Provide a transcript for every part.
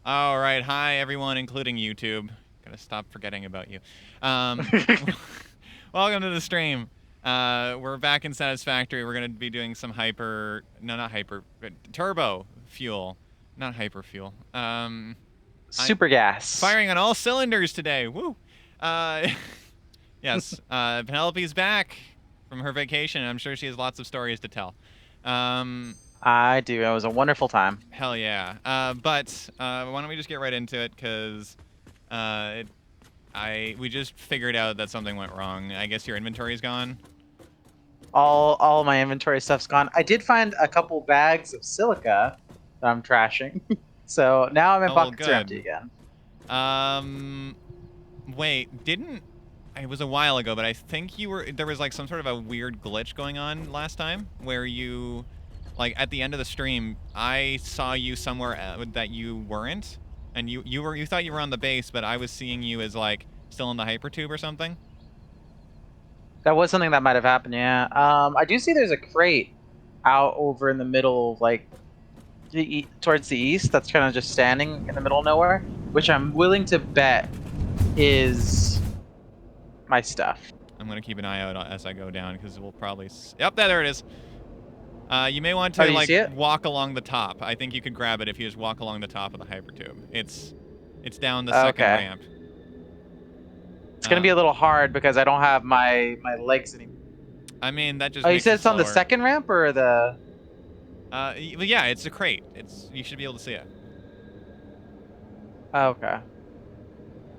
All right, hi everyone, including YouTube. Gotta stop forgetting about you. Um, welcome to the stream. We're back in Satisfactory. We're gonna be doing some not hyper, but turbo fuel, not hyper fuel. I'm Super gas. firing on all cylinders today. Woo! Uh, yes, Penelope's back from her vacation, and I'm sure she has lots of stories to tell. I do. It was a wonderful time. Hell yeah. But why don't we just get right into it? Because we just figured out that something went wrong. I guess your inventory's gone. All my inventory stuff's gone. I did find a couple bags of silica that I'm trashing. So now my Oh well, pockets are empty good. again. Wait, didn't? It was a while ago, but I think there was like some sort of a weird glitch going on last time where you, like at the end of the stream, I saw you somewhere that you weren't, and you thought you were on the base, but I was seeing you as like still in the hypertube or something. That was something that might have happened, yeah. I do see there's a crate out over in the middle, like towards the east, that's kind of just standing in the middle of nowhere, which I'm willing to bet is my stuff. I'm gonna keep an eye out as I go down because we'll probably. Yep, there it is. You may want Oh, to do you like see it? walk along the top. I think you could grab it if you just walk along the top of the hypertube. It's down the second Okay. ramp. It's gonna be a little hard because I don't have my legs anymore. I mean, that just Oh, you makes said it it's on the slower. second ramp or the? Yeah, it's a crate. You should be able to see it. Oh, okay.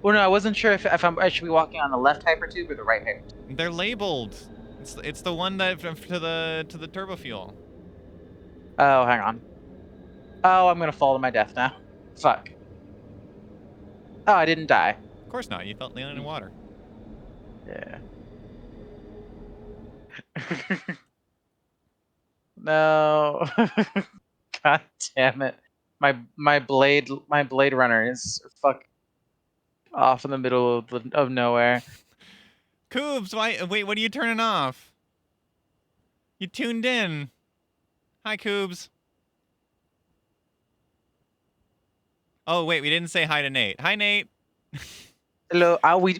Well, no, I wasn't sure if I should be walking on the left hypertube or the right hypertube. They're labeled. It's the one that to the turbofuel. Oh, hang on. Oh, I'm gonna fall to my death now. Fuck. Oh, I didn't die. Of course not. You felt landing in water. Yeah. No. God damn it. My blade runner is fuck off in the middle of nowhere. Coobs, wait, what are you turning off? You tuned in. Hi, Coobs. Oh, wait, we didn't say hi to Nate. Hi, Nate. Hello. We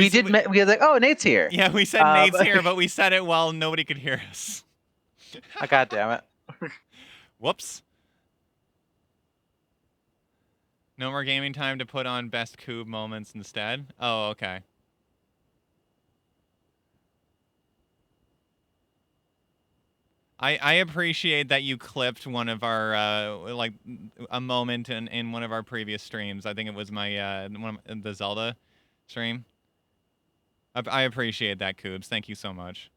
did. We were like, oh, Nate's here. Yeah, we said Nate's here, but we said it while nobody could hear us. God damn it. Whoops. No more gaming time to put on best Coob moments instead? Oh, okay. I appreciate that you clipped one of our, like, a moment in one of our previous streams. I think it was my, the Zelda stream. I appreciate that, Coobs. Thank you so much.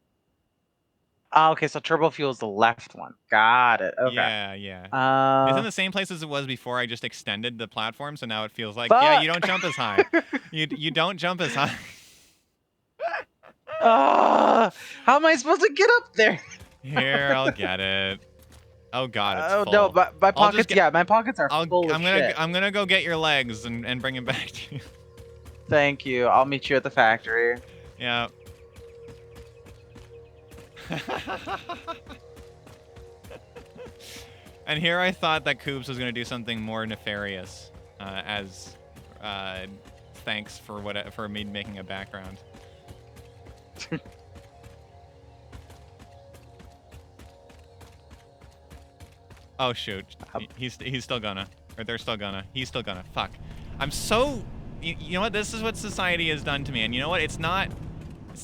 Oh, okay, so Turbofuel is the left one. Got it. Okay. Yeah. It's in the same place as it was before. I just extended the platform, so now it feels like, yeah, you don't jump as high. You don't jump as high. How am I supposed to get up there? Here, I'll get it. Oh God, it's full. No, my pockets. Yeah, my pockets are full of shit. I'm gonna go get your legs and bring them back to you. Thank you. I'll meet you at the factory. Yeah. And here I thought that Coobs was gonna do something more nefarious, as thanks for me making a background. Oh shoot, he's still gonna, or they're still gonna, he's still gonna. Fuck, I'm so. You know what? This is what society has done to me, and you know what? It's not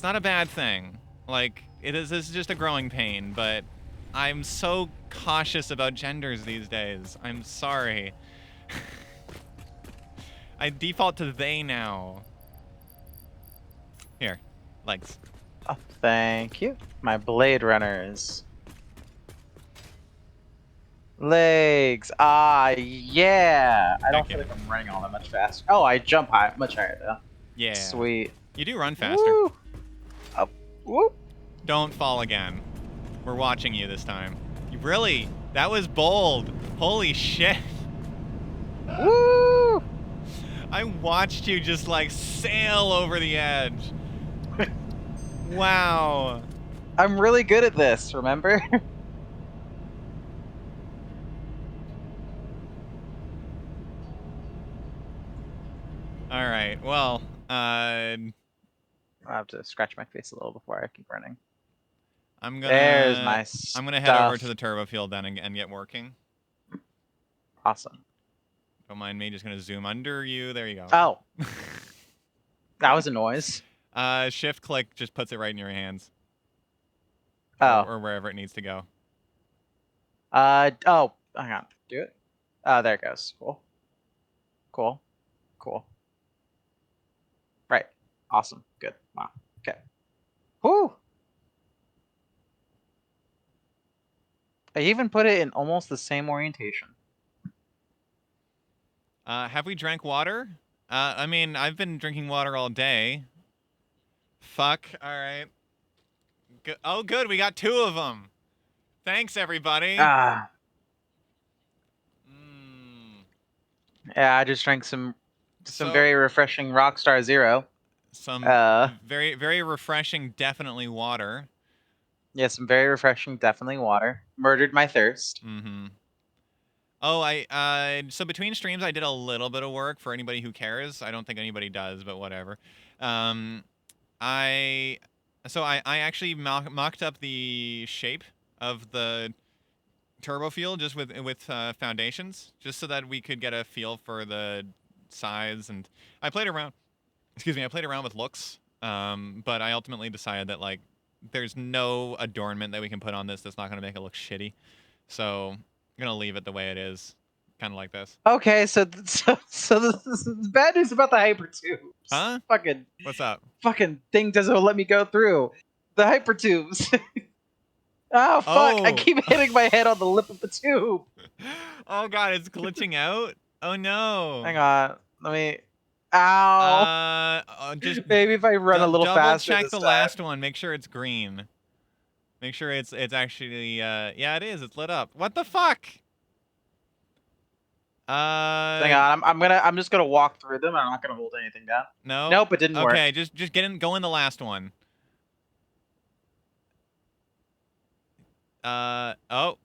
a bad thing. Like this is just a growing pain, but I'm so cautious about genders these days. I'm sorry. I default to they now. Here, legs. Oh, thank you. My Blade Runners. Legs. Ah, yeah. I don't feel like I'm running all that much faster. Oh, I jump high, much higher though. Yeah. Sweet. You do run faster. Woo. Up. Whoop. Don't fall again. We're watching you this time. You really? That was bold. Holy shit. Woo! I watched you just like sail over the edge. Wow. I'm really good at this, remember? All right. Well, I have to scratch my face a little before I keep running. I'm There's gonna my I'm gonna head over to stuff. the Turbofuel then and get working. Awesome. Don't mind me. Just gonna zoom under you. There you go. Oh, that was a noise. Shift click just puts it right in your hands, Oh. or wherever it needs to go. Oh, hang on. Do it. Oh, there it goes. Cool. Cool. Cool. Right. Awesome. Good. Wow. Okay. Whoo! I even put it in almost the same orientation. Have we drank water? I mean, I've been drinking water all day. Fuck. All right. Oh, good. We got 2 of them. Thanks, everybody. Ah. Mm. Yeah, I just drank some So, very refreshing Rockstar Zero. some Uh, very, very refreshing, definitely water. yeah, some very refreshing, definitely water. Murdered my thirst. Mm-hmm. Oh, so between streams, I did a little bit of work for anybody who cares. I don't think anybody does, but whatever. Um, I, I actually mocked up the shape of the Turbofuel just with foundations, just so that we could get a feel for the size. And I played around. Excuse me, I played around with looks. But I ultimately decided that like there's no adornment that we can put on this that's not gonna make it look shitty. So I'm gonna leave it the way it is, kind of like this. Okay, so this is bad news about the hypertubes. Huh? Fucking What's up? thing doesn't let me go through. The hypertubes. Oh fuck! I Oh. keep hitting my head on the lip of the tube. Oh god, it's glitching out. Oh no. Hang on. Let me. Ow. Just Maybe if I run a little double faster check this the time. last one. Make sure it's green. Make sure it's actually yeah, it is. It's lit up. What the fuck? Hang on. I'm just gonna walk through them. I'm not gonna hold anything down. No. Nope, it didn't work. Okay, just go in the last one. Oh.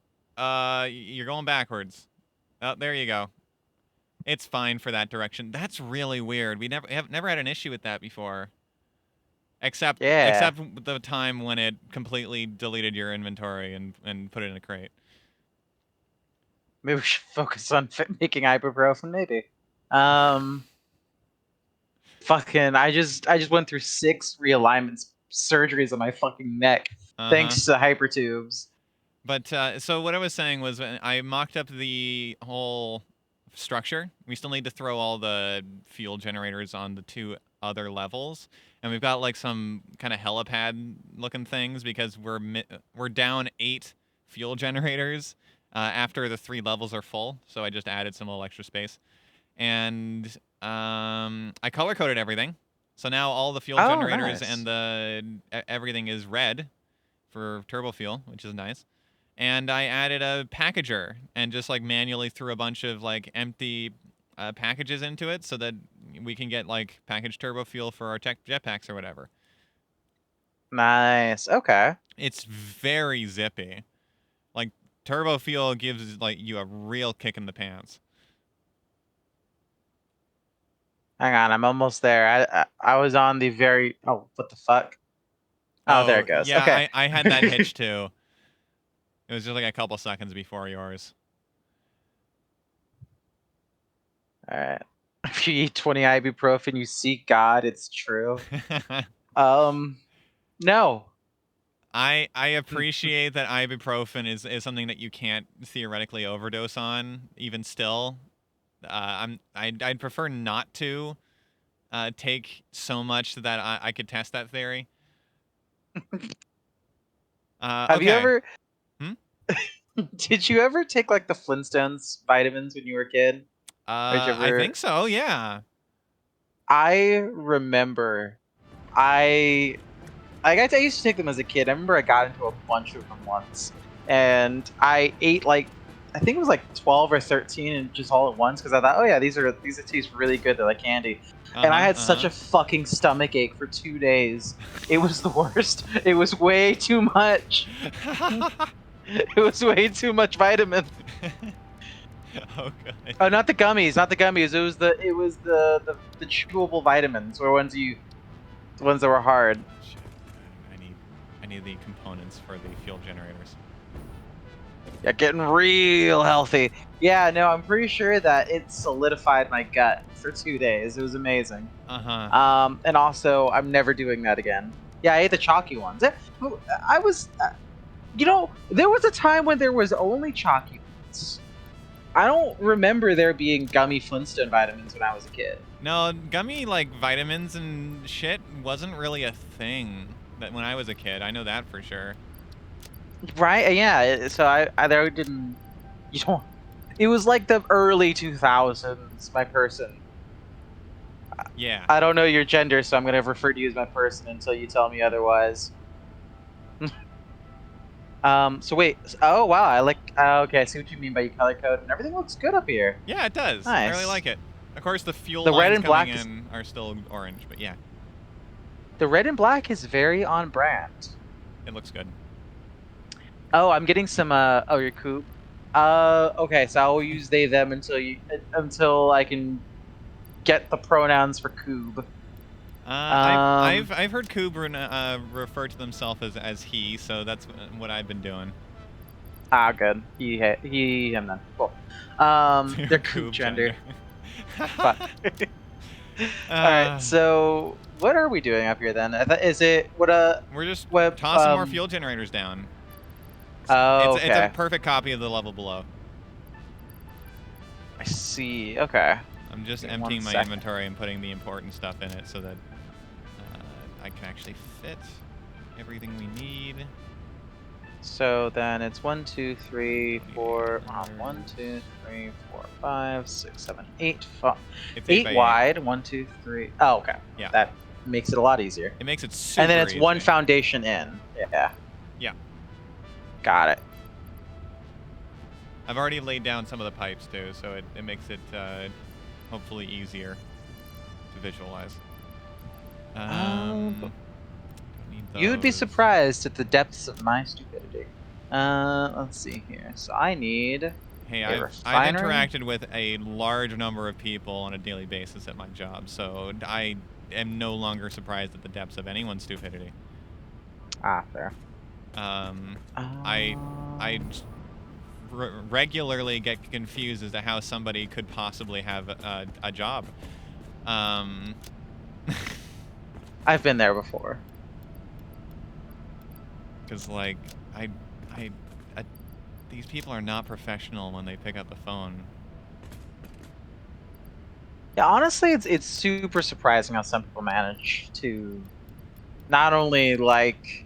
You're going backwards. Oh, there you go. It's fine for that direction. That's really weird. We never had an issue with that before. Except Yeah. the time when it completely deleted your inventory and put it in a crate. Maybe we should focus on making ibuprofen. Maybe. Um. Fucking. I just went through 6 realignments, surgeries on my fucking neck, Uh-huh. thanks to hypertubes. But so what I was saying was I mocked up the whole structure. We still need to throw all the fuel generators on the 2 other levels, and we've got like some kind of helipad looking things because we're down 8 fuel generators after the 3 levels are full. So I just added some little extra space, and I color coded everything. So now all the fuel Oh, generators nice. and everything is red for turbo fuel, which is nice. And I added a packager and just like manually threw a bunch of like empty packages into it so that we can get like packaged turbo fuel for our tech jetpacks or whatever. Nice. Okay. It's very zippy. Like turbo fuel gives like you a real kick in the pants. Hang on. I'm almost there. I was on the very. Oh, what the fuck? Oh, there Oh it goes. yeah, Okay. I had that hitch too. It was just like a couple seconds before yours. All right. If you eat 20 ibuprofen, you seek God. It's true. Um, no. I appreciate that ibuprofen is something that you can't theoretically overdose on, even still. I'd prefer not to take so much that I could test that theory. Have you Okay. ever? Hmm? Did you ever take like the Flintstones vitamins when you were a kid? Or did you I ever? think so. Yeah. I remember. I I used to take them as a kid. I remember I got into a bunch of them once, and I ate like I think it was like 12 or 13, and just all at once because I thought, oh yeah, these taste really good. They're like candy, Uh and I huh. had Uh such huh. a fucking stomach ache for 2 days. It was the worst. It was way too much. It was way too much vitamin. Oh, good. Oh, not the gummies, not the gummies. It was the chewable vitamins, or the ones that were hard. Shit. I need the components for the fuel generators. Yeah, getting real healthy. Yeah, no, I'm pretty sure that it solidified my gut for 2 days. It was amazing. Uh-huh. And also, I'm never doing that again. Yeah, I ate the chalky ones. I was, there was a time when there was only chalky ones. I don't remember there being gummy Flintstone vitamins when I was a kid. No, gummy, like, vitamins and shit wasn't really a thing that when I was a kid. I know that for sure. Right? Yeah. So I there didn't. You don't. It was like the early 2000s. My person. Yeah. I don't know your gender, so I'm gonna refer to you as my person until you tell me otherwise. So wait. Oh wow. I like. Okay. I see what you mean by you color code, and everything looks good up here. Yeah, it does. I really Nice. like it. Of course, the fuel The red lines and coming black is in are still orange, but yeah, the red and black is very on brand. it looks good. Oh, I'm getting some. Oh, your coupe. Okay. So I'll use they them until I can get the pronouns for coob. I've heard Coob refer to themselves as he, so that's what I've been doing. Good. Him then. Cool. Their coupe Coob gender. gender. Fuck. All right. So what are we doing up here then? Is it We're just what tossing more fuel generators down. Oh, It's a okay. perfect copy of the level below. I see. Okay. I'm just Give me emptying 1 my second. inventory and putting the important stuff in it so that I can actually fit everything we need. So then it's 1, 2, 3, 4. 1, 2800. 2, 3, 4, 5, 6, 7, 8. It's 8 Eight by 8. wide. 1, 2, 3. Oh, okay. Yeah. That makes it a lot easier. It makes it And then super it's one easy. foundation in. Yeah. Yeah. Got it. I've already laid down some of the pipes too, so it makes it hopefully easier to visualize. Don't need You'd be those. surprised at the depths of my stupidity. Let's see here. So I need Hey, a I've refinery. interacted with a large number of people on a daily basis at my job, so I am no longer surprised at the depths of anyone's stupidity. Fair. I regularly get confused as to how somebody could possibly have a job. I've been there before. Because like I these people are not professional when they pick up the phone. Yeah, honestly, it's super surprising how some people manage to not only like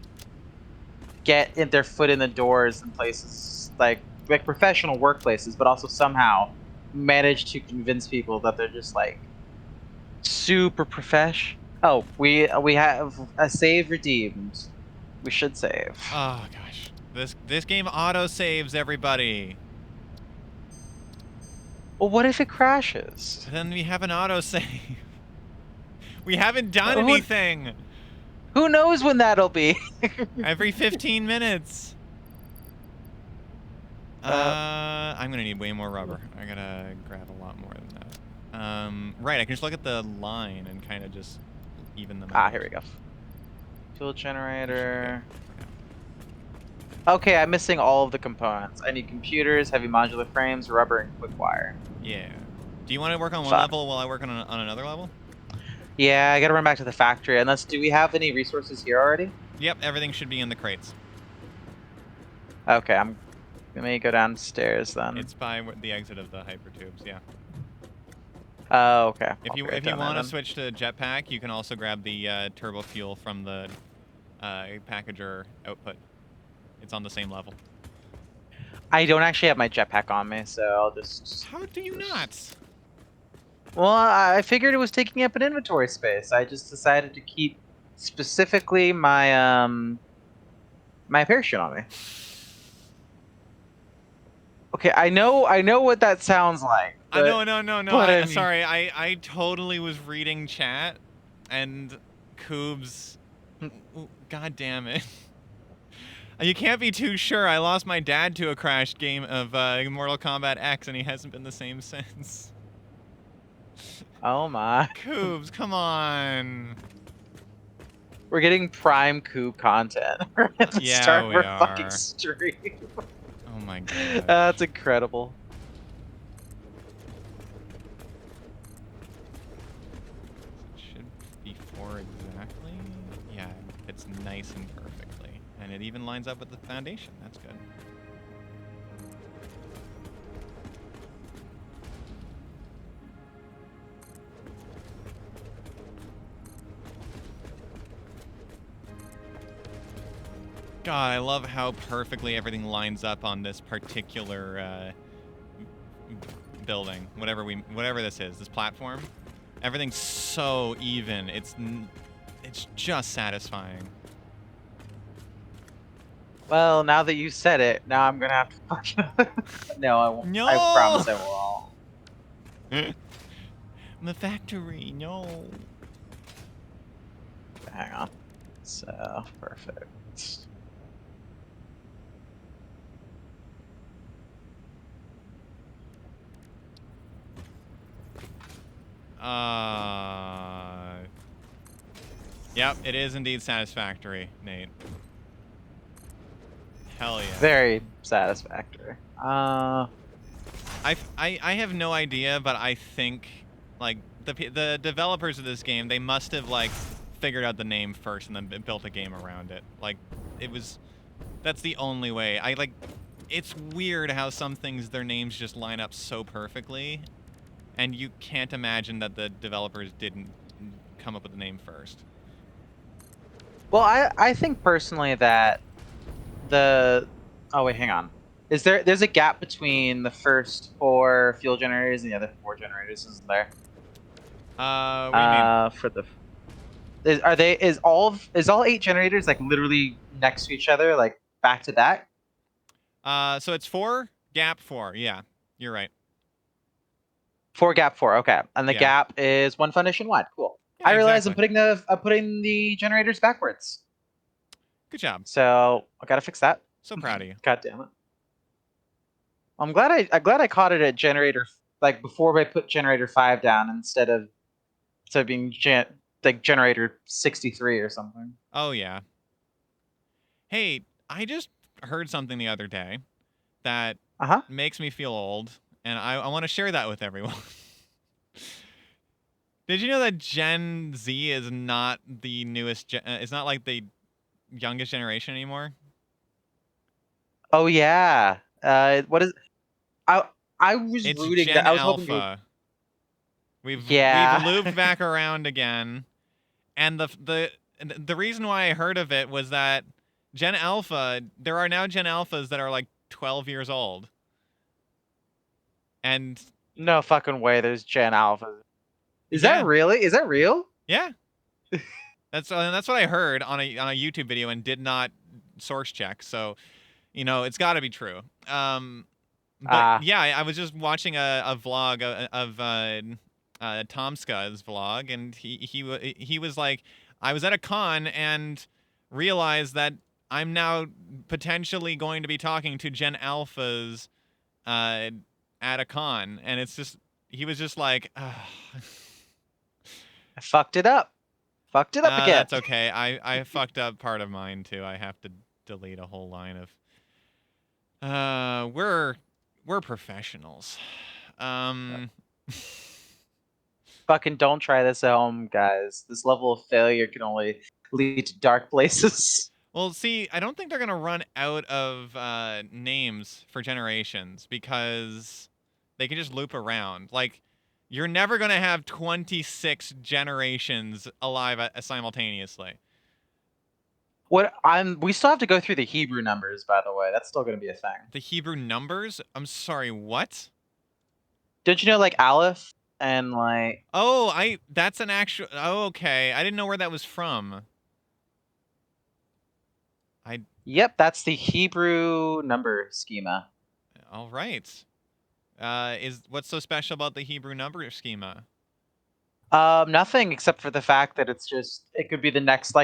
get their foot in the doors in places like professional workplaces, but also somehow manage to convince people that they're just like super profesh. Oh, we have a save redeemed. We should save. Oh gosh, this game auto saves everybody. Well, what if it crashes? Then we have an auto save. We haven't done Who, anything. who knows when that'll be? Every 15 minutes. I'm gonna need way more rubber. I gotta grab a lot more than that. Right, I can just look at the line and kind of just even them out. Here we go. Fuel generator. Okay, I'm missing all of the components. I need computers, heavy modular frames, rubber, and quick wire. Yeah. Do you want to work on one Fuck. level while I work on another level? Yeah, I gotta run back to the factory. Do we have any resources here already? Yep, everything should be in the crates. Okay, let me go downstairs then. It's by the exit of the hypertubes, yeah. Oh, okay. If you want to switch to jetpack, you can also grab the turbo fuel from the packager output. It's on the same level. I don't actually have my jetpack on me, so I'll just... How do you not? Well, I figured it was taking up an inventory space. I just decided to keep specifically my my parachute on me. Okay, I know what that sounds like. No. But Sorry, I totally was reading chat, and Coobs. God damn it. You can't be too sure. I lost my dad to a crashed game of Mortal Kombat X, and he hasn't been the same since. Oh my. Coobs, come on. We're getting prime coup content at the Yeah, start of we our fucking are. stream. Oh my god. That's incredible. It should be 4 exactly. Yeah, it's nice and perfectly. And it even lines up with the foundation. That's good. God, I love how perfectly everything lines up on this particular building. Whatever this is, this platform. Everything's so even. It's just satisfying. Well, now that you said it, now I'm gonna have to fucking. No, I won't. I No! promise I won't. The factory, no. Hang on. So perfect. Yep, it is indeed satisfactory, Nate. Hell yeah. Very satisfactory. I have no idea, but I think like the developers of this game, they must have like figured out the name first and then built a game around it. Like that's the only way. It's weird how some things, their names just line up so perfectly, and you can't imagine that the developers didn't come up with the name first. Well, I think personally that the oh wait, hang on. There's a gap between the first 4 fuel generators and the other 4 generators, isn't there? What do you mean? For the is all 8 generators like literally next to each other, like back to back? So it's 4, gap 4. Yeah, you're right. 4 gap 4, okay. And the Yeah. gap is 1 foundation wide. Cool. Yeah, I realize exactly. I'm putting the generators backwards. Good job. So I gotta fix that. So proud of you. God damn it. I'm glad I caught it at generator, like before I put generator 5 down instead of being like generator 63 or something. Oh yeah. Hey, I just heard something the other day that Uh-huh. makes me feel old, and I want to share that with everyone. Did you know that Gen Z is not the newest? It's not like the youngest generation anymore. Oh yeah. What is I was It's rooting that Gen I was hoping you would. Alpha. We've Yeah. looped back around again, and the reason why I heard of it was that Gen Alpha. There are now Gen Alphas that are like 12 years old, and No fucking way there's Gen Alpha. Is that yeah, really? Is that real? yeah. That's what I heard on a YouTube video and did not source check. So, it's got to be true. But Ah. yeah, I was just watching a vlog of Tomska's vlog, and he was like, I was at a con and realized that I'm now potentially going to be talking to Gen Alphas uh, at a con, and it's just he was just like, I fucked it up. Fucked it up again. that's okay. I fucked up part of mine too. I have to delete a whole line of. We're professionals. Um. Fucking don't try this at home, guys. This level of failure can only lead to dark places. Well, see, I don't think they're gonna run out of names for generations because they can just loop around. Like, you're never gonna have 26 generations alive simultaneously. We still have to go through the Hebrew numbers, by the way. That's still gonna be a thing. The Hebrew numbers? I'm sorry, what? Don't you know like Aleph and like Oh, that's an actual. Oh, okay. I didn't know where that was from. I. Yep, that's the Hebrew number schema. All right. Is what's so special about the Hebrew number schema? Nothing except for the fact that it could be the next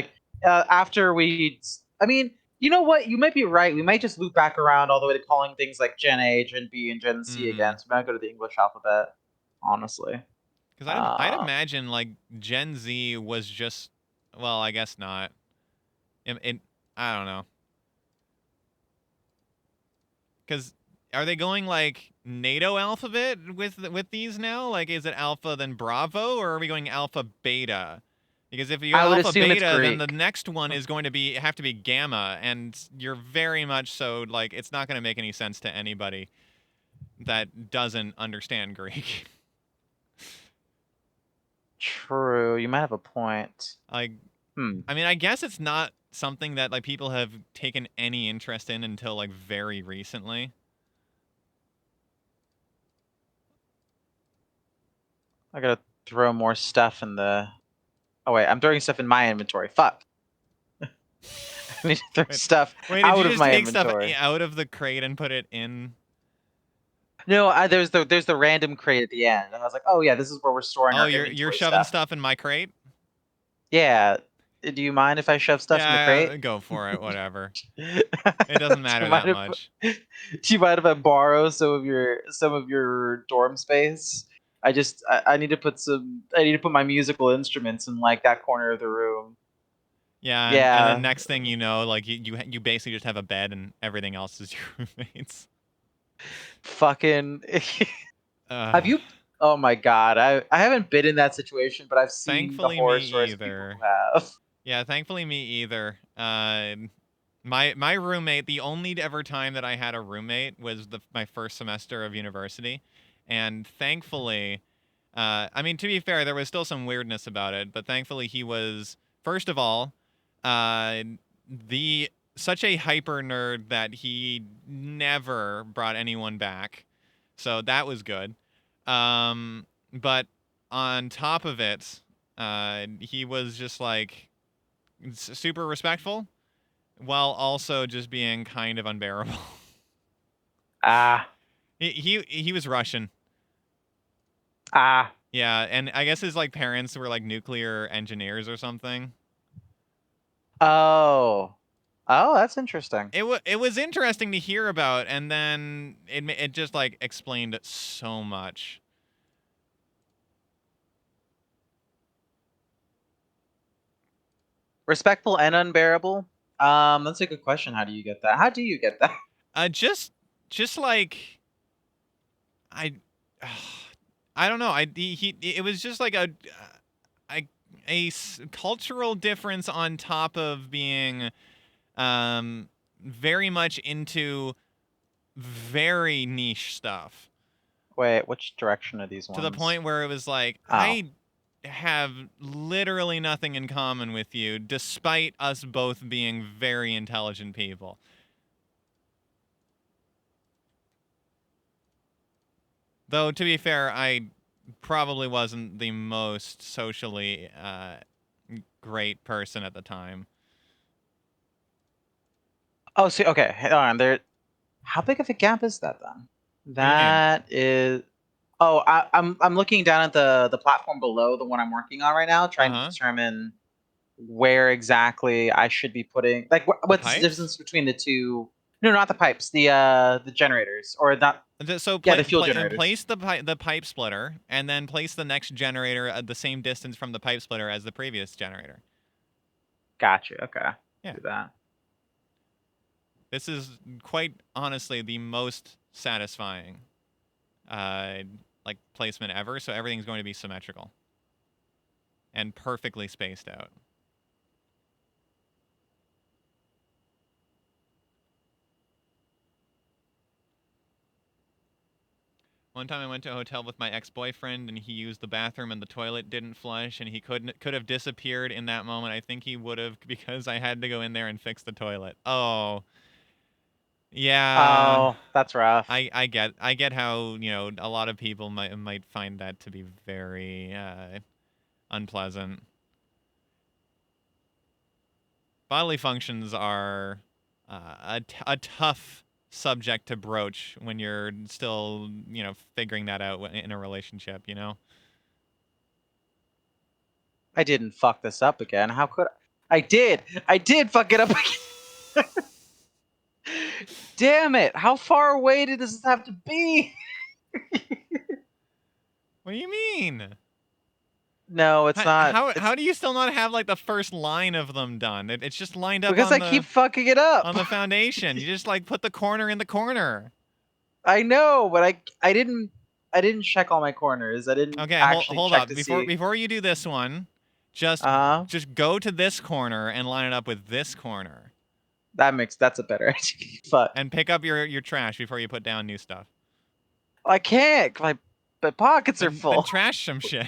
after we. I mean, You know what? You might be right. We might just loop back around all the way to calling things like Gen A, Gen B, and Gen C Mm-hmm. again. So we might go to the English alphabet, honestly. Because I'd Uh, imagine like Gen Z was just, well, I guess not. It I don't know. Because are they going like NATO alphabet with these now? Like, is it alpha then Bravo, or are we going alpha beta? Because if you go I would alpha assume it's beta, then the Greek. next one is going to have to be gamma, and you're very much so like it's not going to make any sense to anybody that doesn't understand Greek. True. You might have a point. Like, Hmm. I mean, I guess it's not something that like people have taken any interest in until like very recently. I gotta throw more stuff in the. Oh wait, I'm throwing stuff in my inventory. Fuck. I need to throw Wait, stuff wait, did you out of just my take stuff inventory. out of the crate and put it in? No, there's the random crate at the end, and I was like, oh yeah, this is where we're storing Oh, our you're inventory shoving stuff. stuff in my crate? Yeah. Do you mind if I shove stuff in the Yeah, crate? go for it. Whatever. do It doesn't you matter mind that if much. do you mind if I borrow some of your dorm space? I need to put my musical instruments in like that corner of the room. Yeah, and then Yeah, next thing you know, like you basically just have a bed and everything else is your roommates. fucking. Have Uh, you? Oh my god, I haven't been in that situation, but I've seen the thankfully me horror stories of people either. who have. Yeah, thankfully me either. My roommate, the only ever time that I had a roommate was my first semester of university, and thankfully, I mean to be fair, there was still some weirdness about it, but thankfully he was first of all, uh, the such a hyper nerd that he never brought anyone back, so that was good. But on top of it, he was just like super respectful while also just being kind of unbearable. Ah, He was Russian. ah. Yeah, and I guess his like parents were like nuclear engineers or something. Oh, oh, that's interesting. It was interesting to hear about, and then it just like explained so much. Respectful and unbearable. That's a good question. How do you get that? How do you get that? Just like I, I don't know. It was just like a, cultural difference on top of being very much into very niche stuff Wait, which direction are these to the ones? point where it was like Oh, I have literally nothing in common with you despite us both being very intelligent people. Though to be fair, I probably wasn't the most socially great person at the time. oh, see, okay, hang on. There. How big of a gap is that then? What do you mean? That is. Oh, I'm looking down at the platform below the one I'm working on right now, trying to Uh-huh. determine where exactly I should be putting. Like, The what's the pipes? difference between the two? No, not the pipes. The generators, or not? So Yeah, the fuel generators. place the pipe splitter, and then place the next generator at the same distance from the pipe splitter as the previous generator. Gotcha. Okay, Yeah, do that. this is quite honestly the most satisfying, uh, like placement ever. So everything's going to be symmetrical and perfectly spaced out. One time I went to a hotel with my ex-boyfriend and he used the bathroom and the toilet didn't flush and he could have disappeared in that moment. I think he would have because I had to go in there and fix the toilet. Oh, yeah. Oh, that's rough. I get how, a lot of people might find that to be very unpleasant. Bodily functions are a tough subject to broach when you're still, figuring that out in a relationship, I didn't fuck this up again. How could I? I did. I did fuck it up again. Damn it! How far away does this have to be? What do you mean? No, it's not. How It's do you still not have like the first line of them done? It's just lined up because on I keep the fucking it up. foundation. You just like put the corner in the corner. I know, but I didn't check all my corners. I didn't Okay, actually hold check up. to see. Before you do this one, just Uh huh. just go to this corner and line it up with this corner. That's a better idea. But And pick up your trash before you put down new stuff. I can't. My pockets are Then full. trash some shit.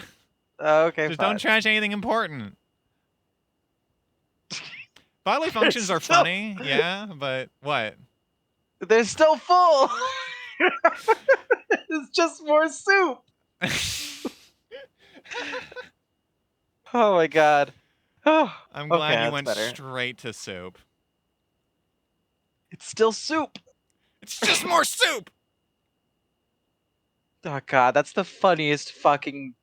Okay, Just don't fine. trash anything important. Bodily They're functions are still funny, yeah, but what? they're still full. It's just more soup. Oh my god. Oh, I'm okay, glad you that's went better. straight to soup. It's still soup. It's just more soup. Oh god, that's the funniest fucking.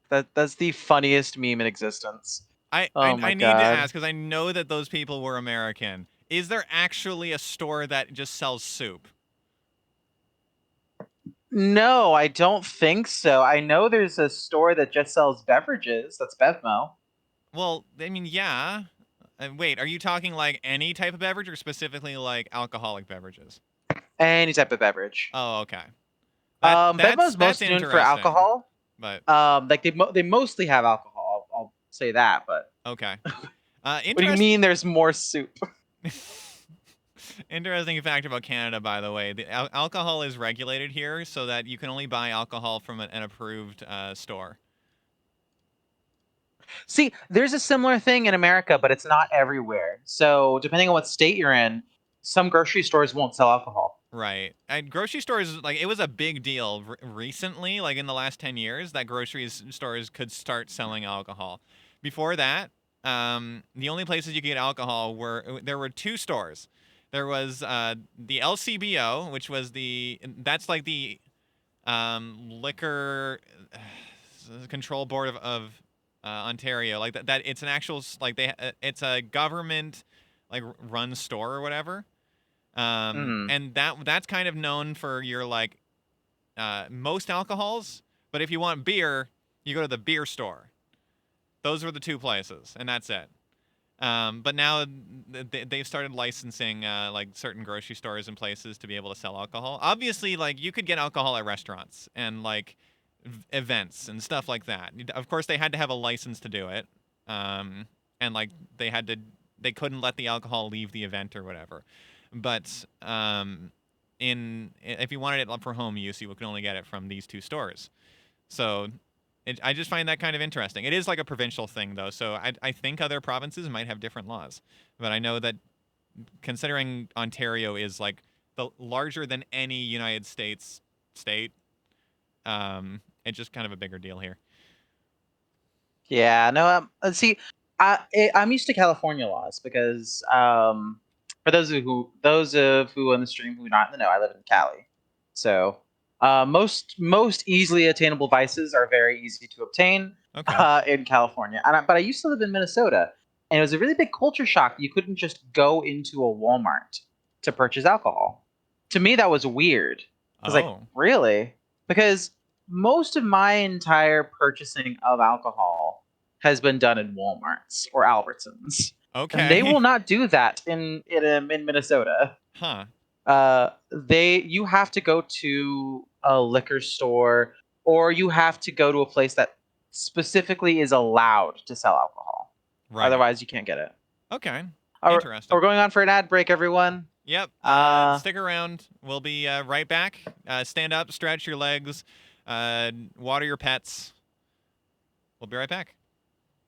That's the funniest meme in existence. Oh my I need to god. ask because I know that those people were American. Is there actually a store that just sells soup? No, I don't think so. I know there's a store that just sells beverages. That's Bevmo. Well, I mean, yeah. Wait, are you talking like any type of beverage or specifically like alcoholic beverages? Any type of beverage. Oh, okay. That Bevmo's that's most known for interesting. alcohol. But Like they mostly have alcohol. I'll say that. But okay. what do you Interest mean? There's more soup? Interesting fact about Canada, by the way. The alcohol is regulated here so that you can only buy alcohol from an approved store. See, there's a similar thing in America, but it's not everywhere. So depending on what state you're in, some grocery stores won't sell alcohol. Right. And grocery stores, like, it was a big deal recently, like in the last 10 years, that stores could start selling alcohol. Before that, the only places you could get alcohol there were two stores. There was the LCBO, which was that's like the liquor control board of Ontario. Like that it's an actual, like, it's a government, like, run store or whatever. Hmm. And that's kind of known for your, like, most alcohols. But if you want beer, you go to the beer store. Those were the two places, and that's it. But now they've started licensing like certain grocery stores and places to be able to sell alcohol. Obviously, like, you could get alcohol at restaurants and like events and stuff like that. Of course, they had to have a license to do it, and like they couldn't let the alcohol leave the event or whatever. But if you wanted it for home use, you could only get it from these two stores. So I just find that kind of interesting. It is like a provincial thing, though, so I think other provinces might have different laws. But I know that considering Ontario is like the larger than any United States state, it's just kind of a bigger deal here. Yeah. No. See, I'm used to California laws because for those of who on the stream who are not in the know, I live in Cali. So most easily attainable vices are very easy to obtain Okay. in California. But I used to live in Minnesota, and it was a really big culture shock. You couldn't just go into a Walmart to purchase alcohol. To me, that was weird. I was like, Oh. really? Because most of my entire purchasing of alcohol has been done in Walmarts or Albertsons, and they Okay. will not do that in Minnesota. Huh. You have to go to a liquor store, or you have to go to a place that specifically is allowed to sell alcohol. Right. Otherwise, you can't get it. Okay. We're Interesting. going on for an ad break, everyone. Yep. Uh, Stick around. We'll be right back. Stand up, stretch your legs, water your pets. We'll be right back.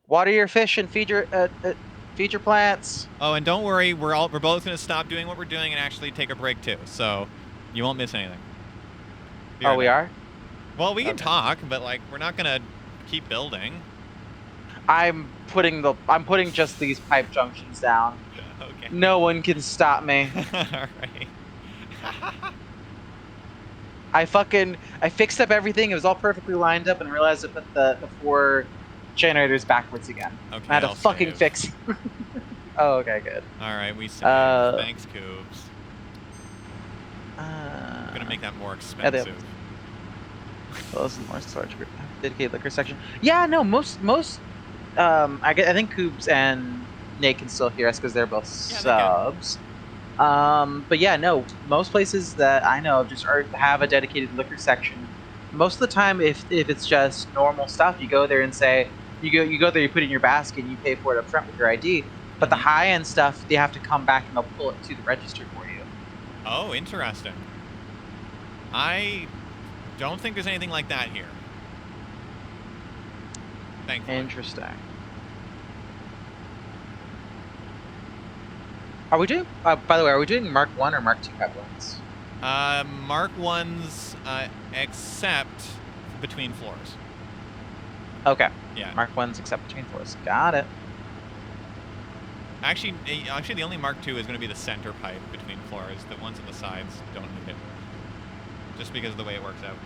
Water your fish and feed your plants. Oh, and don't worry, we're both gonna stop doing what we're doing and actually take a break too, so you won't miss anything. Be Oh, right we back. are. Well, we can Okay. talk, but like we're not gonna keep building. I'm putting just these pipe junctions down. Okay. No one can stop me. All right. I fixed up everything. It was all perfectly lined up, and realized I put the four generators backwards again. I Okay, had to I'll fucking save. fix. Oh, okay, good. All right, we saved. Uh, Thanks, Coobs. I'm gonna uh, make that more yeah, they have expensive. those more storage group dedicated liquor section. Yeah, no, most I think Coobs and Nate can still hear us because they're both Yeah, they can. subs. But yeah, no, most places that I know of just have a dedicated liquor section. Most of the time, if it's just normal stuff, you go there and say you go there, you put it in your basket, and you pay for it up front with your ID. But the Mm-hmm. high end stuff, they have to come back and they'll pull it to the register for you. Oh, interesting. I don't think there's anything like that here. Thankfully. Interesting. Are we doing? By the way, are we doing Mark 1 or Mark 2 pipelines? Mark 1's, except between floors. Okay. Yeah. Mark 1's except between floors. Got it. Actually, the only Mark 2 is going to be the center pipe between floors. The ones on the sides don't need it. Just because of the way it works out.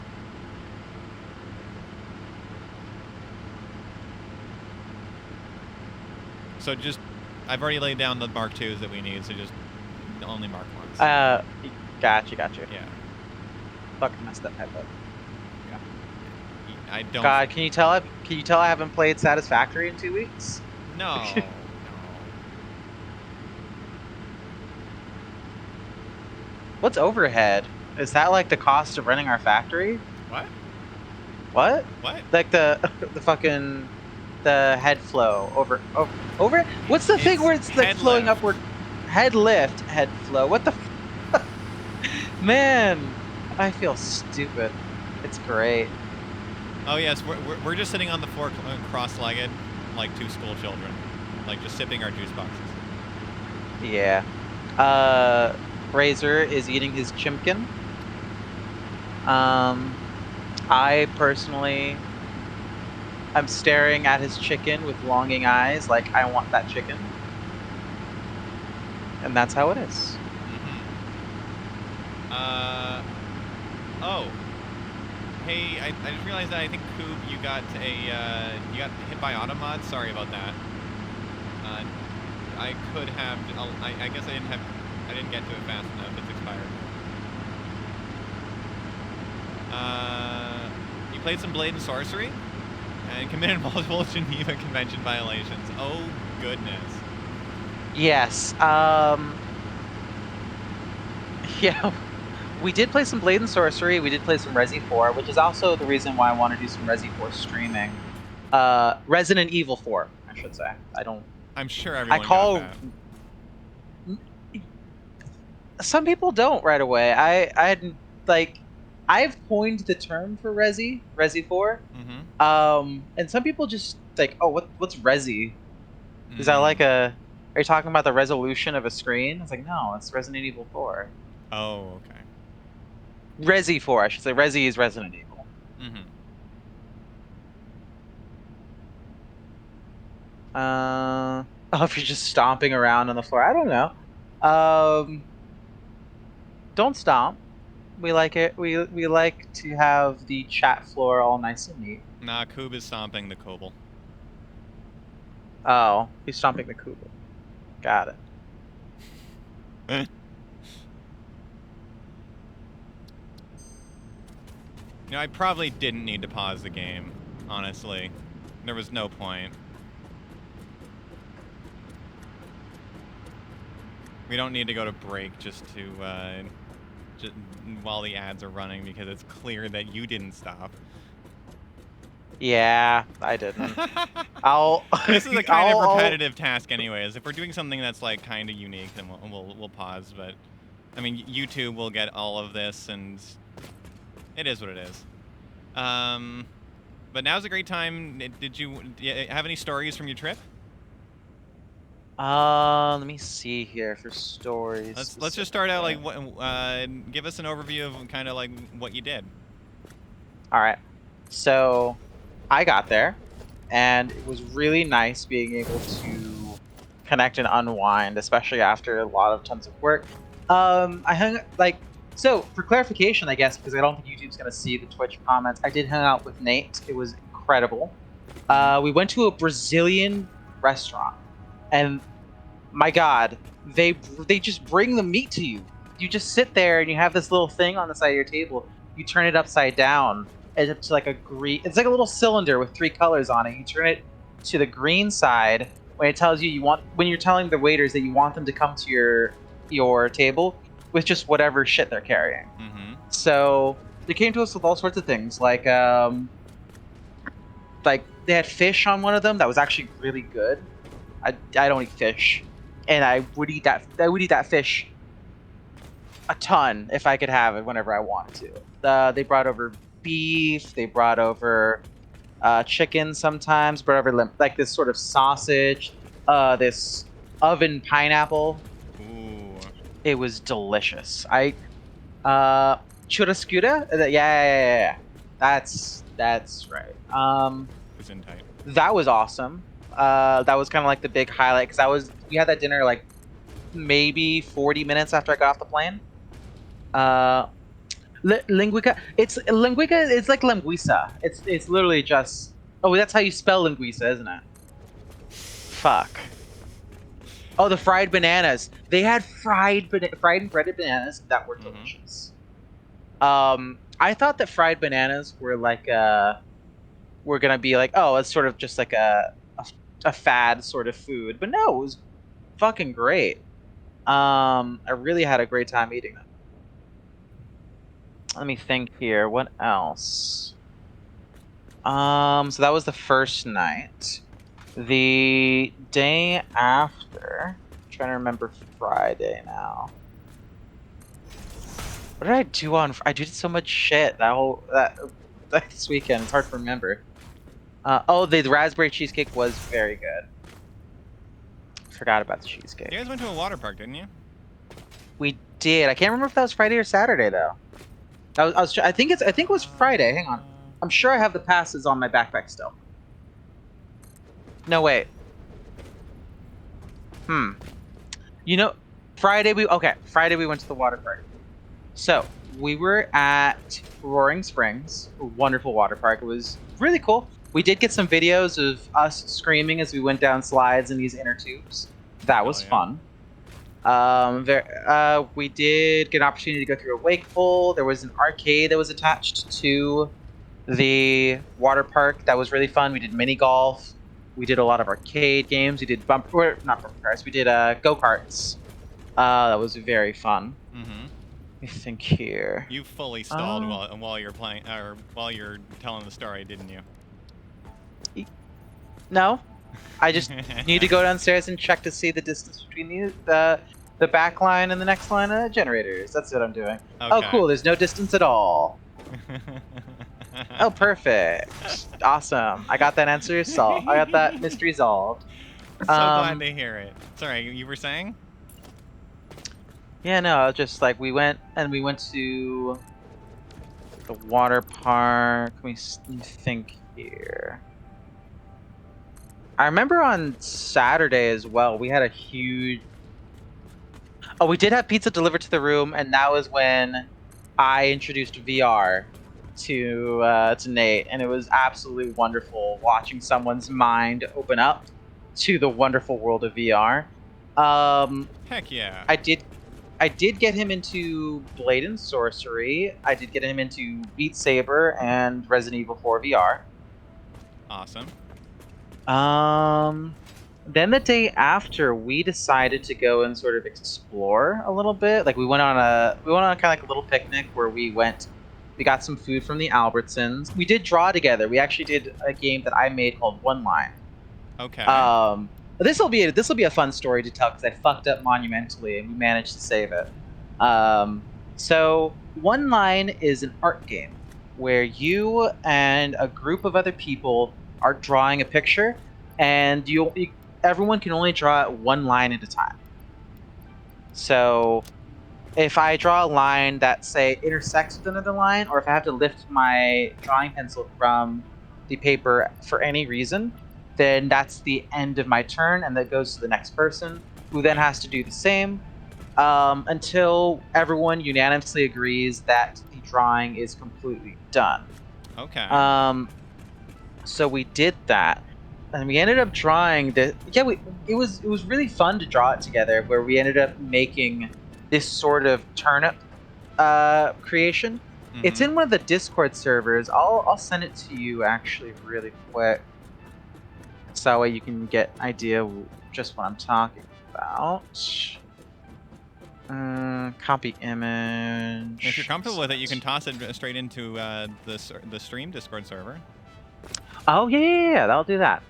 So just, I've already laid down the Mark 2s that we need, so just only Mark 1s. Gotcha. Yeah. Fucking messed that pipe up. I don't... God, can you tell? Can you tell I haven't played Satisfactory in 2 weeks? No. What's overhead? Is that like the cost of running our factory? What? What? What? Like the the fucking the head flow over? What's the thing where it's like head flowing lift. upward? Head lift, head flow. What the? Man, I feel stupid. It's great. Oh yes, we're just sitting on the floor cross-legged, like two school children, like just sipping our juice boxes. Yeah. Razor is eating his chimkin. I personally, I'm staring at his chicken with longing eyes, like I want that chicken. And that's how it is. Oh. Hey, I just realized that I think Coob, you got hit by automod. Sorry about that. I could have. I guess I didn't get to it fast enough. It's expired. You played some Blade and Sorcery, and committed multiple Geneva Convention violations. Oh goodness. Yes. Yeah. We did play some Blade and Sorcery. We did play some Resi 4, which is also the reason why I want to do some Resi 4 streaming. Resident Evil 4, I should say. I'm sure everyone I got call. that. Some people don't right away. I had like I've coined the term for Resi 4. And some people just like, oh, what's Resi? Is that like are you talking about the resolution of a screen? It's like, no, it's Resident Evil 4. Oh, okay. Resi 4, I should say. Resi is Resident Evil. Oh, if you're just stomping around on the floor, I don't know. Don't stomp. We like it. We like to have the chat floor all nice and neat. Nah, Coob is stomping the Kobold. Oh, he's stomping the Kubel. Got it. You know, I probably didn't need to pause the game, honestly. There was no point. We don't need to go to break just while the ads are running, because it's clear that you didn't stop. Yeah, I didn't. I'll. This is a kind of repetitive task, anyways. If we're doing something that's like kind of unique, then we'll pause. But I mean, YouTube will get all of this, and it is what it is. But now's a great time. Do you have any stories from your trip? Let me see here for stories. Let's just start out like give us an overview of kind of like what you did. All right. So, I got there, and it was really nice being able to connect and unwind, especially after a lot of tons of work. I hung like so for clarification, I guess, because I don't think YouTube's gonna see the Twitch comments. I did hang out with Nate. It was incredible. We went to a Brazilian restaurant, and My God, they just bring the meat to you. You just sit there and you have this little thing on the side of your table. You turn it upside down, and it's like a green. It's like a little cylinder with 3 colors on it. You turn it to the green side when it tells you when you're telling the waiters that you want them to come to your table with just whatever shit they're carrying. Mm-hmm. So they came to us with all sorts of things, like they had fish on one of them that was actually really good. I don't eat fish, and I would eat that. I would eat that fish a ton if I could have it whenever I wanted to. They brought over beef. They brought over chicken sometimes. Brought over like this sort of sausage. This oven pineapple. Ooh. It was delicious. Churrascuda. Yeah. That's right. Gesundheit. That was awesome. That was kind of like the big highlight because we had that dinner like maybe 40 minutes after I got off the plane. Linguica. It's linguica. It's like linguiça. It's literally just. Oh, that's how you spell linguiça, isn't it? Fuck. Oh, the fried bananas. They had fried and breaded bananas that were Mm-hmm. delicious. I thought that fried bananas were were gonna be like, oh, it's sort of just like a fad sort of food, but no, it was fucking great. I really had a great time eating them. Let me think here. What else? So that was the first night. The day after, I'm trying to remember Friday now. What did I do on? I did so much shit that this weekend. It's hard to remember. Oh, the raspberry cheesecake was very good. Forgot about the cheesecake. You guys went to a water park, didn't you? We did. I can't remember if that was Friday or Saturday though. I think it was Friday. Hang on. I'm sure I have the passes on my backpack still. No, wait. You know, Friday we went to the water park. So we were at Roaring Springs, a wonderful water park. It was really cool. We did get some videos of us screaming as we went down slides in these inner tubes. That was Hell fun. We did get an opportunity to go through a wake pool. There was an arcade that was attached to the water park that was really fun. We did mini golf. We did a lot of arcade games. We did not bumper cars. We did go karts. That was very fun. Mm-hmm. Let me think here. You fully stalled while you're playing, or while you're telling the story, didn't you? No, I just need to go downstairs and check to see the distance between the back line and the next line of generators. That's what I'm doing. Okay. Oh, cool. There's no distance at all. Oh, perfect. Awesome. I got that answer solved. I got that mystery solved. So glad to hear it. Sorry, you were saying? Yeah, no, just like we went to the water park. Let me think here. I remember on Saturday as well, we had a huge. Oh, we did have pizza delivered to the room, and that was when I introduced VR to Nate, and it was absolutely wonderful watching someone's mind open up to the wonderful world of VR. Heck yeah. I did get him into Blade and Sorcery. I did get him into Beat Saber and Resident Evil 4 VR. Awesome. Then the day after, we decided to go and sort of explore a little bit. Like we went on kind of like a little picnic where we got some food from the Albertsons. We did draw together. We actually did a game that I made called One Line. Okay. This will be a fun story to tell because I fucked up monumentally and we managed to save it. So One Line is an art game where you and a group of other people are drawing a picture, and everyone can only draw it one line at a time. So if I draw a line that, say, intersects with another line, or if I have to lift my drawing pencil from the paper for any reason, then that's the end of my turn, and that goes to the next person, who then has to do the same until everyone unanimously agrees that the drawing is completely done. Okay. So we did that. and we ended up drawing the it was really fun to draw it together, where we ended up making this sort of turnip creation. It's Mm-hmm. in one of the Discord servers. I'll send it to you actually really quick, so that way you can get an idea just what I'm talking about. Copy If you're image. comfortable with it, you can toss it straight into the stream Discord server. Oh yeah, that'll do that.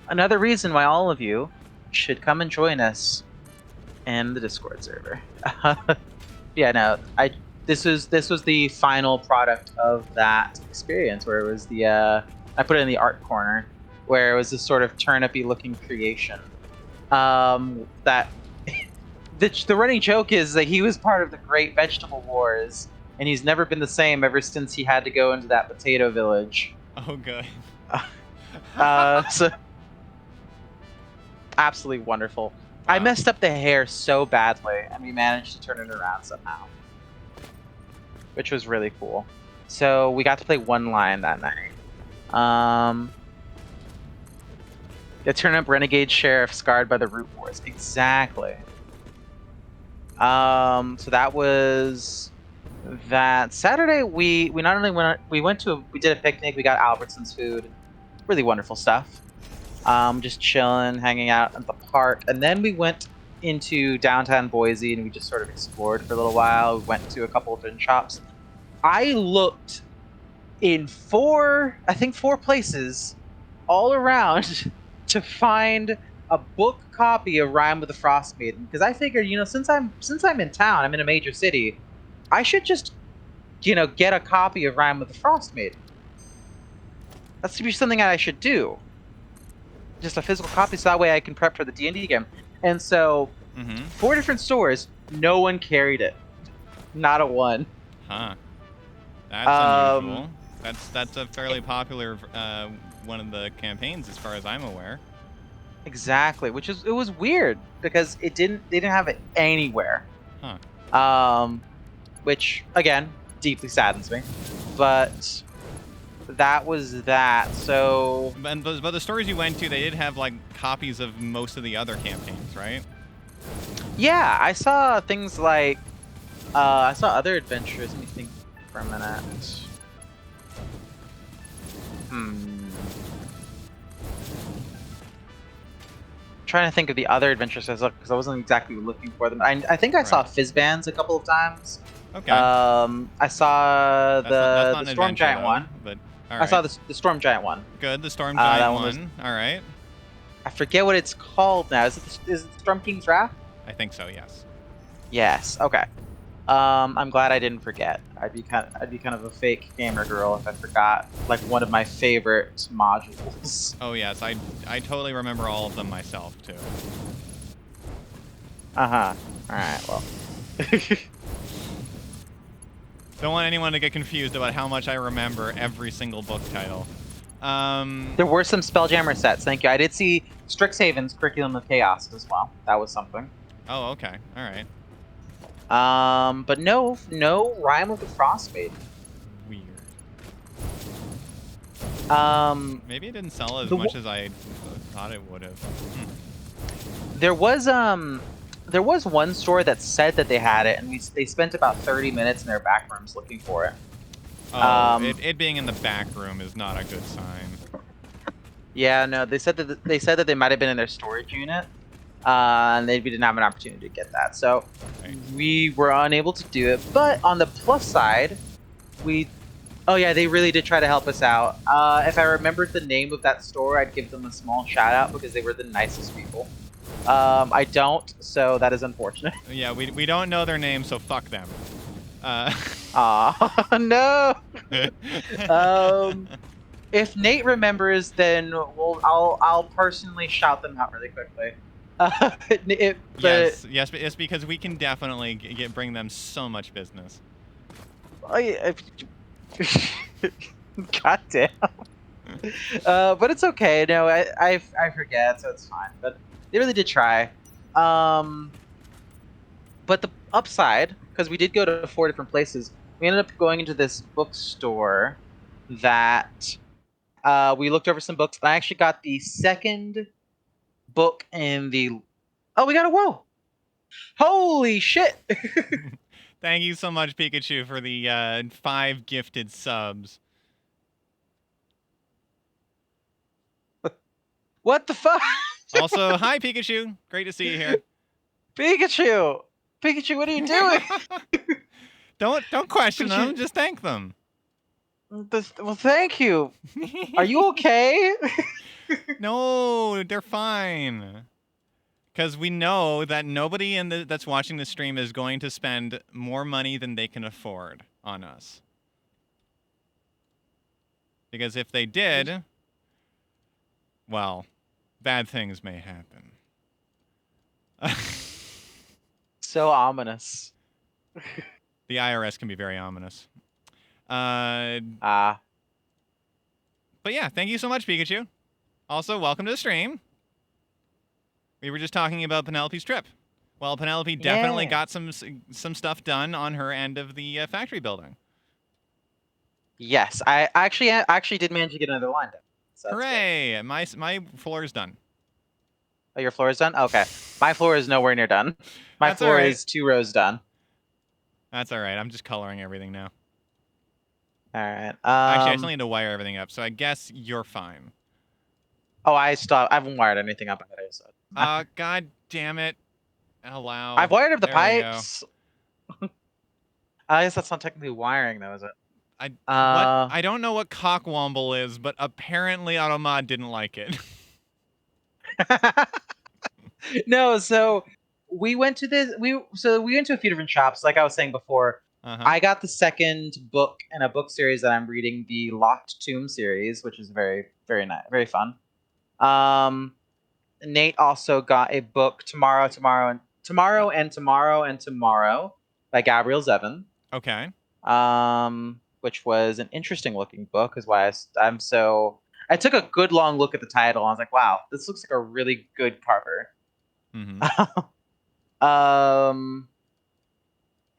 Another reason why all of you should come and join us in the Discord server. Yeah, no, this was the final product of that experience, where it was the I put it in the art corner, where it was this sort of turnipy looking creation. That the running joke is that he was part of the Great Vegetable Wars, and he's never been the same ever since he had to go into that potato village. Oh, good. So absolutely wonderful. I Wow. messed up the hair so badly, and we managed to turn it around somehow, which was really cool. So we got to play one line that night. The turnip renegade sheriff scarred by the root wars. Exactly. So that was that Saturday. We not only we did a picnic. We got Albertson's food. Really wonderful stuff. Just chilling, hanging out at the park, and then we went into downtown Boise and we just sort of explored for a little while. We went to a couple of different shops. I looked in I think four places all around to find a book copy of Rime with the Frost Maiden, because I figured, since I'm in town, I'm in a major city, I should just, get a copy of Rime with the Frost Maiden. That's to be something that I should do. Just a physical copy, so that way I can prep for the D&D game. And so, Mm-hmm. 4 different stores, no one carried it. Not a one. Huh. That's Um, unusual. That's a fairly popular one of the campaigns, as far as I'm aware. exactly, it was weird because they didn't have it anywhere. Huh. Which again deeply saddens me. But that was that. So But the stores you went to, they did have like copies of most of the other campaigns, right? yeah, I saw things like I saw other adventures. Let me think for a minute. Trying to think of the other adventures because I wasn't exactly looking for them. I think I saw Right. Fizzbands a couple of times. Okay. I saw That's not the an Storm adventure, Giant though, one. but all I right. saw the Storm Giant one. Good. The Storm That Giant one was. one. All right. I forget what it's called now. Is it the Storm King's Wrath? I think so. Yes. Yes. Okay. I'm glad I didn't forget. I'd be kind of a fake gamer girl if I forgot like one of my favorite modules. Oh yes, I totally remember all of them myself too. All right. Well. Don't want anyone to get confused about how much I remember every single book title. There were some Spelljammer sets. Thank you. I did see Strixhaven's Curriculum of Chaos as well. That was something. Oh, okay. All right. But no Rime of the Frost Maiden. Weird. Maybe it didn't sell as The much as I thought it would have. There was one store that said that they had it, and they spent about 30 minutes in their back rooms looking for it. Oh, it being in the back room is not a good sign. Yeah, no, they said that they might have been in their storage unit, and we didn't have an opportunity to get that, so Right. we were unable to do it. But on the plus side, oh yeah, they really did try to help us out. If I remembered the name of that store, I'd give them a small shout out because they were the nicest people. I don't, so that is unfortunate. Yeah, we don't know their name, so fuck them. Aw, no. If Nate remembers, then I'll personally shout them out really quickly. Yes, it's because we can definitely bring them so much business. God damn. But it's okay. No, I forget, so it's fine. But they really did try. But the upside, because we did go to 4 different places, we ended up going into this bookstore that We looked over some books, and I actually got the second book in the. Oh, we got a whoa! Holy shit! Thank you so much, Pikachu, for the 5 gifted subs. What the fuck? Also, hi, Pikachu. Great to see you here. Pikachu! Pikachu, what are you doing? Don't question them. Pikachu, Just thank them. well, thank you. Are you okay? No, they're fine. Because we know that nobody that's watching the stream is going to spend more money than they can afford on us. Because if they did, well, bad things may happen. So ominous. The IRS can be very ominous. Ah. But yeah, thank you so much, Pikachu. Also, welcome to the stream. We were just talking about Penelope's trip. Well, Penelope definitely Yeah. got some stuff done on her end of the factory building. Yes, I actually did manage to get another line done. So that's good. Hooray! My floor is done. Oh, your floor is done? Okay. My floor is nowhere near done. My That's all floor right. is 2 rows done. That's all right. I'm just coloring everything now. All right. Actually, I still need to wire everything up, so I guess you're fine. Oh, I haven't wired anything up today, so. God damn it. Allow. I've wired up the There we go. pipes. I guess that's not technically wiring, though, is it? What? I don't know what cockwomble is, but apparently Automod didn't like it. No, so we went to a few different shops. Like I was saying before, Uh-huh. I got the second book in a book series that I'm reading, the Locked Tomb series, which is very, very nice, very fun. Nate also got a book Tomorrow by Gabrielle Zevin. Okay. Which was an interesting looking book, is why I'm so. I took a good long look at the title. And I was like, wow, this looks like a really good cover. Mm-hmm.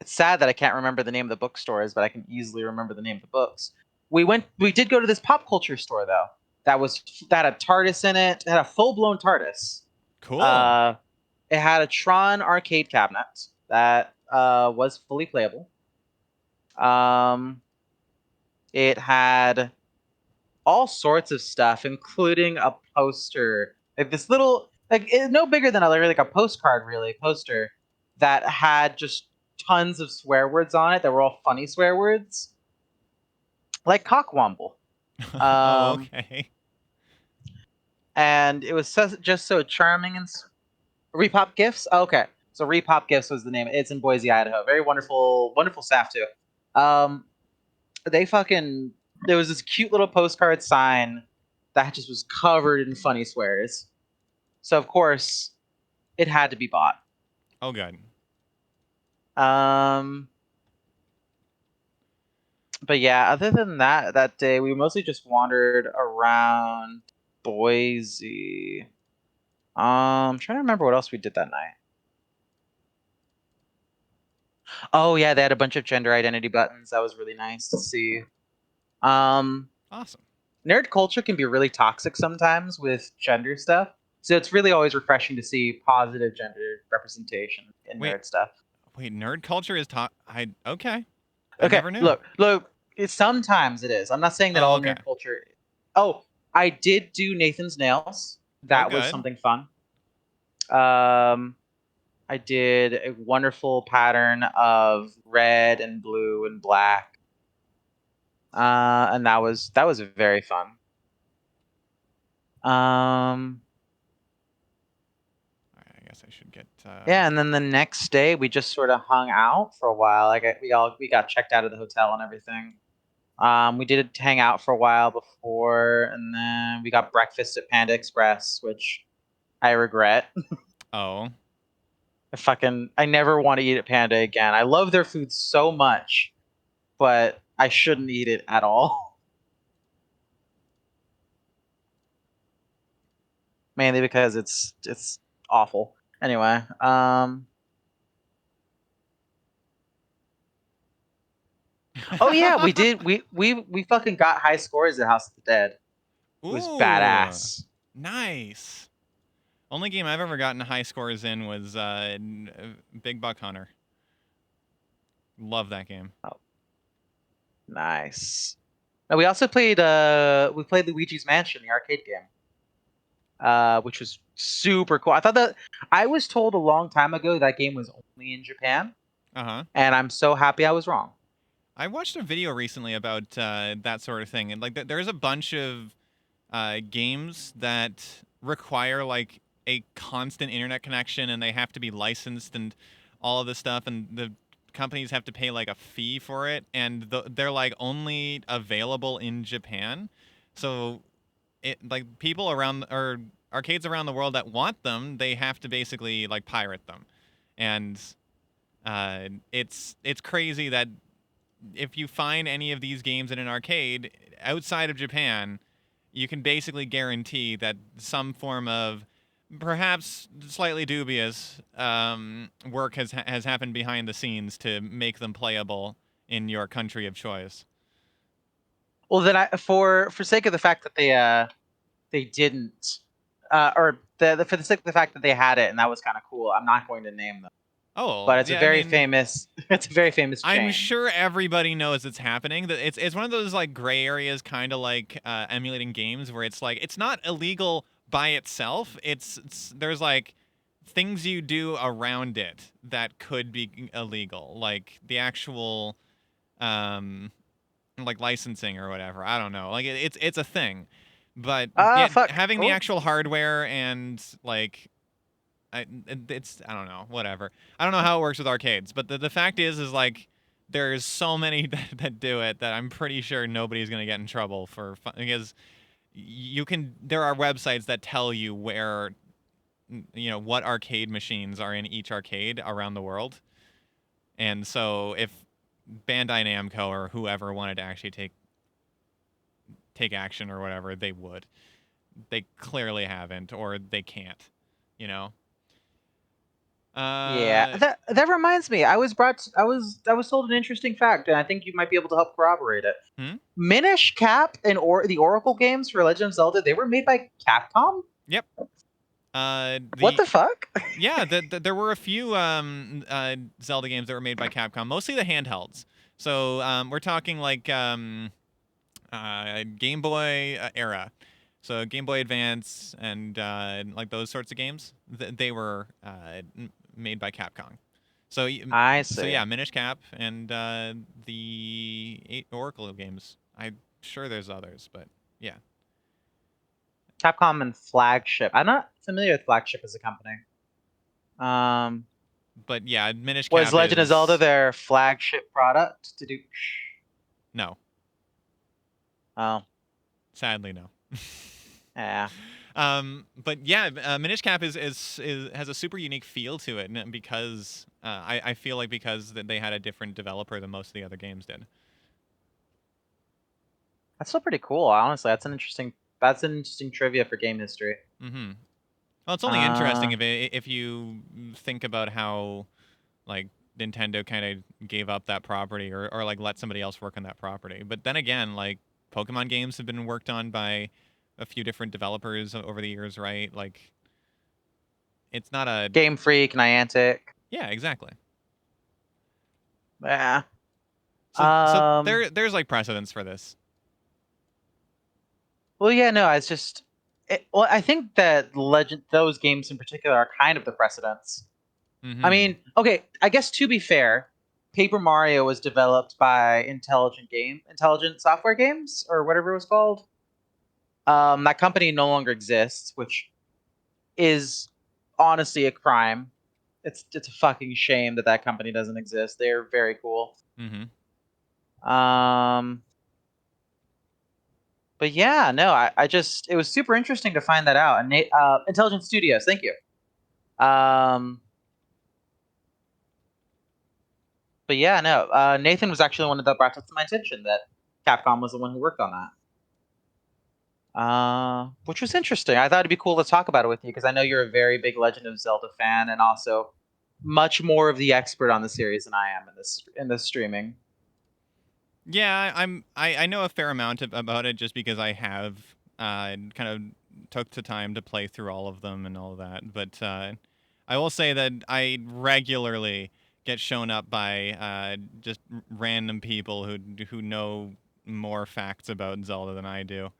It's sad that I can't remember the name of the bookstores, but I can easily remember the name of the books. We did go to this pop culture store though. That had a TARDIS in it. It had a full blown TARDIS. Cool. It had a Tron arcade cabinet that was fully playable. It had all sorts of stuff, including a poster, like this little, like no bigger than like a postcard, really poster that had just tons of swear words on it that were all funny swear words, like cockwomble. Oh, Um, okay. and it was just so charming and Repop Gifts. Oh, okay, so Repop Gifts was the name. It's in Boise, Idaho. Very wonderful, wonderful staff too. They fucking there was this cute little postcard sign that just was covered in funny swears. So of course, it had to be bought. Oh, good. But yeah, other than that day we mostly just wandered around Boise. I'm trying to remember what else we did that night. Oh yeah, they had a bunch of gender identity buttons. That was really nice to see. Um, Awesome. Nerd culture can be really toxic sometimes with gender stuff. So it's really always refreshing to see positive gender representation in Wait, nerd stuff. nerd culture is okay. I Okay, never knew. look. Sometimes it is. I'm not saying that Oh, all okay. nerd culture. Oh, I did do Nathan's nails. Oh, That was good. something fun. I did a wonderful pattern of red and blue and black, and that was very fun. I guess I should get. Yeah, and then the next day we just sort of hung out for a while. We got checked out of the hotel and everything. We did hang out for a while before, and then we got breakfast at Panda Express, which I regret. Oh. I never want to eat at Panda again. I love their food so much, but I shouldn't eat it at all. Mainly because it's awful. Anyway, oh yeah, we did. We fucking got high scores at House of the Dead. It was Ooh, badass. nice. Only game I've ever gotten high scores in was Big Buck Hunter. Love that game. Oh, nice. Now, we also played Luigi's Mansion, the arcade game, which was super cool. I was told a long time ago that game was only in Japan, Uh-huh. and I'm so happy I was wrong. I watched a video recently about that sort of thing, and like there's a bunch of games that require like a constant internet connection, and they have to be licensed and all of this stuff, and the companies have to pay like a fee for it, and they're like only available in Japan. So it like people around or arcades around the world that want them, they have to basically like pirate them, and it's crazy that if you find any of these games in an arcade outside of Japan, you can basically guarantee that some form of perhaps slightly dubious work has happened behind the scenes to make them playable in your country of choice. Well, then for sake of the fact that they didn't, or for the sake of the fact that they had it and that was kind of cool, I'm not going to name them. Oh, But it's a yeah, I very mean, famous it's a very famous I'm chain. sure everybody knows it's happening. That it's one of those like gray areas, kind of like emulating games, where it's like it's not illegal by itself. It's there's like things you do around it that could be illegal, like the actual um like licensing or whatever. I don't know. Like it's a thing, but Ah, yeah, fuck. having the Oh, actual hardware and like it's I don't know, whatever. I don't know how it works with arcades, but the fact is like there's so many that do it that I'm pretty sure nobody's gonna get in trouble for because you can. There are websites that tell you where what arcade machines are in each arcade around the world, and so if Bandai Namco or whoever wanted to actually take action or whatever, they would. They clearly haven't, or they can't. You know. yeah. Uh, That reminds me. I was told an interesting fact, and I think you might be able to help corroborate it. hmm? Minish Cap and the Oracle games for Legend of Zelda, they were made by Capcom. Yep. What The the fuck? Yeah, there were a few Zelda games that were made by Capcom, mostly the handhelds. So we're talking like Game Boy era, so Game Boy Advance and like those sorts of games. They were made by Capcom. So I so see. yeah, Minish Cap and the 8 Oracle games. I'm sure there's others, but yeah. Capcom and Flagship. I'm not familiar with Flagship as a company. Um, But yeah, Minish was Cap Legend of Zelda is their flagship product to do? no, Oh, sadly no. yeah. But yeah, Minish Cap is has a super unique feel to it, because I feel like because they had a different developer than most of the other games did. That's still pretty cool. Honestly, that's an interesting trivia for game history. Mm-hmm. Well, it's only interesting Uh, if you think about how like Nintendo kind of gave up that property or like let somebody else work on that property. But then again, like Pokemon games have been worked on by a few different developers over the years, right? Like it's not a Game Freak, Niantic. yeah, exactly. Yeah. So Um. there's like precedence for this. Well, yeah. No, it's just. Well, I think that those games in particular, are kind of the precedents. I Mm-hmm. mean, okay. I guess to be fair, Paper Mario was developed by Intelligent Software Games, or whatever it was called. That company no longer exists, which is honestly a crime. It's a fucking shame that that company doesn't exist. They're very cool. Mm-hmm. Um, but yeah, no, I just it was super interesting to find that out. And Intelligent Studios, thank you. Um, but yeah, no, Nathan was actually the one that brought it to my attention that Capcom was the one who worked on that. Which was interesting. I thought it'd be cool to talk about it with you because I know you're a very big Legend of Zelda fan and also much more of the expert on the series than I am in this streaming. Yeah, I know a fair amount about it just because I have kind of took the time to play through all of them and all of that. But I will say that I regularly get shown up by just random people who know more facts about Zelda than I do.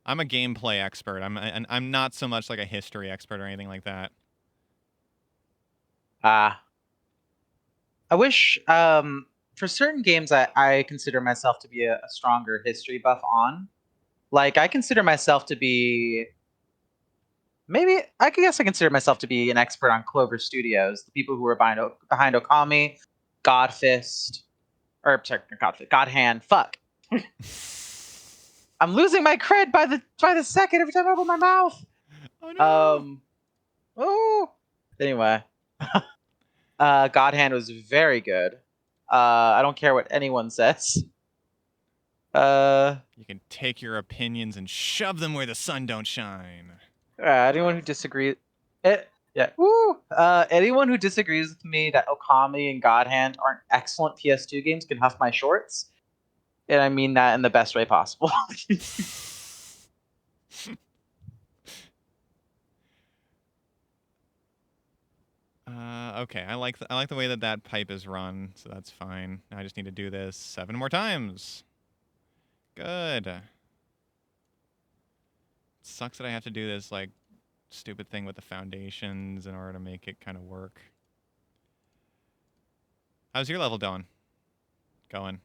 I'm a gameplay expert. I'm not so much like a history expert or anything like that. Ah, I wish for certain games I consider myself to be a stronger history buff on. Like I consider myself to be maybe I guess I consider myself to be an expert on Clover Studios, the people who are behind Okami, Godfist, or sorry, not Godfist, God Hand. Fuck. I'm losing my cred by the second every time I open my mouth. Oh no! Um. Oh. Anyway, God Hand was very good. I don't care what anyone says. Uh, You can take your opinions and shove them where the sun don't shine. anyone who disagrees, yeah, woo. Anyone who disagrees with me that Okami and God Hand aren't excellent PS2 games can huff my shorts, and I mean that in the best way possible. Okay, I like the way that that pipe is run, so that's fine. I just need to do this 7 more times. Good. Sucks that I have to do this like stupid thing with the foundations in order to make it kind of work. How's your level going?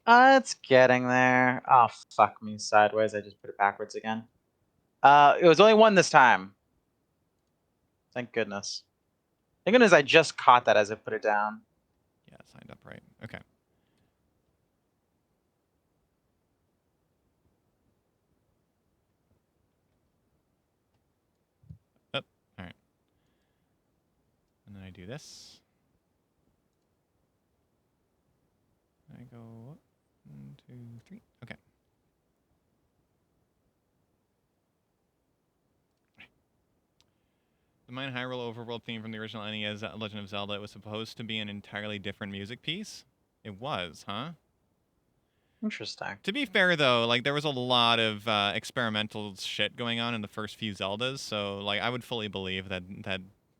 It's getting there. Oh fuck me sideways. I just put it backwards again. It was only one this time. Thank goodness. Thank goodness I just caught that as I put it down. Yeah, signed up right. Okay. Oh, all right. And then I do this. I go 1, 2, 3. Okay. The Mine Hyrule overworld theme from the original NES Legend of Zelda, it was supposed to be an entirely different music piece? It was, huh? Interesting. To be fair, though, like, there was a lot of experimental shit going on in the first few Zeldas, so, like, I would fully believe that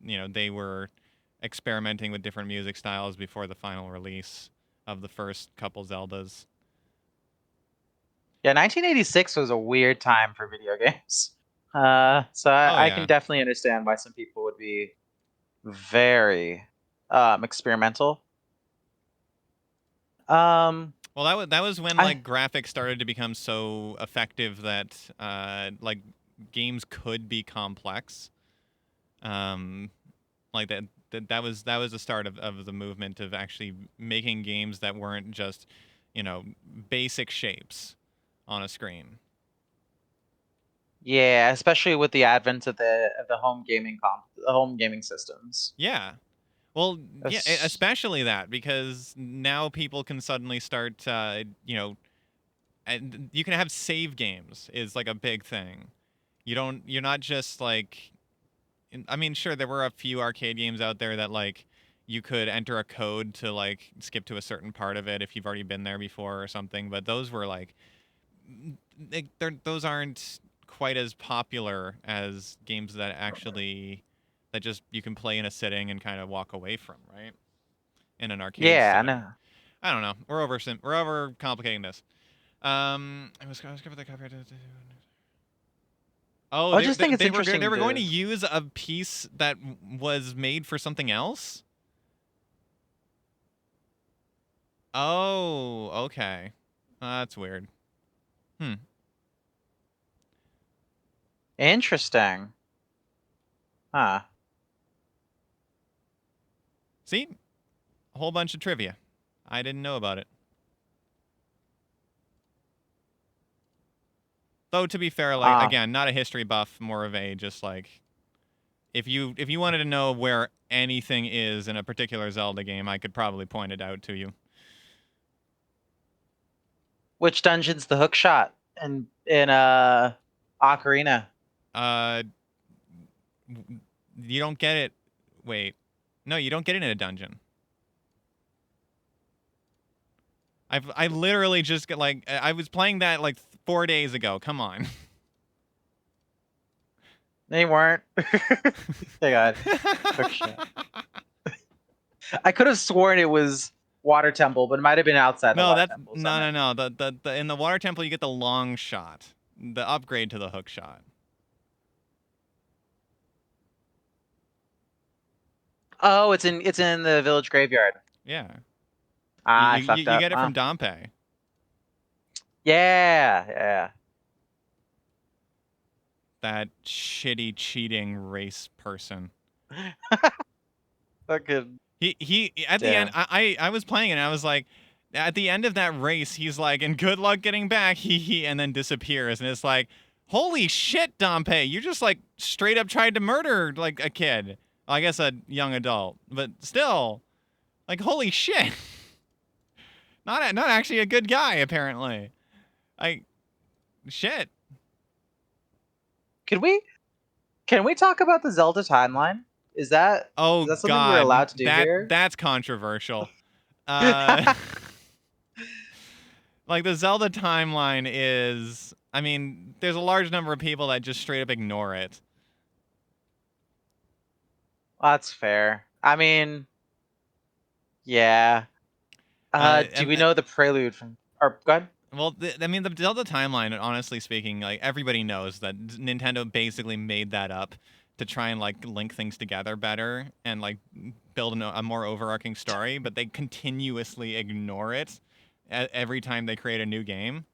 they were experimenting with different music styles before the final release of the first couple Zeldas. Yeah, 1986 was a weird time for video games. So Oh, I can yeah. definitely understand why some people would be very experimental. Um, Well, that was when I like graphics started to become so effective that like games could be complex. Um, like that was the start of the movement of actually making games that weren't just basic shapes on a screen. yeah, especially with the advent of the the home gaming systems. Yeah. Well, yeah, That's- especially that because now people can suddenly start and you can have save games is like a big thing. You're not just like I mean, sure, there were a few arcade games out there that like you could enter a code to like skip to a certain part of it if you've already been there before or something, but those were like those aren't quite as popular as games that actually that just you can play in a sitting and kind of walk away from, right? In an arcade yeah, I setting. know. I don't know. We're over complicating this. I was covered the cover. Oh, I just think it's they interesting were going to to use a piece that was made for something else. Oh, okay. That's weird. Hmm. interesting. Huh. See, a whole bunch of trivia. I didn't know about it. Though to be fair, like Ah, again, not a history buff, more of a just like if you wanted to know where anything is in a particular Zelda game, I could probably point it out to you. which dungeon's the hook shot in Ocarina? Uh, you don't get it. Wait, no, you don't get it in a dungeon. I literally just get like I was playing that like 4 days ago. Come on. They weren't. Hey God. Quick shot. I could have sworn it was Water Temple, but it might have been outside the No, Water that's Temple. So no. The in the water temple you get the long shot, the upgrade to the hook shot. Oh, it's in the village graveyard. Yeah, Ah, I fucked you up. get it from Dompe. Yeah, yeah. That shitty cheating race person. Fucking He at the end damn. I was playing it and I was like, at the end of that race he's like, and good luck getting back, he, and then disappears, and it's like, holy shit, Dompe, you just like straight up tried to murder like a kid. Well, I guess a young adult, but still, like, holy shit. Not actually a good guy apparently. Like, shit. Can we talk about the Zelda timeline? Is that Oh is that something we're God, allowed to do here? that's controversial. Uh, like the Zelda timeline is, I mean, there's a large number of people that just straight up ignore it. That's fair. I mean, yeah. Do And we know the prelude from? Or go ahead. well, I mean, the Zelda timeline, honestly speaking, like everybody knows that Nintendo basically made that up to try and like link things together better and like build a more overarching story, but they continuously ignore it every time they create a new game.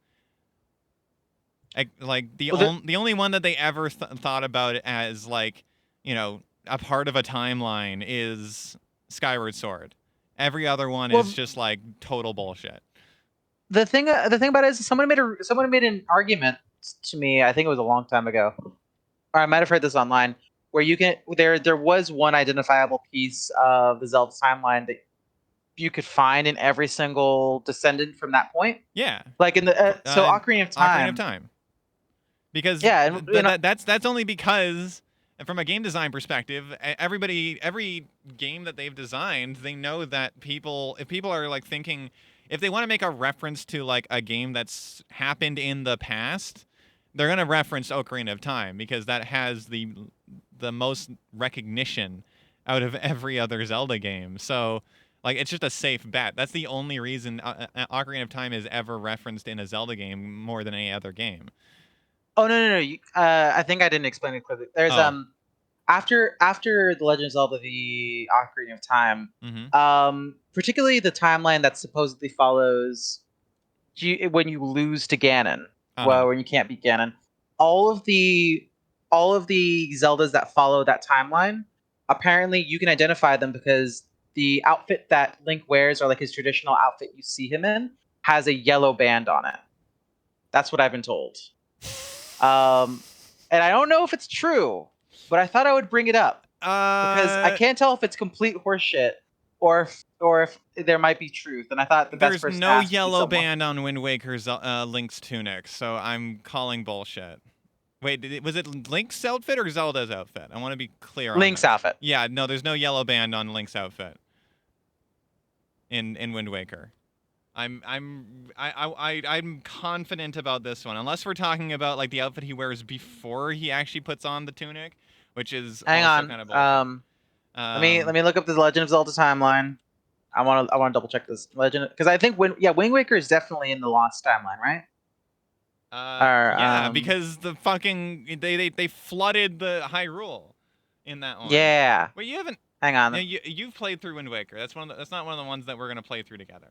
Like Well, the only one that they ever thought about as like, you know, a part of a timeline is Skyward Sword. Every other one is well, just like total bullshit. the thing about it is someone made an argument to me. I think it was a long time ago, or I might have heard this online, where there was one identifiable piece of the Zelda timeline that you could find in every single descendant from that point. Yeah. Like in the so Ocarina of Ocarina of Time. Time. Because Yeah, and that's only because, and from a game design perspective, every game that they've designed, they know that if people are like thinking, if they want to make a reference to like a game that's happened in the past, they're gonna reference Ocarina of Time because that has the most recognition out of every other Zelda game. So like, it's just a safe bet. That's the only reason Ocarina of Time is ever referenced in a Zelda game more than any other game. oh no. I think I didn't explain it clearly. There's Oh. after the Legend of Zelda: The Ocarina of Time, Mm-hmm. particularly the timeline that supposedly follows when you lose to Ganon, Uh-huh. well, when you can't beat Ganon, all of the all of the Zeldas that follow that timeline, apparently you can identify them because the outfit that Link wears, or like his traditional outfit you see him in, has a yellow band on it. That's what I've been told. Um, and I don't know if it's true, but I thought I would bring it up because I can't tell if it's complete horseshit or if there might be truth. And I thought the best There's person to no ask would be yellow someone. band on Wind Waker's Link's tunic, so I'm calling bullshit. Wait, was it Link's outfit or Zelda's outfit? I want to be clear on Link's this. outfit. Yeah, no, there's no yellow band on Link's outfit in Wind Waker. I'm confident about this one, unless we're talking about like the outfit he wears before he actually puts on the tunic, which is Hang also on. kind of bullshit. Let me look up the Legend of Zelda timeline. I want to double check this Legend because I think Wind Waker is definitely in the Lost timeline, right? Or Yeah, because the fucking they flooded the Hyrule in that one. yeah. Wait, you haven't? Hang No, on. you've played through Wind Waker. That's not one of the ones that we're gonna play through together.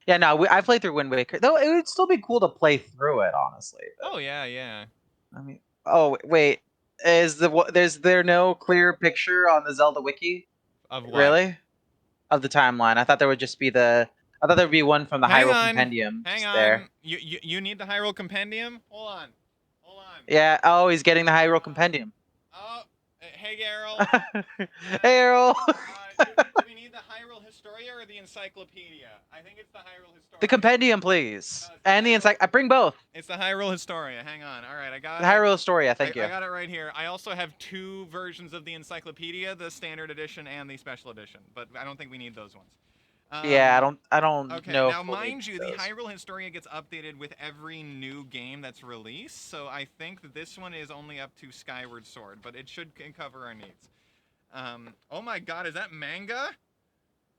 Yeah, no, I played through Wind Waker. Though it would still be cool to play through it, honestly. Oh yeah, yeah. I mean, oh wait, there's there no clear picture on the Zelda wiki? Of what? Really? Of the timeline? I thought there would be one from the Hyrule Compendium Hang just there. on. You need the Hyrule Compendium? Hold on. Yeah. Oh, he's getting the Hyrule Compendium. Oh, hey Geralt. Hey, Errol. Do we need the Hyrule Historia or the Encyclopedia? I think it's the Hyrule The Historia. Compendium, please, and the I bring both. It's the Hyrule Historia. Hang on. All right, The Hyrule Historia. Thank you. I got it right here. I also have two versions of the Encyclopedia, the standard edition and the special edition, but I don't think we need those ones. Yeah, Um, I don't okay, know now fully mind you, the those. Hyrule Historia gets updated with every new game that's released, so I think that this one is only up to Skyward Sword, but it should cover our needs. Oh my god, is that manga?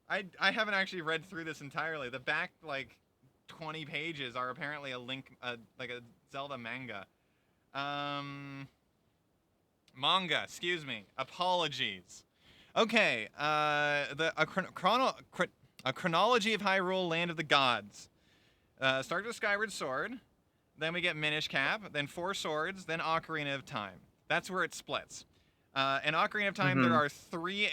I haven't actually read through this entirely. The back, like, 20 pages are apparently a Link, like a Zelda manga. Um, excuse me. Apologies. Okay, a chronology of Hyrule, Land of the Gods. Start with Skyward Sword, then we get Minish Cap, then Four Swords, then Ocarina of Time. That's where it splits. In Ocarina of Time, there Hmm. are three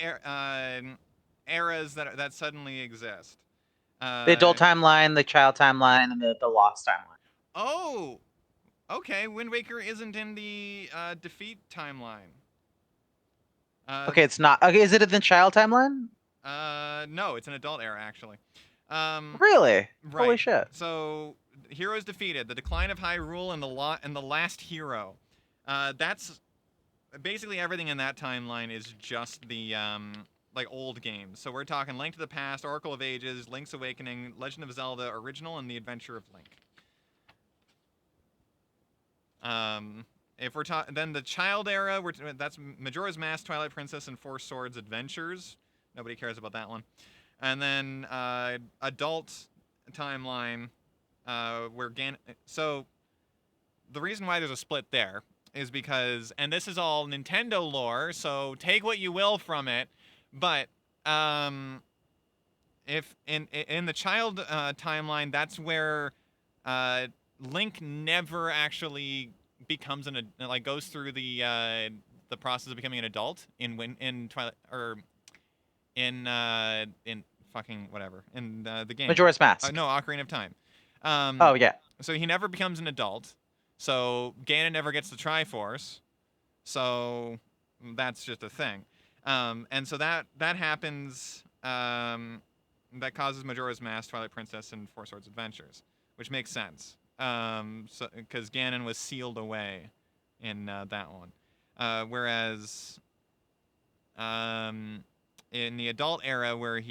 eras that suddenly exist. The Uh, adult timeline, the child timeline, and the lost timeline. oh, okay. Wind Waker isn't in the defeat timeline. Uh, Okay, it's not. Okay, is it in the child timeline? no, it's an adult era actually. Um, Really? Holy right. shit. So, heroes defeated, the decline of Hyrule, and the last hero. That's basically everything in that timeline is just the like old games. So we're talking Link to the Past, Oracle of Ages, Link's Awakening, Legend of Zelda Original, and The Adventure of Link. If we're talking, then the child era, that's Majora's Mask, Twilight Princess, and Four Swords Adventures. Nobody cares about that one. And then adult timeline, where so the reason why there's a split there is because, and this is all Nintendo lore, so take what you will from it, but if in the child timeline, that's where uh, Link never actually becomes like goes through the process of becoming an adult in Twilight, or in fucking whatever, in the game. Majora's Mask. No, Ocarina of Time. Um, Oh yeah. so he never becomes an adult. So Ganon never gets the Triforce. So that's just a thing. And so that happens. That causes Majora's Mask, Twilight Princess, and Four Swords Adventures, which makes sense. So because Ganon was sealed away in that one, whereas in the adult era, where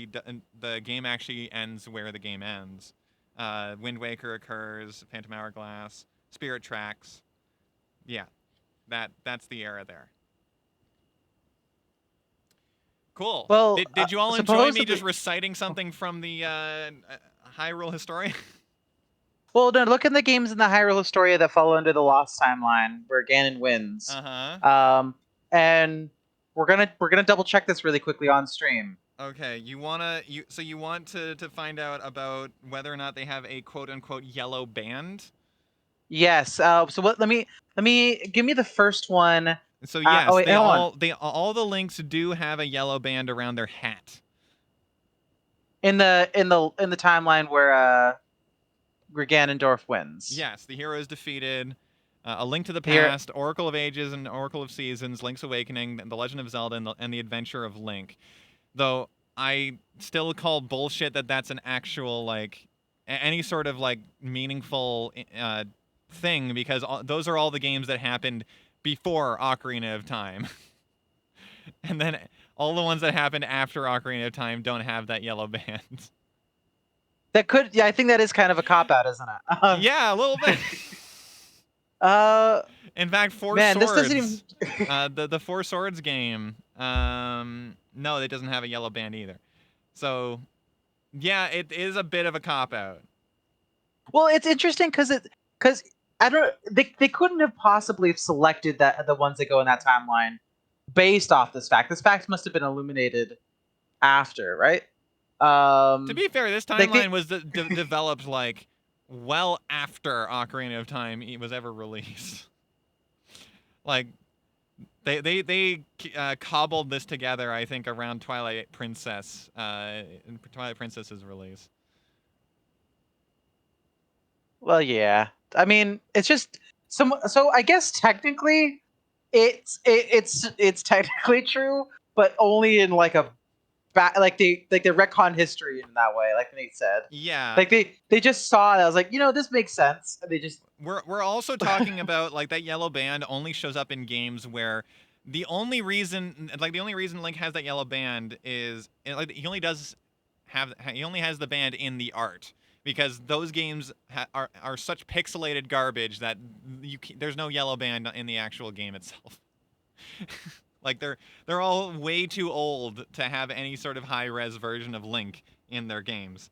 the game actually ends where the game ends. Wind Waker occurs, Phantom Hourglass, Spirit Tracks. Yeah, that's the era there. Cool. Well, Did you all enjoy me just supposedly. reciting something from the Hyrule Historia? Well, no. Look in the games in the Hyrule Historia that fall under the lost timeline, where Ganon wins. Uh huh. Um, and we're gonna double check this really quickly on stream. Okay, you want to find out about whether or not they have a quote unquote yellow band? Yes. So what? Let me give me the first one. So Oh yes, wait, hold on. they all the links do have a yellow band around their hat. In the timeline where Ganondorf wins. Yes, the hero is defeated. A Link to the Here. Past, Oracle of Ages and Oracle of Seasons, Link's Awakening, The Legend of Zelda, and the Adventure of Link. Though I still call bullshit that that's an actual, like, any sort of, like, meaningful thing, because those are all the games that happened before Ocarina of Time. And then all the ones that happened after Ocarina of Time don't have that yellow band. That could. Yeah, I think that is kind of a cop out, isn't it? Yeah, a little bit. Uh, In fact, Four man, this doesn't even. Swords, the Four Swords game, no, it doesn't have a yellow band either. So, yeah, it is a bit of a cop out. Well, it's interesting because I don't. They couldn't have possibly selected the ones that go in that timeline based off this fact. This fact must have been illuminated after, right? To be fair, this Like timeline was developed like well after Ocarina of Time was ever released. Like they cobbled this together, I think, around Twilight Princess, Twilight Princess's release. well, yeah. I mean, it's just some. So I guess technically, it's technically true, but only in like a like they retcon history in that way, like Nate said. Yeah, Like they just saw it. I was like, this makes sense. And they just we're also talking about, like, that yellow band only shows up in games where the only reason Link has that yellow band is, like, he only does he only has the band in the art, because those games are such pixelated garbage that there's no yellow band in the actual game itself. Like they're all way too old to have any sort of high res version of Link in their games.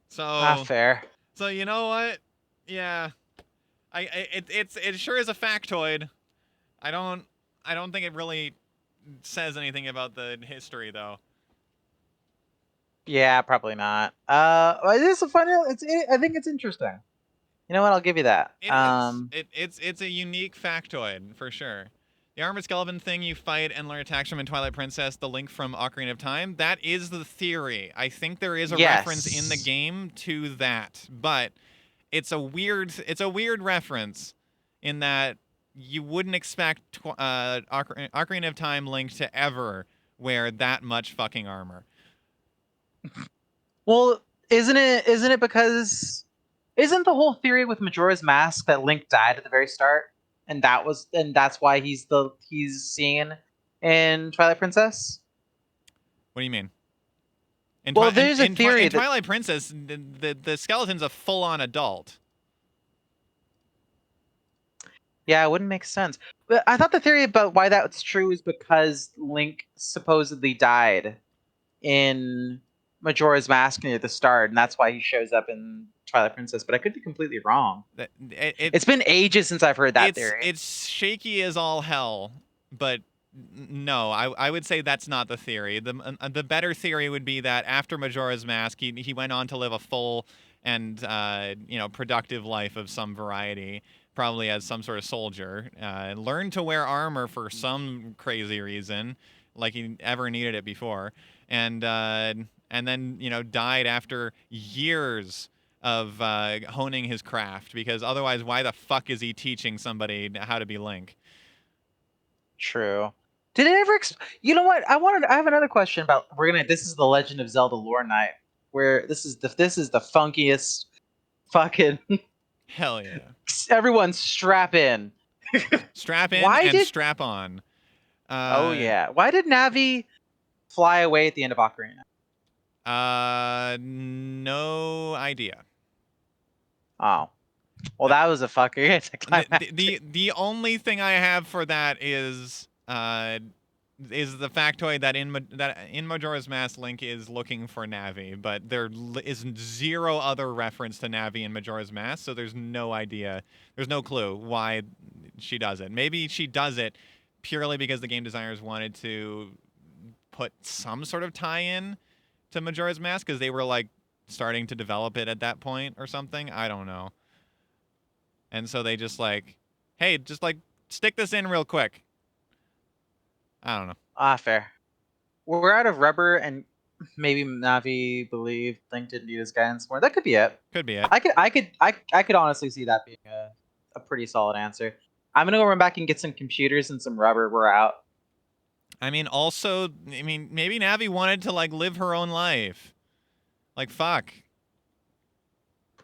So Fair. so you know what? Yeah, it sure is a factoid. I don't think it really says anything about the history though. Yeah, probably not. It is a fun. I think it's interesting. You know what? I'll give you that. It is. It's a unique factoid for sure. The armored skeleton thing you fight and learn attacks from in Twilight Princess, the Link from Ocarina of Time, that is the theory. I think there is a reference in the Yes. game to that, but it's a weird reference in that you wouldn't expect Ocarina of Time Link to ever wear that much fucking armor. Well, isn't it because isn't the whole theory with Majora's Mask that Link died at the very start, and that's why he's seen in Twilight Princess? What do you mean? Well, there's a theory In that Twilight Princess, the skeleton's a full-on adult. yeah, it wouldn't make sense. But I thought the theory about why that's true is because Link supposedly died in Majora's Mask near the start, and that's why he shows up in Twilight Princess. But I could be completely wrong. It's been ages since I've heard that theory. It's shaky as all hell, but no, I would say that's not the theory. The better theory would be that after Majora's Mask, he went on to live a full and productive life of some variety, probably as some sort of soldier. Learned to wear armor for some crazy reason, like he ever needed it before, and then died after years of honing his craft, because otherwise, why the fuck is he teaching somebody how to be Link? True. Did it ever? You know what? I have another question about. This is the Legend of Zelda lore night, where this is the funkiest fucking. Hell yeah. Everyone strap in. Strap in Why and did? strap on. Oh yeah. Why did Navi fly away at the end of Ocarina? No idea. Oh, well, that was a fucking anticlimactic. The only thing I have for that is the factoid that in Majora's Mask, Link is looking for Navi, but there is zero other reference to Navi in Majora's Mask, so there's no idea, there's no clue why she does it. Maybe she does it purely because the game designers wanted to put some sort of tie-in to Majora's Mask, because they were like starting to develop it at that point or something. I don't know. And so they just like, hey, just like stick this in real quick. I don't know. Fair. We're out of rubber, and maybe Navi believed Link didn't need his guidance more. That could be it. Could be it. I could honestly see that being a pretty solid answer. I'm gonna go run back and get some computers and some rubber. We're out. I mean, also, maybe Navi wanted to like live her own life. Like, fuck.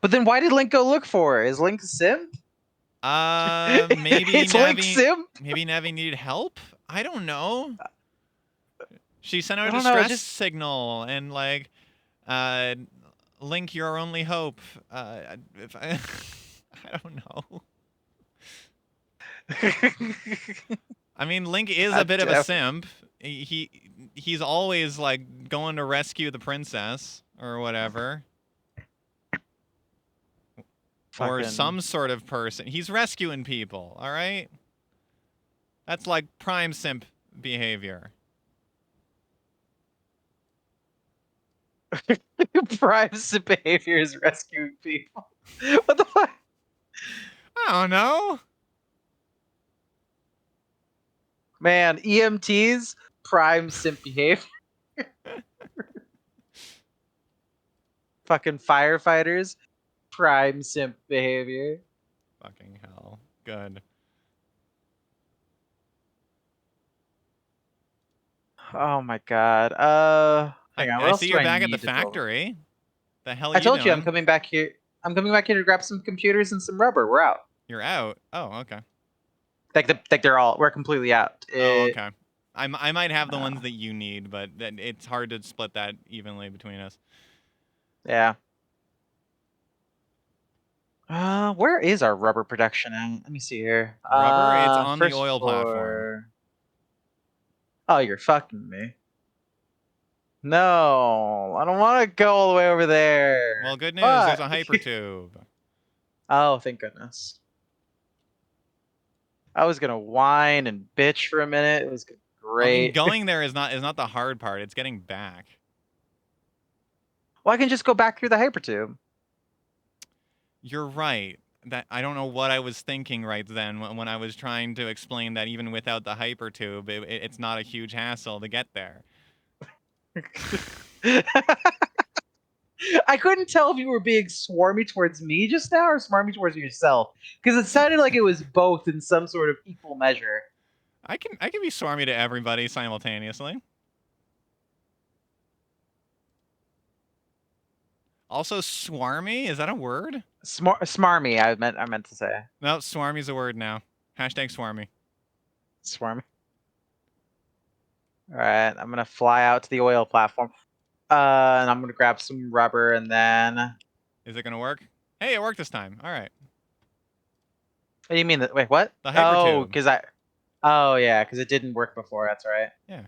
But then why did Link go look for her? Is Link a simp? Maybe It's Link simp? Maybe Navi needed help? I don't know. She sent out a I don't know, distress signal and like, Link, your only hope. If I, I don't know. I mean, Link is a bit of a simp. He's always like going to rescue the princess or whatever. Or some sort of person. He's rescuing people, all right? That's like prime simp behavior. Prime simp behavior is rescuing people. What the fuck? I don't know. Man, EMTs, prime simp behavior. Fucking firefighters, prime simp behavior. Fucking hell. Good. Oh my god. Hang on. What I else see do you're I back at the need to build? factory. The hell are I you told you I'm doing? coming back here. I'm coming back here to grab some computers and some rubber. We're out. You're out. Oh, okay. We're completely out. Oh, okay. I might have the ones that you need, but it's hard to split that evenly between us. Yeah. Where is our rubber production at? Let me see here. Rubber? It's on the First oil platform. floor. Oh, you're fucking me. No, I don't want to go all the way over there. Well, good news. There's a Fuck. hypertube. Oh, thank goodness. I was gonna whine and bitch for a minute. It was I mean, great. going there is not the hard part. It's getting back. Well, I can just go back through the hypertube. You're right. That I don't know what I was thinking right then when I was trying to explain that even without the hypertube, it's not a huge hassle to get there. I couldn't tell if you were being swarmy towards me just now or swarmy towards yourself, because it sounded like it was both in some sort of equal measure. I can be swarmy to everybody simultaneously. Also, swarmy, is that a word? Smarmy, I meant to say. No, swarmy's a word now. Hashtag swarmy. Swarmy. All right, I'm gonna fly out to the oil platform, and I'm gonna grab some rubber, and then. Is it gonna work? Hey, it worked this time. All right. What do you mean? Wait, what? The Oh, hypertube. Oh yeah, because it didn't work before. That's right. Yeah.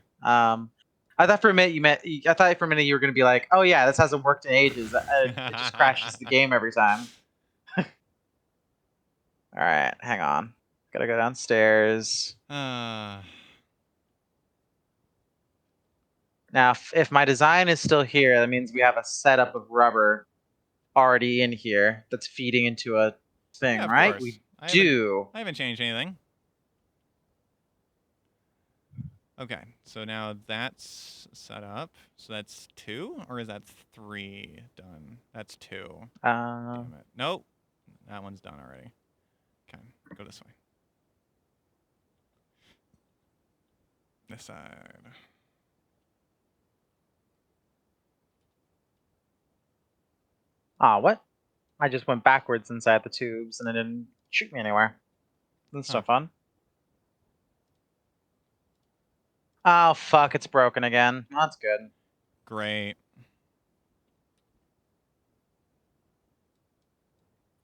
I thought for a minute I thought for a minute you were gonna be like, oh yeah, this hasn't worked in ages. It just crashes the game every time. All right, hang on. Gotta go downstairs. Now, if my design is still here, that means we have a setup of rubber already in here that's feeding into a thing, Yeah, of right? course. We do. I haven't changed anything. Okay, so now that's set up. So that's 2, or is that 3 done? That's 2. Damn it. Nope. That one's done already. Okay, go this way. This side. What? I just went backwards inside the tubes and it didn't shoot me anywhere. That's so fun. Oh fuck, it's broken again. That's good. Great.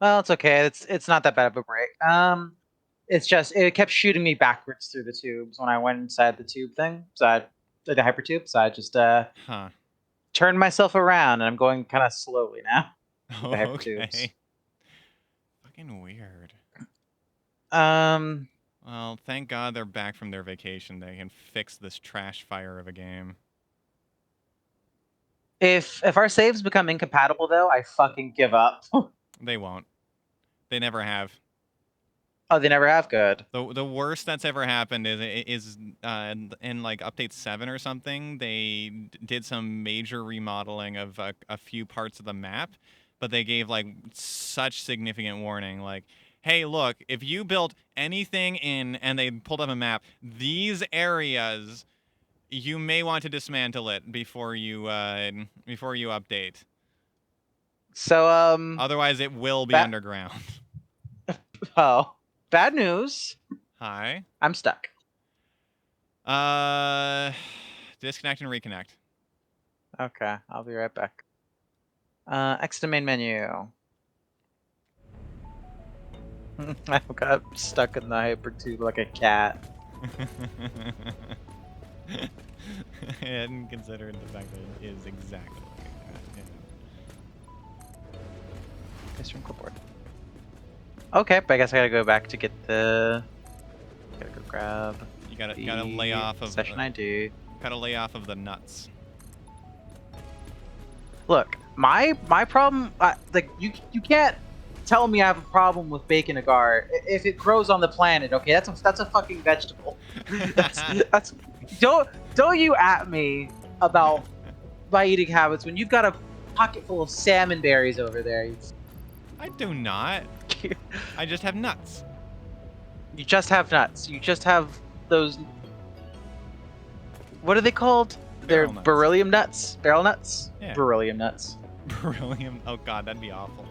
Well, it's okay. It's not that bad of a break. It's just it kept shooting me backwards through the tubes when I went inside the tube thing. So the hypertube. So I just turned myself around and I'm going kind of slowly now. With the hypertubes. Okay. Fucking weird. Well, thank God they're back from their vacation. They can fix this trash fire of a game. If our saves become incompatible though, I fucking give up. They won't. They never have. Oh, they never have. Good. The worst that's ever happened is in like update 7 or something. They did some major remodeling of a few parts of the map, but they gave like such significant warning, like, hey, look, if you built anything in, and they pulled up a map, these areas, you may want to dismantle it before you update. So Otherwise, it will be underground. Oh, bad news. Hi. I'm stuck. Disconnect and reconnect. Okay, I'll be right back. Exit to main menu. I got stuck in the hypertube like a cat. I hadn't considered the fact that it is exactly like a cat. History clipboard. Okay, but I guess I gotta go back to get the. Gotta go grab. You gotta lay off of session ID. Gotta lay off of the nuts. Look, my problem, like you can't tell me I have a problem with bacon agar if it grows on the planet. Okay, that's a fucking vegetable. that's don't you at me about my eating habits when you've got a pocket full of salmon berries over there. I do not. I just have nuts. You just have nuts. You just have those. What are they called? They're beryllium nuts. Barrel nuts? Yeah. Beryllium nuts. Beryllium? Oh god, that'd be awful.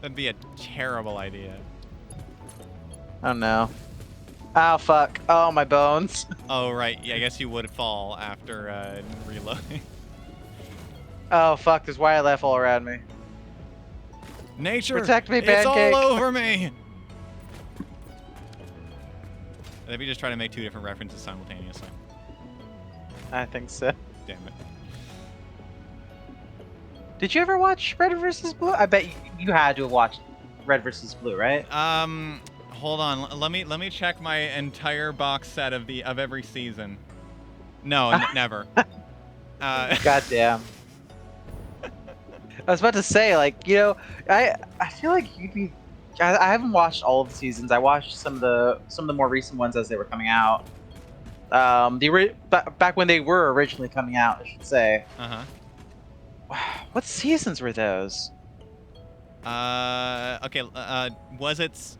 That'd be a terrible idea. Oh no. Oh fuck! Oh my bones! Oh right, yeah, I guess you would fall after reloading. Oh fuck! There's wildlife all around me. Nature, Protect me, it's all pancake! over me. Let me just try to make 2 different references simultaneously. I think so. Damn it. Did you ever watch Red vs. Blue? I bet you had to have watched Red vs. Blue, right? Hold on. Let me check my entire box set of every season. No, never. Goddamn. I was about to say, like, I feel like you'd be. I haven't watched all of the seasons. I watched some of the more recent ones as they were coming out. Back when they were originally coming out, I should say. Uh-huh. What seasons were those? Okay, was it...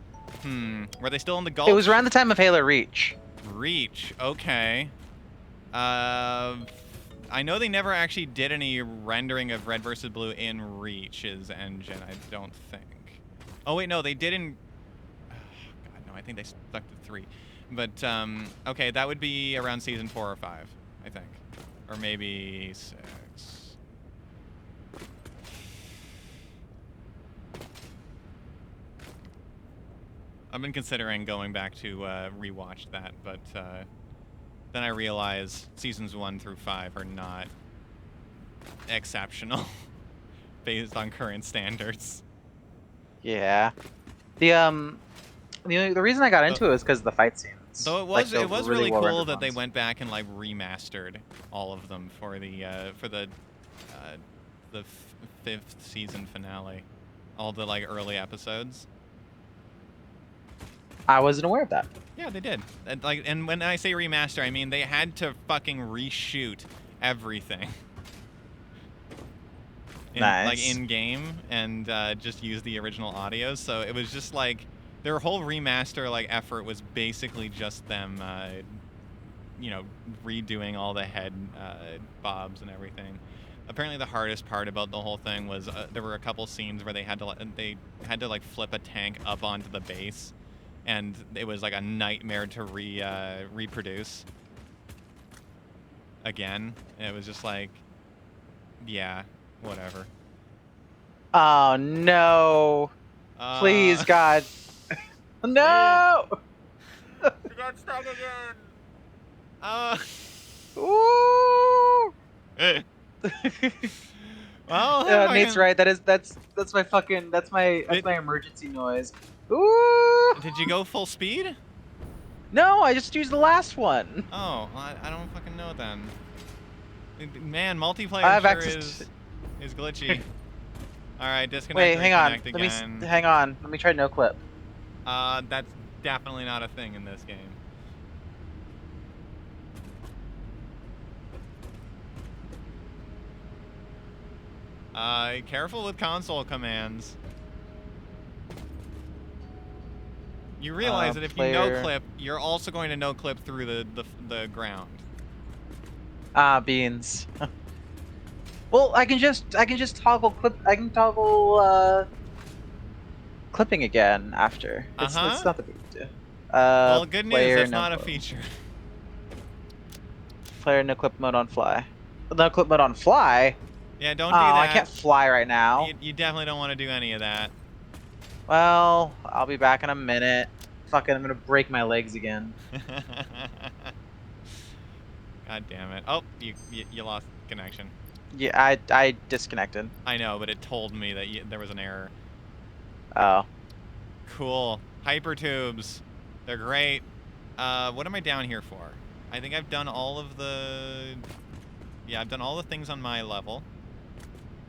were they still in the It was Gulch? around the time of Halo Reach. Reach, okay. I know they never actually did any rendering of Red vs. Blue in Reach's engine, I don't think. Oh, wait, no, they did in... God, no, I think they stuck to 3. But, okay, that would be around season 4 or 5, I think. Or maybe 6. I've been considering going back to rewatch that, but then I realize seasons 1 through 5 are not exceptional based on current standards. Yeah. The reason I got into it was because of the fight scenes. Though it was really cool that they went back and like remastered all of them for the 5th season finale, all the like early episodes. I wasn't aware of that. Yeah, they did. And when I say remaster, I mean they had to fucking reshoot everything. Nice. Like in game and just use the original audio. So it was just like their whole remaster like effort was basically just them, redoing all the head bobs and everything. Apparently, the hardest part about the whole thing was there were a couple scenes where they had to like flip a tank up onto the base, and it was like a nightmare to reproduce. Again, and it was just like, yeah, whatever. Oh no! Please, God, no! You got stuck again. Ooh! Well, Nate's right. That's my emergency noise. Ooh! Did you go full speed? No, I just used the last one. Oh, I don't fucking know then. Man, multiplayer sure is glitchy. All right, disconnect. Wait, hang on. Again. Hang on. Let me try no clip. That's definitely not a thing in this game. Careful with console commands. You realize that if you no clip, you're also going to no clip through the ground. Ah, beans. Well, I can just toggle clip. I can toggle clipping again after. It's not the big deal. Well, good news. That's not a feature. Player no clip mode on fly. No clip mode on fly. Yeah, don't do that. I can't fly right now. You definitely don't want to do any of that. Well, I'll be back in a minute. Fuck it, I'm gonna break my legs again. God damn it. Oh, you lost connection. Yeah, I disconnected. I know, but it told me that there was an error. Oh. Cool. Hypertubes. They're great. What am I down here for? I think I've done all of the... Yeah, I've done all the things on my level.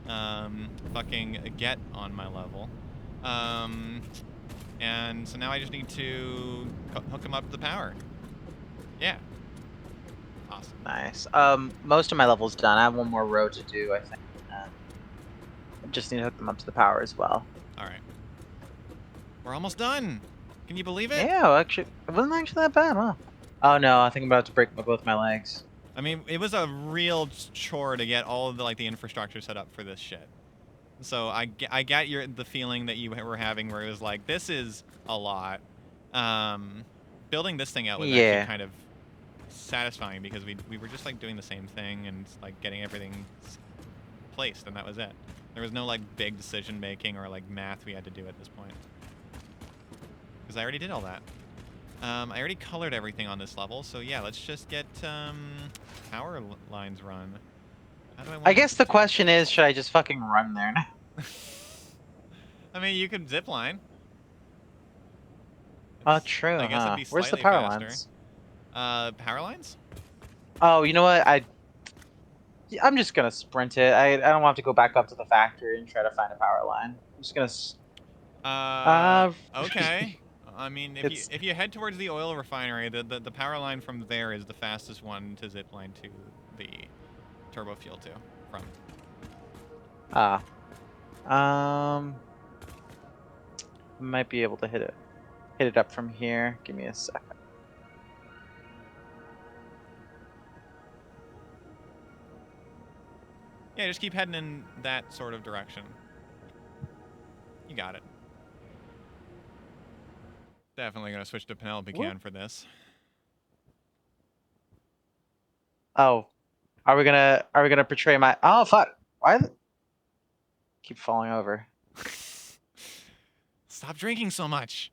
Fucking get on my level. And so now I just need to hook them up to the power. Yeah. Awesome. Nice. Most of my level's done. I have one more row to do, I think. I just need to hook them up to the power as well. Alright. We're almost done! Can you believe it? Yeah, well, actually, it wasn't actually that bad, huh? Oh no, I think I'm about to break both my legs. I mean, it was a real chore to get all of the infrastructure set up for this shit. So I get the feeling that you were having where it was like, this is a lot. building this thing out was actually Yeah. kind of satisfying because we were just like doing the same thing and like getting everything placed, and that was it. There was no like big decision making or like math we had to do at this point because I already did all that. I already colored everything on this level, so yeah, let's just get power lines run. How do I want I guess the to? question is, should I just fucking run there now? I mean, you could zip line. Oh, true, I guess it'd huh? be Where's the slightly power faster. lines? Power lines? Oh, you know what? I'm just gonna sprint it. I don't want to go back up to the factory and try to find a power line. I'm just gonna. Okay. I mean, It's if you head towards the oil refinery, the power line from there is the fastest one to zip line to the Turbofuel to from. ah might be able to hit it up from here. Give me a second. Yeah, just keep heading in that sort of direction. You got it. Definitely gonna switch to Penelope Whoop. Can for this. Oh, are we gonna portray my? Oh fuck! Why? Keep falling over. Stop drinking so much.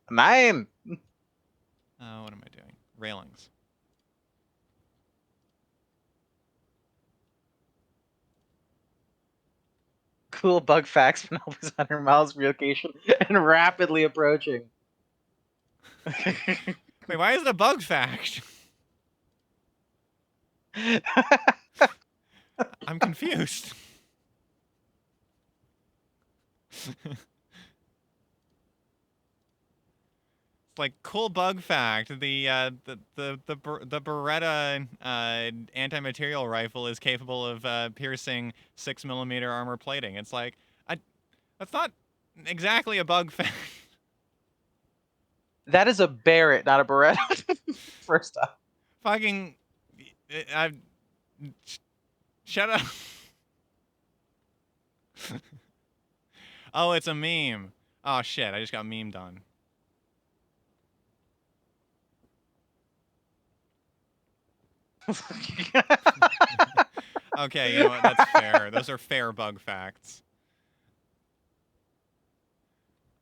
Nine. What am I doing? Railings. Cool bug facts. Penelope's 100 miles from location and rapidly approaching. Wait, why is it a bug fact? I'm confused. It's like cool bug fact. The Beretta anti-material rifle is capable of piercing 6mm armor plating. It's like that's not exactly a bug fact. That is a Barrett, not a Beretta. First off. Fucking, shut up. Oh, it's a meme. Oh shit! I just got memed on. Okay, you know what? That's fair. Those are fair bug facts.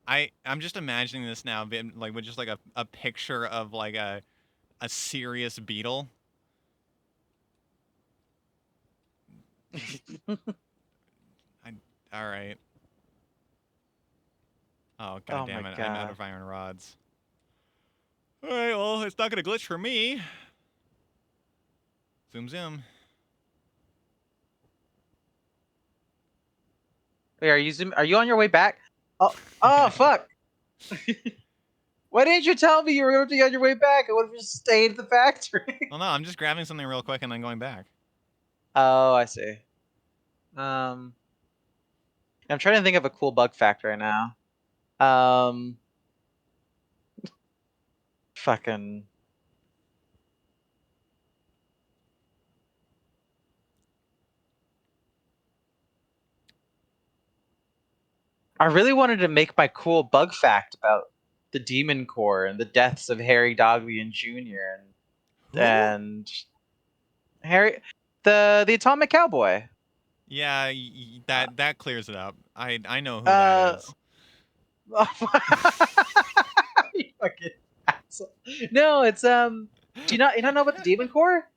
I'm just imagining this now, like with just like a picture of like a serious beetle. All right. Oh god Oh damn my it! I'm out god. of iron rods. All right, well it's not gonna glitch for me. Zoom zoom. Wait, are you on your way back? Oh fuck. Why didn't you tell me you were going to be on your way back? I would have just stayed at the factory. Well, no, I'm just grabbing something real quick and then going back. Oh, I see. I'm trying to think of a cool bug fact right now. Fucking. I really wanted to make my cool bug fact about the Demon Corps and the deaths of Harry Dogby Jr. Who? and Harry, the Atomic Cowboy. Yeah, Uh, that clears it up. I know who that uh is. you fucking asshole. No, it's Do you not know about the Demon Corps?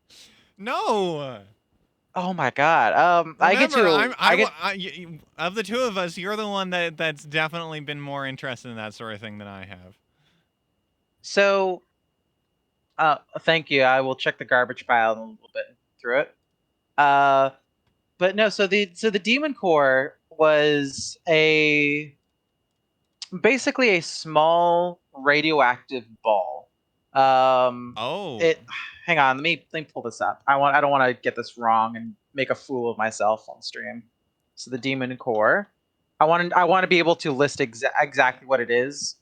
No. Oh my god. Remember, I get of the two of us, you're the one that's definitely been more interested in that sort of thing than I have. so thank you. I will check the garbage pile in a little bit through it. But no, so the Demon Core was a basically a small radioactive ball. Oh. It hang on, let me pull this up. I don't want to get this wrong and make a fool of myself on stream. So the Demon Core, I want to be able to list exactly what it is.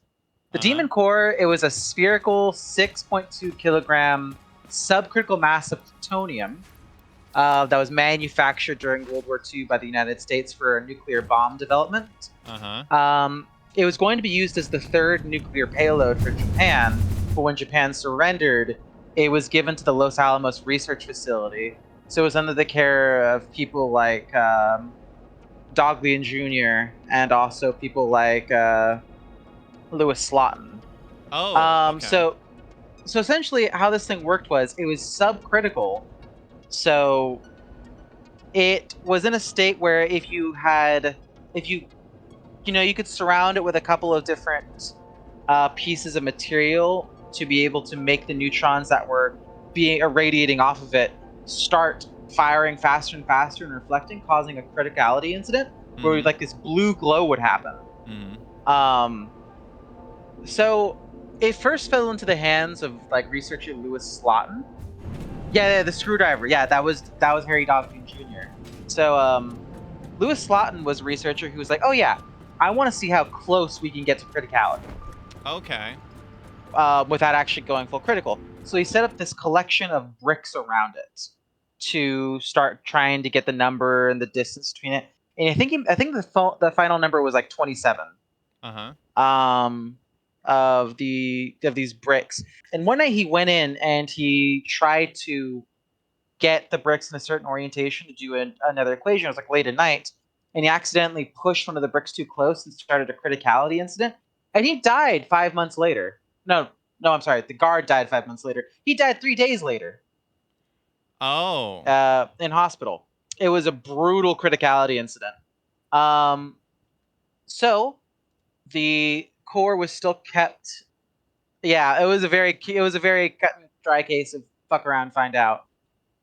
The Uh-huh. Demon Core, it was a spherical 6.2 kilogram subcritical mass of plutonium that was manufactured during World War II by the United States for nuclear bomb development. Uh-huh. it was going to be used as the third nuclear payload for Japan, but when Japan surrendered, it was given to the Los Alamos Research Facility. So it was under the care of people like Dogley Jr. and also people like Lewis Slaughton. Oh, Um, okay. so so essentially, how this thing worked was it was subcritical. So it was in a state where if you could surround it with a couple of different pieces of material to be able to make the neutrons that were being irradiating off of it start firing faster and faster and reflecting, causing a criticality incident where Mm-hmm. like this blue glow would happen. Mm-hmm. Um, so it first fell into the hands of like researcher Lewis Slaughton. Yeah, the screwdriver. Yeah, that was Harry Dogden Jr. So Lewis Slaughton was a researcher who was like, "Oh yeah, I want to see how close we can get to criticality Okay. without actually going full critical." So he set up this collection of bricks around it to start trying to get the number and the distance between it. And I think the final number was like 27 Uh-huh. um, of these bricks. And one night he went in and he tried to get the bricks in a certain orientation to do another equation. It was like late at night, and he accidentally pushed one of the bricks too close and started a criticality incident. And he died 5 months later. No, no, I'm sorry. The guard died 5 months later. He died 3 days later Oh. in hospital. It was a brutal criticality incident. Um, so the core was still kept. Yeah, it was a very cut and dry case of fuck around, find out.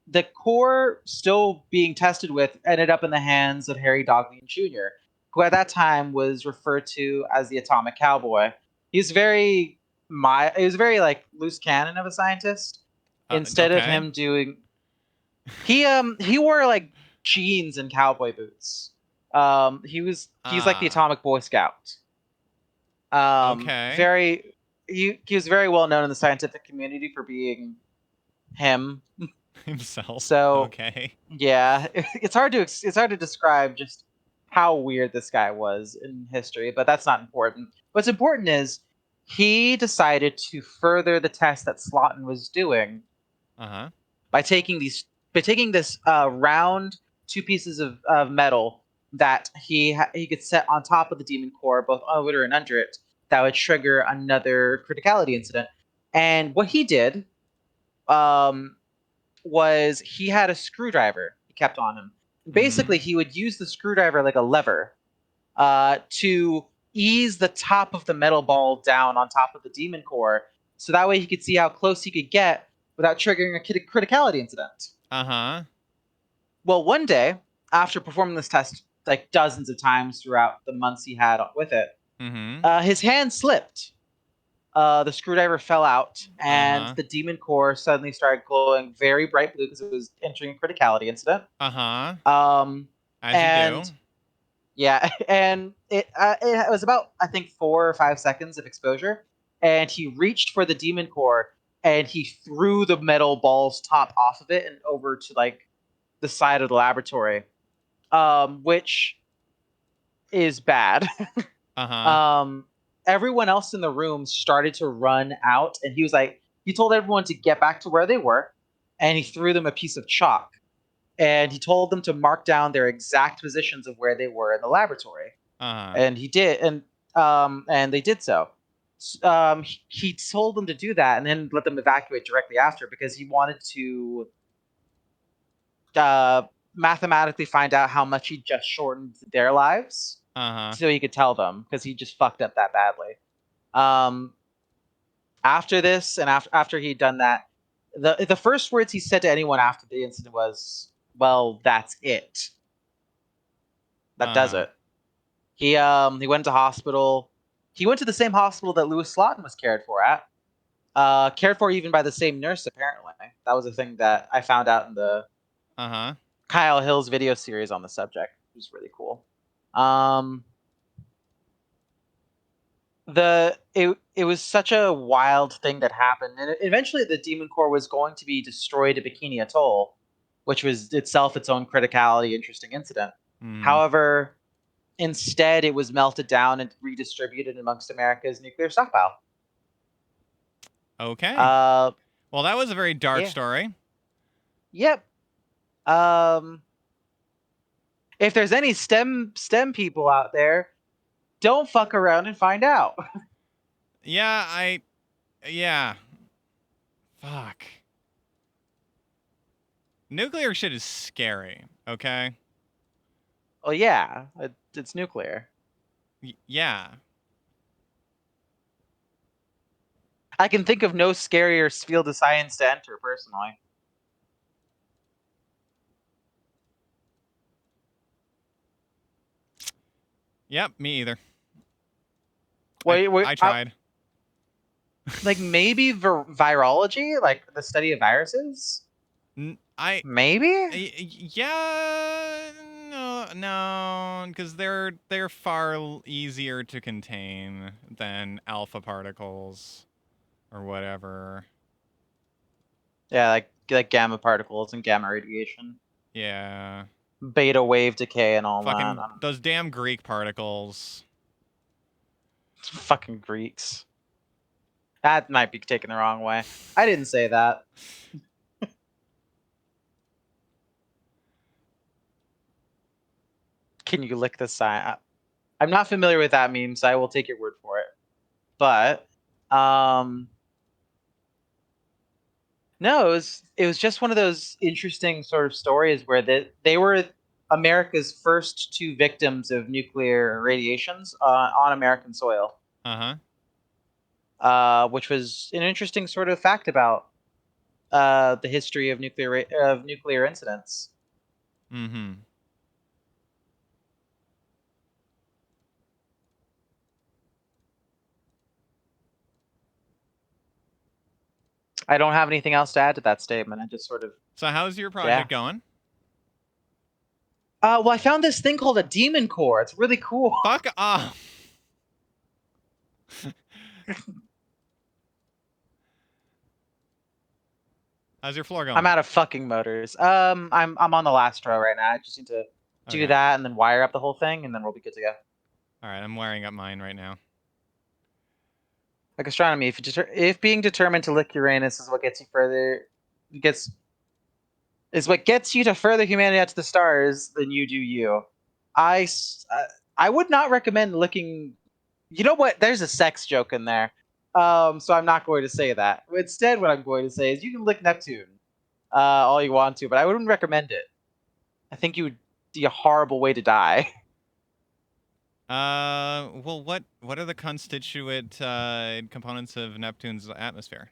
The core still being tested with ended up in the hands of Harry Daghlian Jr., who at that time was referred to as the Atomic Cowboy. He was very like loose cannon of a scientist. Instead of Okay. him doing, he wore like jeans and cowboy boots. He's like the Ah. Atomic Boy Scout. Okay. Very he was very well known in the scientific community for being him. Himself. So Okay. yeah, it's hard to describe just how weird this guy was in history, but that's not important. What's important is he decided to further the test that Slotin was doing Uh-huh. by taking this round two pieces of metal that he could set on top of the demon core, both over and under it, that would trigger another criticality incident. And what he did um, was he had a screwdriver he kept on him. Mm-hmm. Basically, he would use the screwdriver like a lever to ease the top of the metal ball down on top of the demon core, so that way he could see how close he could get without triggering a criticality incident. Uh-huh. Well, one day, after performing this test like dozens of times throughout the months he had with it, Mm-hmm. his hand slipped. The screwdriver fell out, and Uh-huh. the demon core suddenly started glowing very bright blue because it was entering a criticality incident. Uh-huh. Um, As you and do. yeah, and it was about I think 4 or 5 seconds of exposure, and he reached for the demon core and he threw the metal ball's top off of it and over to like the side of the laboratory, which is bad. Uh-huh. um, Everyone else in the room started to run out, and he told everyone to get back to where they were, and he threw them a piece of chalk, and he told them to mark down their exact positions of where they were in the laboratory, Uh-huh. and he did, and they did so. He told them to do that, and then let them evacuate directly after because he wanted to uh, mathematically find out how much he just shortened their lives, Uh-huh. so he could tell them because he just fucked up that badly. Um, After this, and after he'd done that, the first words he said to anyone after the incident was, "Well, that's it. That does Uh-huh. it." He went to hospital. He went to the same hospital that Lewis Slaughton was cared for at. Cared for even by the same nurse, apparently. That was a thing that I found out in the Uh-huh. Kyle Hill's video series on the subject, which was really cool. Um, it was such a wild thing that happened, and eventually the demon core was going to be destroyed at Bikini Atoll, which was itself its own criticality interesting incident. Mm-hmm. However, Instead, it was melted down and redistributed amongst America's nuclear stockpile. Okay. Uh, Well, that was a very dark yeah. story. Yep. If there's any STEM people out there, don't fuck around and find out. Yeah, yeah. Fuck. Nuclear shit is scary, okay? Well, yeah, it's nuclear. Yeah. I can think of no scarier field of science to enter, personally. Yep, me either. Wait, I tried. like maybe virology, like the study of viruses. I Maybe. yeah, no, because they're far easier to contain than alpha particles or whatever. Yeah, like gamma particles and gamma radiation, Yeah, beta wave decay, and all that. fucking those damn Greek particles. Fucking Greeks. That might be taken the wrong way. I didn't say that. Can you lick the sign? I'm not familiar with that meme, so I will take your word for it. But no, it was just one of those interesting sort of stories where they were America's first two victims of nuclear radiations on American soil, Uh-huh. which was an interesting sort of fact about the history of nuclear incidents. Mm-hmm. I don't have anything else to add to that statement. I just sort of So how's your yeah. project going? Well, I found this thing called a demon core. It's really cool. Fuck off. How's your floor I'm going? out of fucking motors. I'm on the last row right now. I just need to do Okay. that and then wire up the whole thing, and then we'll be good to go. All right, I'm wiring up mine right now. Like astronomy, if being determined to lick Uranus is what gets you further, gets is what gets you to further humanity out to the stars, then you do you. I I would not recommend licking. You know what? There's a sex joke in there. So I'm not going to say that. Instead, what I'm going to say is you can lick Neptune all you want to, but I wouldn't recommend it. I think you would be a horrible way to die. Well, what are the constituent components of Neptune's atmosphere?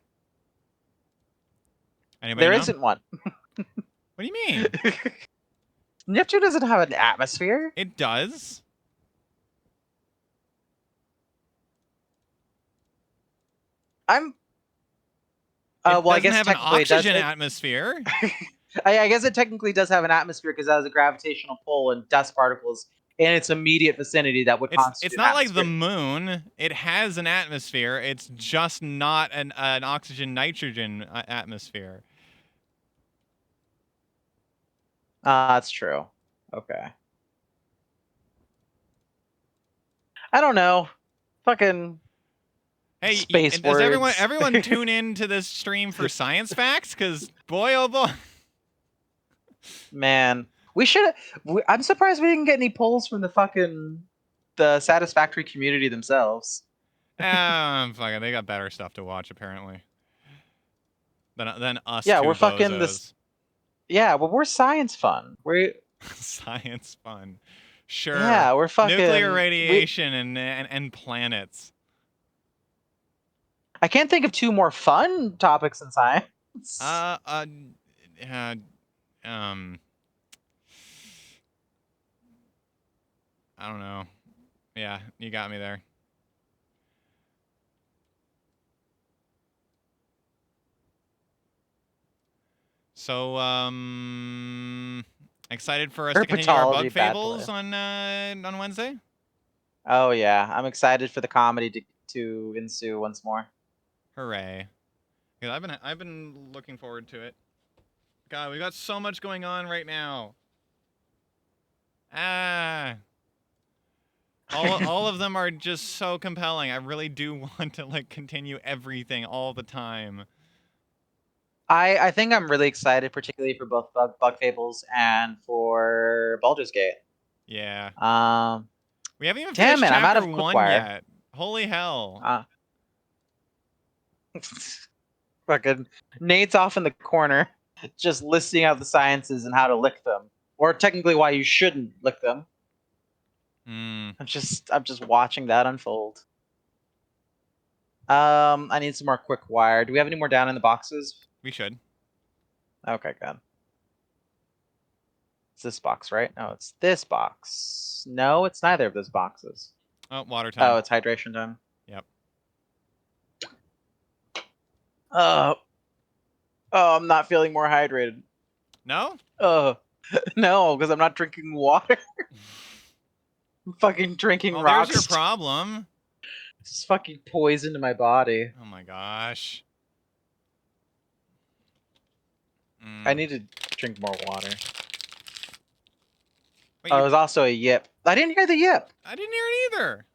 Anybody There know? isn't one. What do you mean? Neptune doesn't have an atmosphere. It does. I'm. It Well, I doesn't guess have an technically it does. oxygen atmosphere. I guess it technically does have an atmosphere because it has a gravitational pull and dust particles in its immediate vicinity that would It's constitute an not like the atmosphere. moon. It has an atmosphere. It's just not an oxygen nitrogen atmosphere. That's true. Okay. I don't know. Fucking Hey, space does words. everyone tune in to this stream for science facts? Because boy, oh boy. Man, we should. I'm surprised we didn't get any polls from the Satisfactory community themselves. Fuck it. They got better stuff to watch apparently than us Yeah, two we're fucking this. bozos. Yeah, well, we're science fun. Science fun. Sure. Yeah, we're Nuclear fucking we. radiation and planets. I can't think of two more fun topics in science. Uh, uh, uh um, I don't know. Yeah, you got me there. So, excited for us to continue our bug Herpetology, bad fables play. on Wednesday? Oh yeah, I'm excited for the comedy to ensue once more. Hooray! 'Cause I've been looking forward to it. God, we got so much going on right now. Ah. All of them are just so compelling. I really do want to like continue everything all the time. I think I'm really excited, particularly for both Bug Fables and for Baldur's Gate. Yeah. Um, We haven't even damn finished it, I'm out chapter of 1 Quickwire. yet. Holy hell. Fucking Nate's off in the corner, just listing out the sciences and how to lick them, or technically why you shouldn't lick them. Hmm. I'm just watching that unfold. I need some more Quickwire. Do we have any more down in the boxes? We should. Okay, good. It's this box, right? No, it's this box. No, it's neither of those boxes. Oh, water Oh, time. it's hydration time. Yep. Oh, oh, I'm not feeling more hydrated. No? Oh, no, because I'm not drinking water. I'm fucking drinking Oh, there's your rocks. problem. It's fucking poison to my body. Oh my gosh. I need to drink more water. Wait, Oh, there's also a yip. I didn't hear the yip. I didn't hear it either.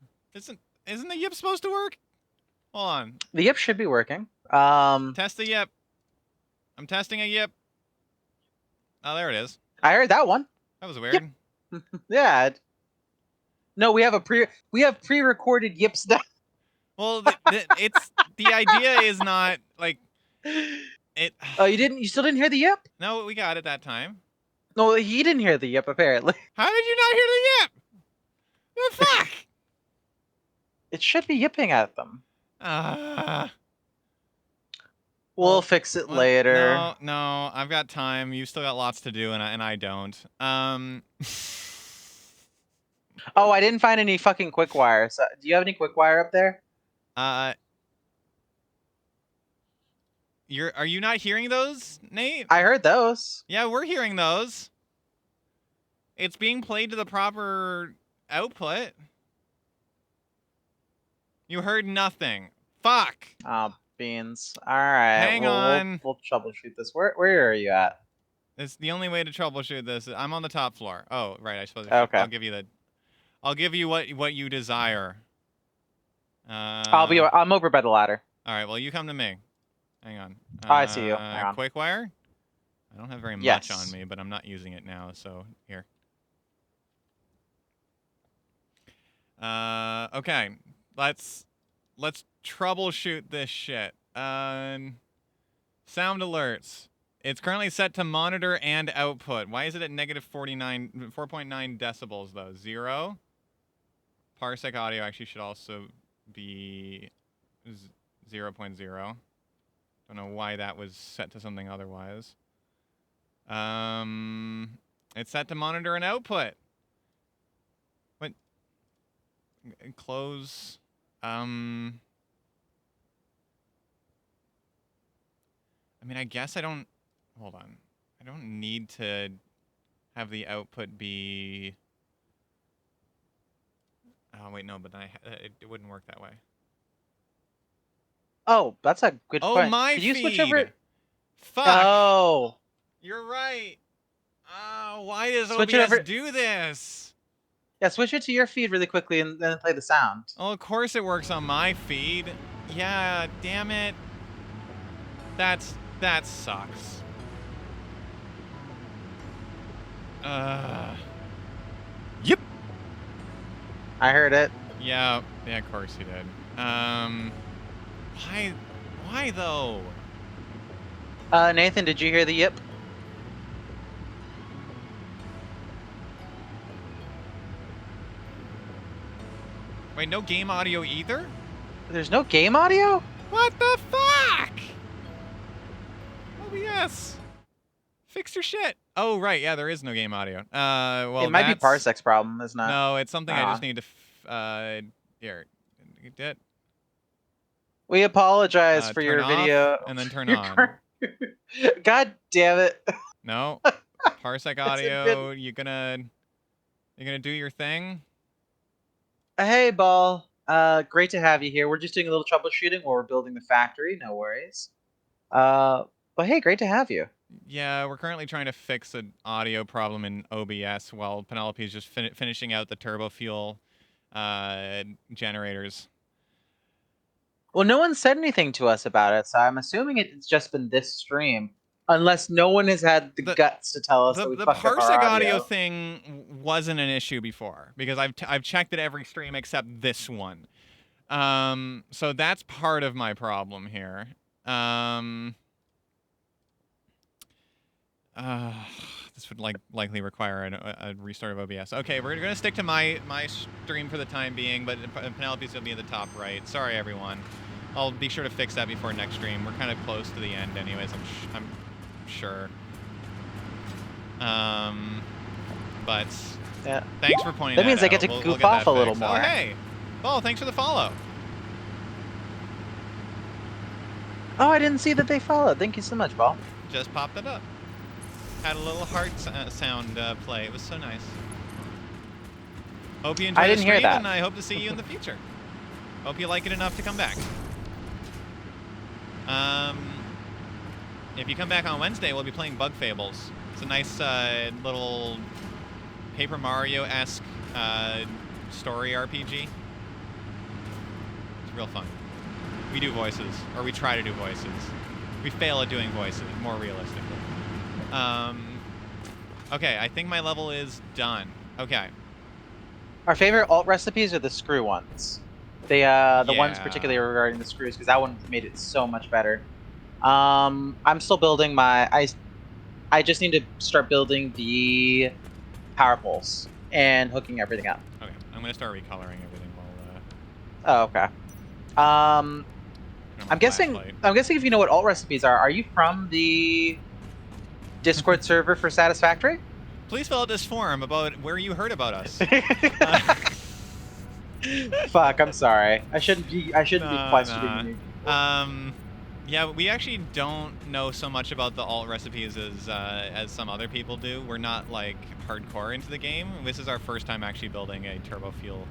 Isn't the yip supposed to work? Hold on. The yip should be working. Test the yip. I'm testing a yip. Oh, there it is. I heard that one. That was weird. Yep. Yeah. No, we have pre-recorded yips now. Well, the idea is not like it. Oh, you still didn't hear the yip? No, we got it that time. No, he didn't hear the yip apparently. How did you not hear the yip? The fuck? It should be yipping at them. We'll fix it later. No, I've got time. You still got lots to do, and I don't. Oh, I didn't find any fucking Quickwire. So, do you have any Quickwire up there? Are you not hearing those, Nate? I heard those. Yeah, we're hearing those. It's being played to the proper output. You heard nothing. Fuck. Oh, beans. All right. Hang on. We'll troubleshoot this. Where are you at? It's the only way to troubleshoot this. I'm on the top floor. Oh, right. I suppose Okay. I'll give you what you desire. I'm over by the ladder. All right. Well, you come to me. Hang on. I see you. Hang on. Quickwire? I don't have very Yes. much on me, but I'm not using it now, so here. Okay. Let's troubleshoot this shit. Sound alerts. It's currently set to monitor and output. Why is it at negative 4.9 decibels though? 0. Parsec audio actually should also be 0.0. Don't know why that was set to something otherwise. It's set to monitor and output. What? Close. I mean, I guess I don't. Hold on. I don't need to have the output be. Oh wait, no, but it wouldn't work that way. Oh, that's a good point. Oh, my Could you feed. switch over? Fuck. Oh. You're right. Oh, why does Switch OBS do this? Yeah, switch it to your feed really quickly and then play the sound. Oh, of course it works on my feed. Yeah, damn it. That sucks. Yep. I heard it. Yeah, of course he did. Why though? Nathan, did you hear the yip? Wait, no game audio either? There's no game audio? What the fuck? OBS. Fix your shit. Oh, right. Yeah, there is no game audio. Well, it might be Parsec's problem, isn't it? No, it's something I just need to. Here. Get. We apologize for your video. And then turn on. God damn it. No. Parsec audio. You're gonna do your thing. Hey, Ball. Great to have you here. We're just doing a little troubleshooting while we're building the factory. No worries. But hey, great to have you. Yeah, we're currently trying to fix an audio problem in OBS while Penelope's just finishing out the Turbofuel generators. Well, no one said anything to us about it, so I'm assuming it's just been this stream. Unless no one has had the guts to tell us that we The fucked up our parsec audio audio. thing wasn't an issue before because I've checked it every stream except this one. So that's part of my problem here. This would likely require a restart of OBS. Okay, we're gonna stick to my stream for the time being, but Penelope's gonna be in the top right. Sorry, everyone. I'll be sure to fix that before next stream. We're kind of close to the end, anyways. I'm sure. But yeah. Thanks for pointing that out. That means I get to goof off a little more. Oh, hey, Paul, thanks for the follow. Oh, I didn't see that they followed. Thank you so much, Paul. Just popped it up. Had a little heart sound play. It was so nice. Hope you enjoyed the stream, and I hope to see you in the future. Hope you like it enough to come back. If you come back on Wednesday, we'll be playing Bug Fables. It's a nice little Paper Mario-esque story RPG. It's real fun. We do voices, or we try to do voices. We fail at doing voices, more realistically. Okay, I think my level is done. Okay. Our favorite alt recipes are the screw ones. The ones particularly regarding the screws, because that one made it so much better. I'm still building my... I just need to start building the power poles and hooking everything up. Okay, I'm going to start recoloring everything Oh, while... okay. I'm guessing if you know what alt recipes are you from the Discord server for Satisfactory? Please fill out this form about where you heard about us. Fuck, I'm sorry. I shouldn't be questioning you. Yeah, we actually don't know so much about the alt recipes as some other people do. We're not like hardcore into the game. This is our first time actually building a Turbofuel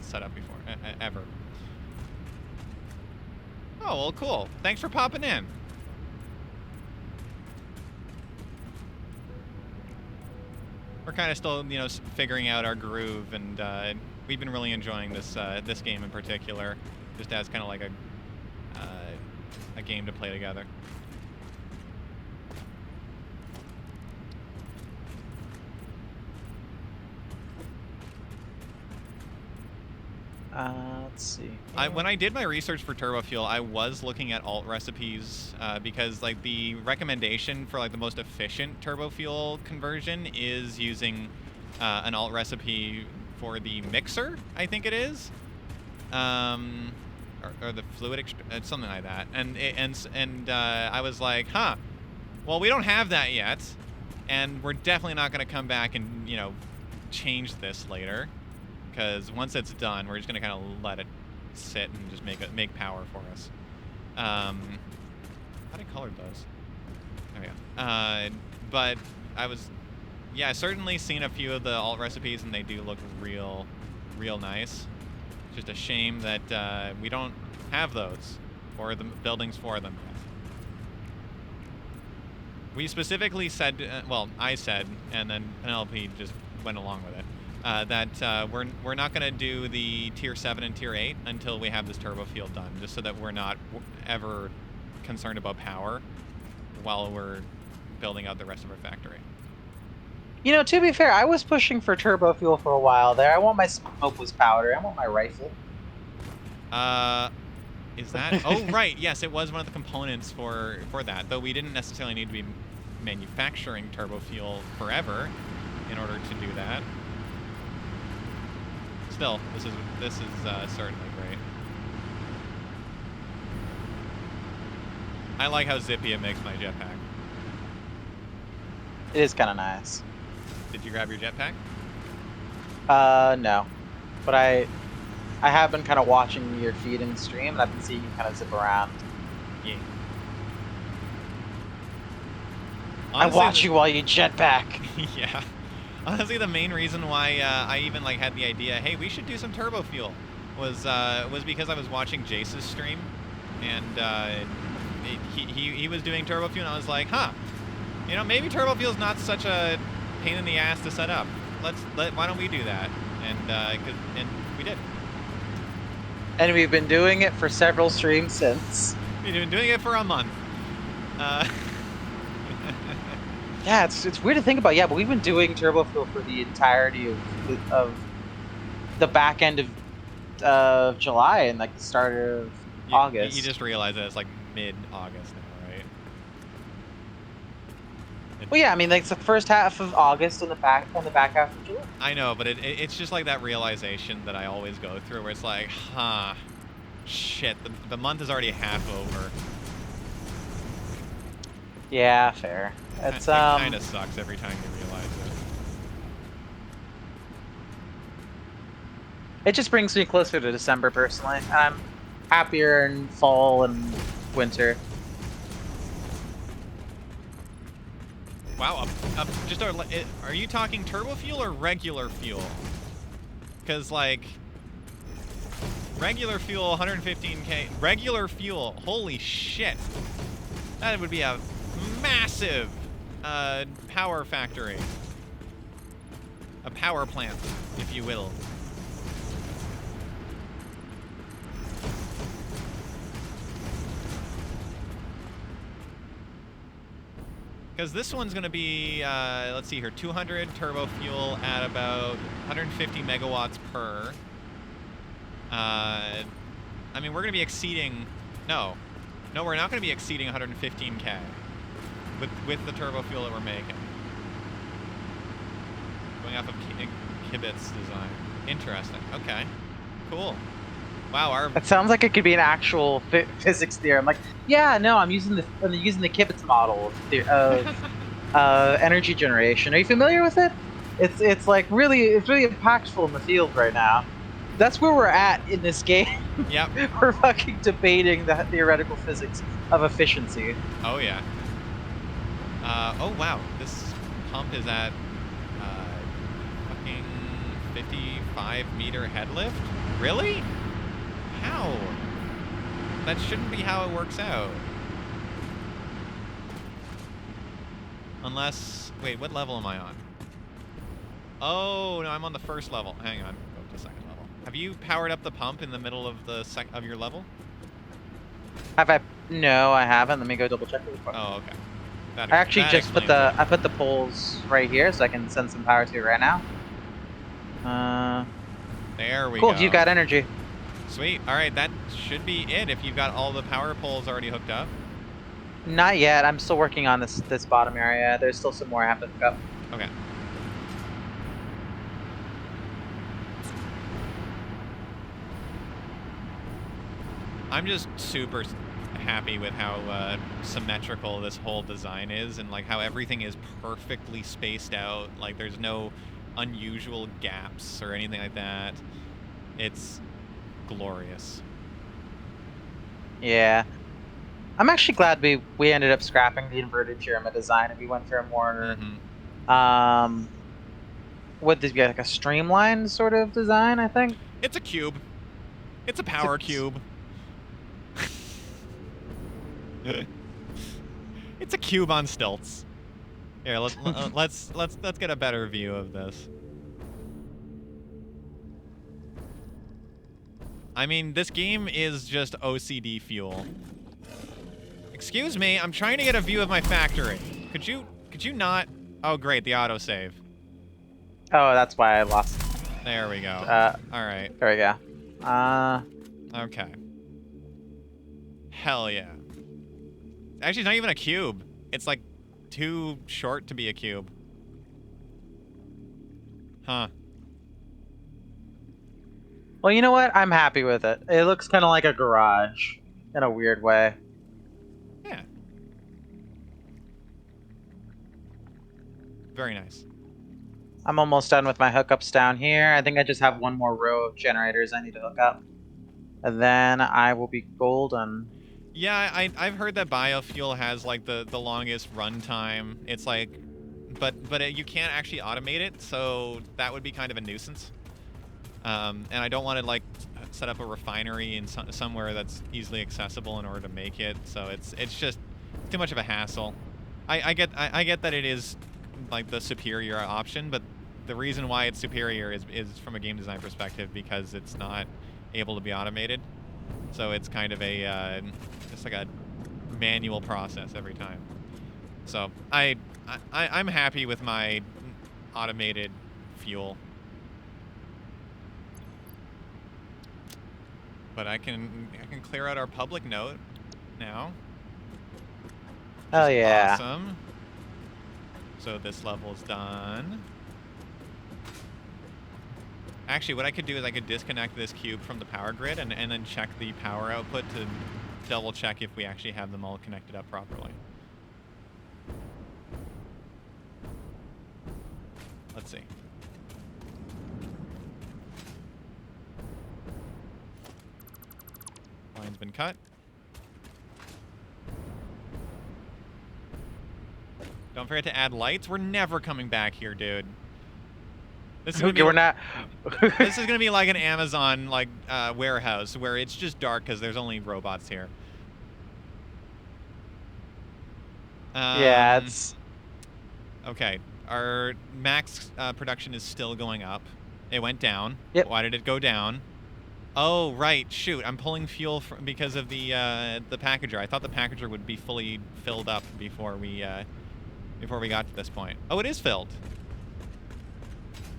setup before ever. Oh, well, cool. Thanks for popping in. We're kind of still, figuring out our groove, and we've been really enjoying this game in particular, just as kind of like a game to play together. Let's see. When I did my research for Turbofuel, I was looking at alt recipes because like the recommendation for like the most efficient Turbofuel conversion is using an alt recipe for the mixer, I think it is, or the fluid something like that. And I was like, huh, well, we don't have that yet, and we're definitely not going to come back and change this later. Because once it's done, we're just gonna kind of let it sit and just make power for us. How do I color those? There we go. But I certainly seen a few of the alt recipes, and they do look real nice. Just a shame that we don't have those or the buildings for them yet. We specifically said, well, I said, and then Penelope just went along with it. That we're not going to do the tier 7 and tier 8 until we have this Turbofuel done, just so that we're not ever concerned about power while we're building out the rest of our factory. To be fair, I was pushing for Turbofuel for a while there. I want my smokeless powder. I want my rifle. Is that? Oh, right. Yes, it was one of the components for that, though we didn't necessarily need to be manufacturing Turbofuel forever in order to do that. Still, this is certainly great. I like how zippy it makes my jetpack. It is kind of nice. Did you grab your jetpack? No, but I have been kind of watching your feed and stream, and I've been seeing you kind of zip around. Yeah. Honestly, I watch you while you jetpack. Yeah. Honestly, the main reason why I even had the idea, hey, we should do some Turbofuel, was because I was watching Jace's stream, and he was doing Turbofuel, and I was like, huh, maybe Turbofuel's not such a pain in the ass to set up. why don't we do that? And we did. And we've been doing it for several streams since. We've been doing it for a month. Yeah, it's weird to think about. Yeah, but we've been doing Turbofuel for the entirety of the back end of July and like the start of August. You just realize that it's like mid-August now, right? Well, yeah, I mean, like it's the first half of August and the back half of July. I know, but it's just like that realization that I always go through, where it's like, huh, shit, the month is already half over. Yeah, fair. It's it kind of sucks every time you realize it. It just brings me closer to December personally. I'm happier in fall and winter. Wow, are you talking turbo fuel or regular fuel? Because, like, regular fuel, 115K, regular fuel, holy shit. That would be a massive power factory. A power plant, if you will. Because this one's going to be, let's see here, 200 turbo fuel at about 150 megawatts per. I mean, we're going to be exceeding... No, we're not going to be exceeding 115K with the turbo fuel that we're making. Going off of Kibit's design. Interesting. Okay. Cool. Wow, That sounds like it could be an actual physics theorem. Like, yeah, no, I'm using the Kibit's model of energy generation. Are you familiar with it? It's like really impactful in the field right now. That's where we're at in this game. Yep. We're fucking debating the theoretical physics of efficiency. Oh yeah. Oh wow, this pump is at fucking 55-meter head lift. Really? How? That shouldn't be how it works out. Unless, wait, what level am I on? Oh, no, I'm on the first level. Hang on, go to second level. Have you powered up the pump in the middle of the of your level? Have I? No, I haven't. Let me go double check really quick. Oh, okay. I actually just put the poles right here so I can send some power to it right now. There we go. Cool, you got energy. Sweet. All right, that should be it if you've got all the power poles already hooked up. Not yet. I'm still working on this bottom area. There's still some more I have to hook up. Okay. I'm just super happy with how symmetrical this whole design is, and like how everything is perfectly spaced out. Like there's no unusual gaps or anything like that. It's glorious. Yeah. I'm actually glad we ended up scrapping the inverted pyramid design and we went for a more would this be like a streamlined sort of design, I think? It's a cube. It's a power cube. It's a cube on stilts. Here, let's get a better view of this. I mean, this game is just OCD fuel. Excuse me, I'm trying to get a view of my factory. Could you not? Oh, great, the autosave. Oh, that's why I lost. There we go. All right. There we go. Okay. Hell yeah. Actually, it's not even a cube. It's like too short to be a cube. Huh. Well, you know what? I'm happy with it. It looks kind of like a garage in a weird way. Yeah. Very nice. I'm almost done with my hookups down here. I think I just have one more row of generators I need to hook up. And then I will be golden. Yeah, I've heard that biofuel has like the longest runtime. It's like, but you can't actually automate it, so that would be kind of a nuisance. And I don't want to like set up a refinery in somewhere that's easily accessible in order to make it. So it's just too much of a hassle. I get that it is like the superior option, but the reason why it's superior is from a game design perspective because it's not able to be automated. So it's kind of a just like a manual process every time. So I'm happy with my automated fuel. But I can clear out our public note now. Oh yeah. Awesome. So this level's done. Actually, what I could do is I could disconnect this cube from the power grid and then check the power output to double check if we actually have them all connected up properly. Let's see. Line's been cut. Don't forget to add lights. We're never coming back here, dude. This is gonna be We're not. this is gonna be like an Amazon warehouse where it's just dark because there's only robots here. Yeah, it's. Okay. Our max production is still going up. It went down. Yep. Why did it go down? Oh, right. Shoot. I'm pulling fuel because of the packager. I thought the packager would be fully filled up before we got to this point. Oh, it is filled.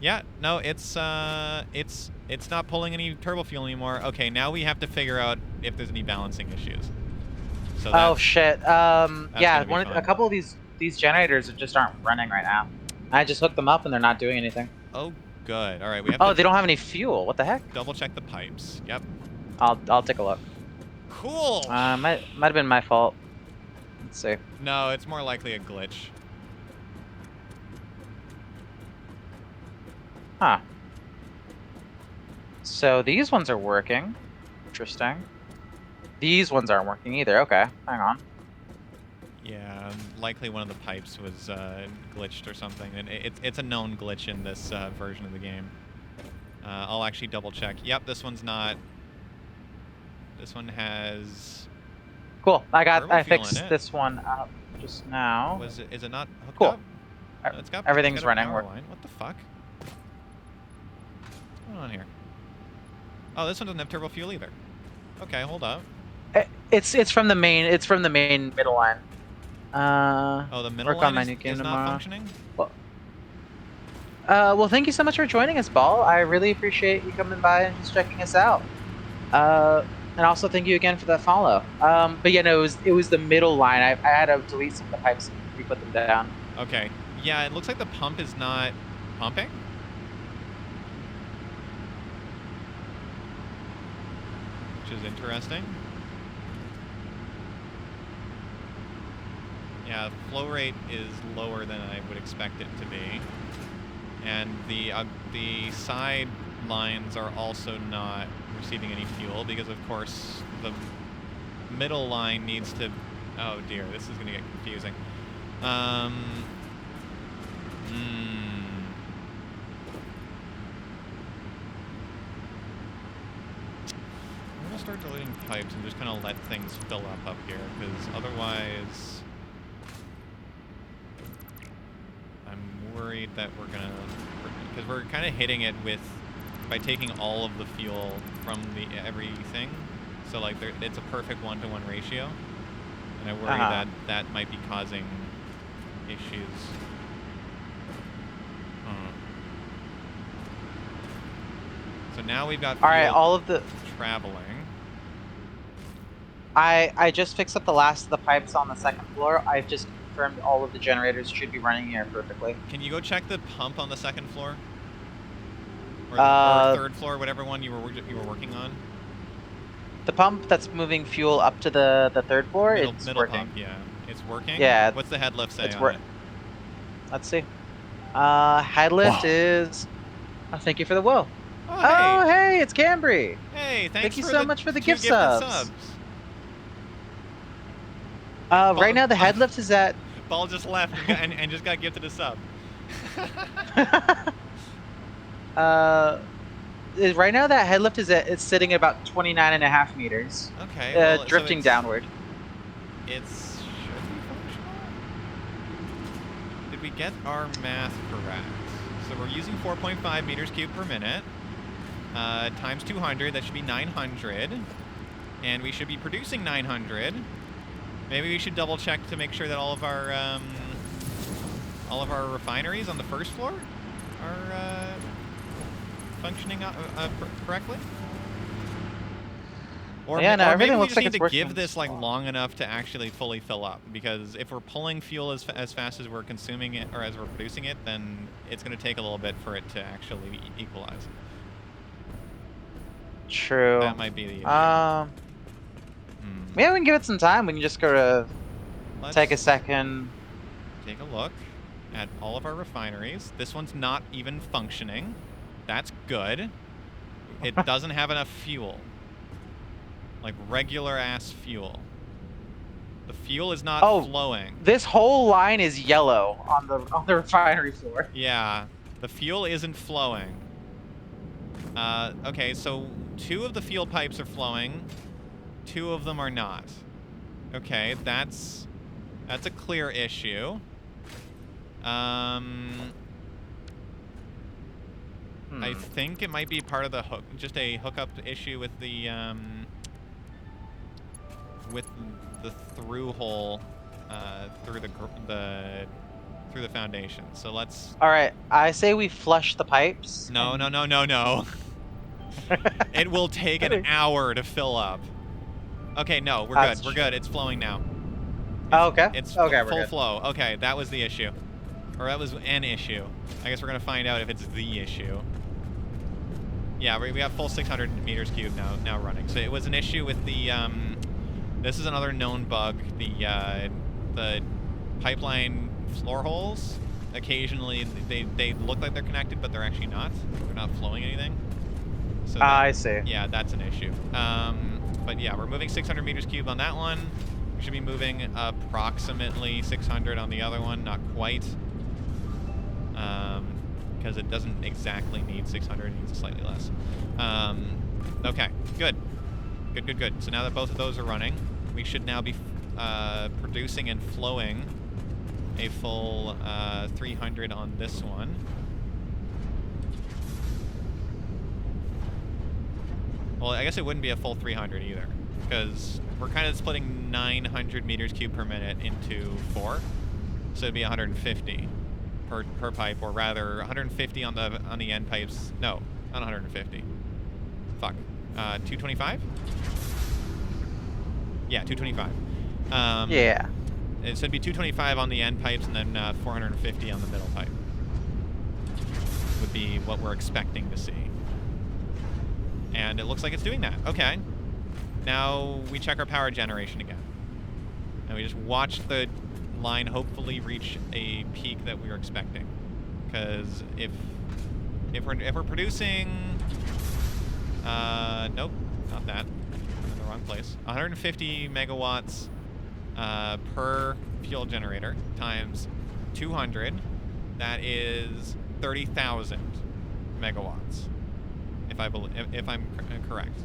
Yeah. No, it's not pulling any turbo fuel anymore. Okay, now we have to figure out if there's any balancing issues. So Oh shit. Yeah, a couple of these generators just aren't running right now. I just hooked them up and they're not doing anything. Oh, good. All right, we have. Oh, they don't have any fuel. What the heck? Double check the pipes. Yep. I'll take a look. Cool. Might have been my fault. Let's see. No, it's more likely a glitch. Huh. So these ones are working. Interesting. These ones aren't working either. Okay, hang on. Yeah, likely one of the pipes was glitched or something, and it's a known glitch in this version of the game. I'll actually double check. Yep, this one's not. This one has. Cool. I fixed this one up just now. Is it not hooked cool. up? No, Everything's running. What the fuck? What's going on here? Oh, this one doesn't have turbo fuel either. Okay, hold up. It's from the main. It's from the main middle line. Oh, the middle line is not functioning? Well, thank you so much for joining us, Ball. I really appreciate you coming by and just checking us out. And also thank you again for that follow. But yeah, no, it was the middle line. I had to delete some of the pipes and re-put them down. Okay. Yeah, it looks like the pump is not pumping. Which is interesting. Yeah, flow rate is lower than I would expect it to be. And the side lines are also not receiving any fuel because, of course, the middle line needs to... Oh, dear, this is going to get confusing. I'm going to start deleting pipes and just kind of let things fill up here, because otherwise... worried that we're gonna, because we're kind of hitting it by taking all of the fuel from everything, so like it's a perfect 1-to-1 ratio, and I worry that might be causing issues. So now we've got all of the traveling. I just fixed up the last of the pipes on the second floor. I've just confirmed all of the generators should be running here perfectly. Can you go check the pump on the second floor? Or third floor, whatever one you were working on? The pump that's moving fuel up to the third floor, it's middle working. Pump, yeah. It's working? Yeah. What's the head lift say on it? Let's see. Head lift is... Oh, thank you for the whoa. Oh, hey, it's Cambry. Hey, thank you so much for the gift subs. Ball, right now the head lift is at... Ball just left and just got gifted a sub. Right now that head lift it's sitting at about 29.5 meters. Okay. Well, drifting downward. It should be functional. Did we get our math correct? So we're using 4.5 meters cubed per minute. Times 200, that should be 900. And we should be producing 900. Maybe we should double check to make sure that all of our refineries on the first floor are functioning correctly. Or, yeah, no, or everything maybe we looks just like need it's to working give this like well. long enough to actually fully fill up. Because if we're pulling fuel as fast as we're consuming it, or as we're producing it, then it's going to take a little bit for it to actually equalize. True. That might be the issue. Yeah, we can give it some time. We can just go to take a second. Take a look at all of our refineries. This one's not even functioning. That's good. It doesn't have enough fuel. Like regular ass fuel. The fuel is not flowing. This whole line is yellow on the refinery floor. Yeah, the fuel isn't flowing. Okay, so 2 of the fuel pipes are flowing. 2 of them are not. Okay, that's a clear issue. I think it might be part of the just a hookup issue with the through hole through the foundation. So let's. All right, I say we flush the pipes. No. It will take an hour to fill up. Okay, no, we're good. We're good. It's flowing now. Okay. It's okay, full flow. Okay, that was the issue. Or that was an issue. I guess we're going to find out if it's the issue. Yeah, we have full 600 meters cubed now running. So it was an issue with the, this is another known bug, the pipeline floor holes. Occasionally, they look like they're connected, but they're actually not. They're not flowing anything. So I see. Yeah, that's an issue. But yeah, we're moving 600 meters cubed on that one. We should be moving approximately 600 on the other one, not quite. Because it doesn't exactly need 600, it needs slightly less. Okay, good. Good. So now that both of those are running, we should now be producing and flowing a full 300 on this one. Well, I guess it wouldn't be a full 300 either, because we're kind of splitting 900 meters cubed per minute into 4, so it'd be 150 per pipe, or rather 150 on the end pipes. No, not 150. Fuck. 225? Yeah, 225. Yeah. So it'd be 225 on the end pipes, and then 450 on the middle pipe. Would be what we're expecting to see. And it looks like it's doing that. Okay. Now we check our power generation again. And we just watch the line hopefully reach a peak that we were expecting. Because if we're producing nope, not that. I'm in the wrong place. 150 megawatts per fuel generator times 200, that is 30,000 megawatts. If I'm correct.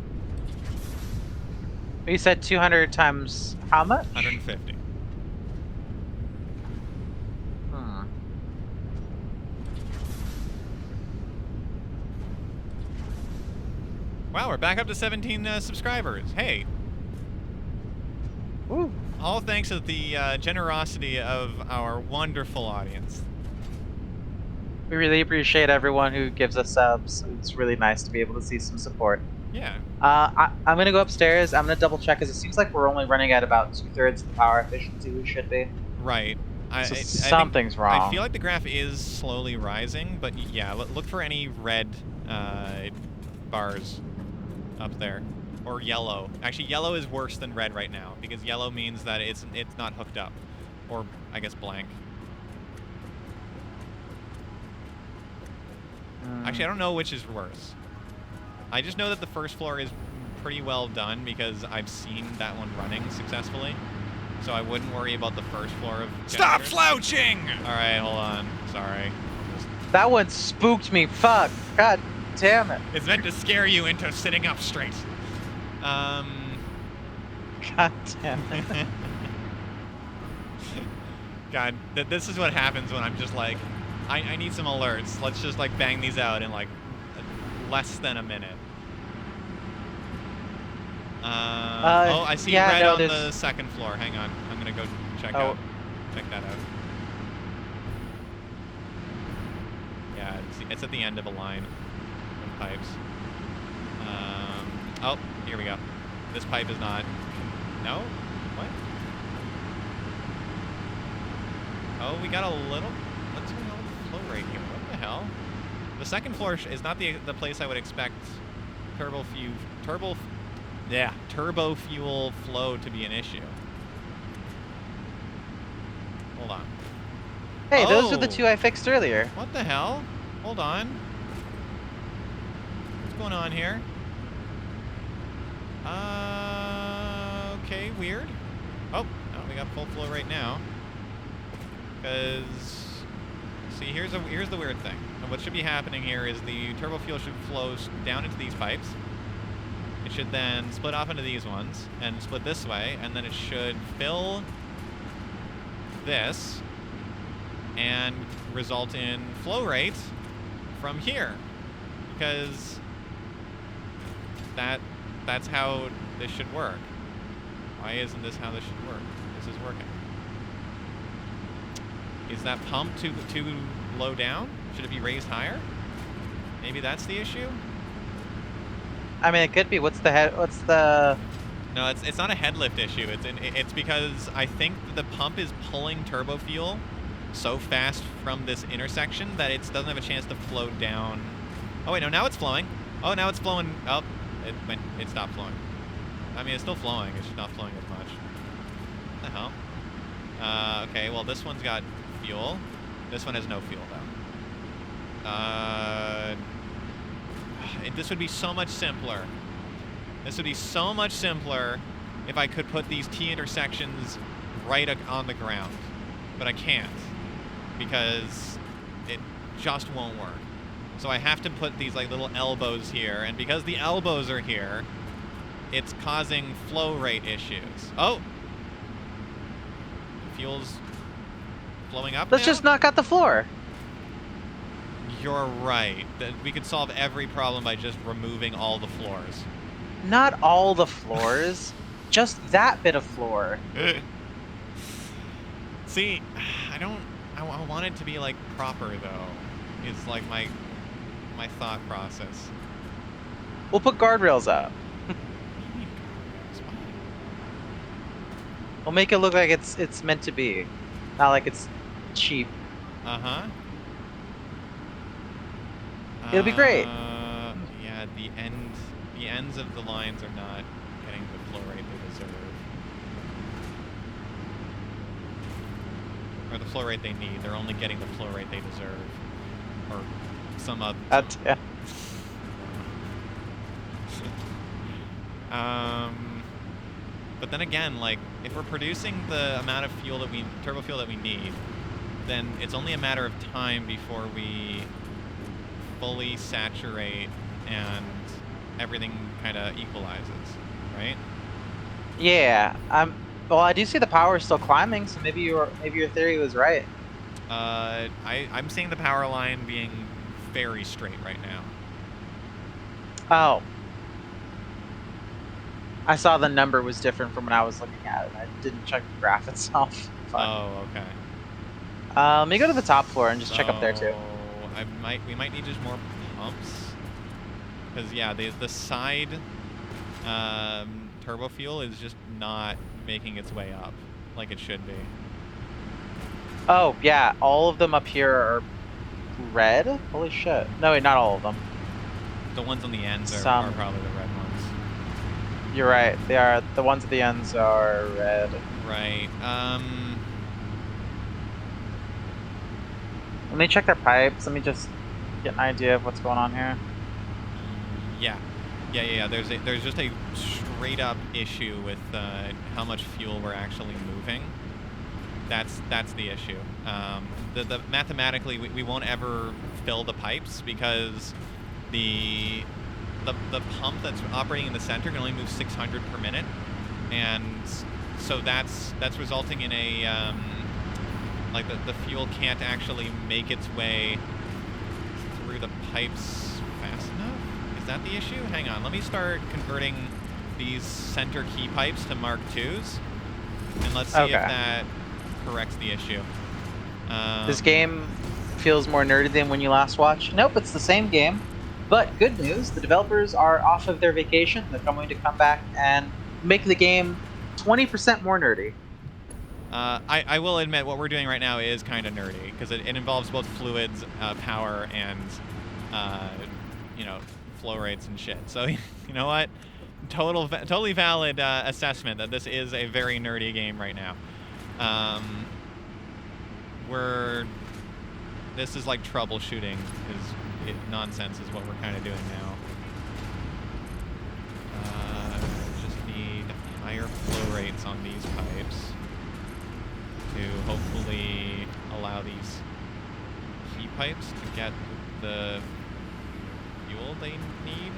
You said 200 times how much? 150. Wow, we're back up to 17 subscribers. Hey. Woo. All thanks to the generosity of our wonderful audience. We really appreciate everyone who gives us subs. It's really nice to be able to see some support. Yeah. I'm going to go upstairs. I'm going to double check, because it seems like we're only running at about 2/3 the power efficiency we should be. Right. So something's wrong. I feel like the graph is slowly rising, but yeah, look for any red bars up there. Or yellow. Actually, yellow is worse than red right now, because yellow means that it's not hooked up. Or, I guess, blank. Actually, I don't know which is worse. I just know that the first floor is pretty well done, because I've seen that one running successfully. So I wouldn't worry about the first floor of generators. Stop slouching! Alright, hold on. Sorry. That one spooked me. Fuck. God damn it. It's meant to scare you into sitting up straight. God damn it. God, this is what happens when I'm just like, I need some alerts. Let's just like bang these out in like less than a minute. Oh, I see yeah, red no, on the there's... second floor. Hang on, I'm gonna go check Oh. check that out. Yeah, it's at the end of a line of pipes. Oh, here we go. This pipe is not. No? What? Oh, we got a little. What's going on with the flow rate here? What the hell? The second floor is not the place I would expect turbofuel flow to be an issue. Hold on. Hey, those are the two I fixed earlier. What the hell? Hold on. What's going on here? Okay, weird. Oh, no, we got full flow right now. Because, see, here's the weird thing. And what should be happening here is the turbo fuel should flow down into these pipes. It should then split off into these ones and split this way, and then it should fill this and result in flow rate from here, because that's how this should work. Why isn't this how this should work? This is working. Is that pump too low down? Should it be raised higher? Maybe that's the issue? I mean, it could be. What's the... No, it's not a head lift issue. It's because I think the pump is pulling turbo fuel so fast from this intersection that it doesn't have a chance to flow down. Oh wait, no, now it's flowing. Oh, now it's flowing. Oh, it stopped flowing. I mean, it's still flowing. It's just not flowing as much. What the hell? Okay, well, this one's got fuel. This one has no fuel, though. This would be so much simpler. This would be so much simpler if I could put these T intersections right on the ground. But I can't, because it just won't work. So I have to put these like little elbows here, and because the elbows are here, it's causing flow rate issues. Oh! The fuel's flowing up Let's now? just knock out the floor. You're right. We could solve every problem by just removing all the floors. Not all the floors, just that bit of floor. See, I want it to be like proper though. Is like my thought process. We'll put guardrails up. What do you mean guardrails? Why? We'll make it look like it's meant to be, not like it's cheap. Uh-huh. It'll be great. Yeah, the ends of the lines are not getting the flow rate they deserve. Or the flow rate they need. They're only getting the flow rate they deserve. Or some other... Yeah. But then again, like, if we're producing the amount of fuel turbo fuel that we need, then it's only a matter of time before we fully saturate and everything kind of equalizes, right? Yeah. Well, I do see the power still climbing, so maybe your theory was right. I'm seeing the power line being very straight right now. Oh. I saw the number was different from when I was looking at it. I didn't check the graph itself. But, Oh, okay. let me go to the top floor and just check up there too. We might need just more pumps, because yeah, the side turbo fuel is just not making its way up like it should be. Oh yeah, all of them up here are red. Holy shit! No, wait, not all of them. The ones on the ends are probably the red ones. You're right. They are. The ones at the ends are red. Right. Let me check their pipes. Let me just get an idea of what's going on here. Yeah. There's just a straight up issue with how much fuel we're actually moving. That's the issue. The mathematically we won't ever fill the pipes because the pump that's operating in the center can only move 600 per minute, and so that's resulting in a Like the fuel can't actually make its way through the pipes fast enough? Is that the issue? Hang on, let me start converting these center key pipes to Mark IIs, and let's see if that corrects the issue. This game feels more nerdy than when you last watched. Nope, it's the same game. But good news, the developers are off of their vacation. They're going to come back and make the game 20% more nerdy. I will admit what we're doing right now is kind of nerdy, because it involves both fluids, power, and, you know, flow rates and shit. So, you know what? Totally valid assessment that this is a very nerdy game right now. This is like troubleshooting, nonsense is what we're kind of doing now. Just need higher flow rates on these pipes to hopefully allow these key pipes to get the fuel they need.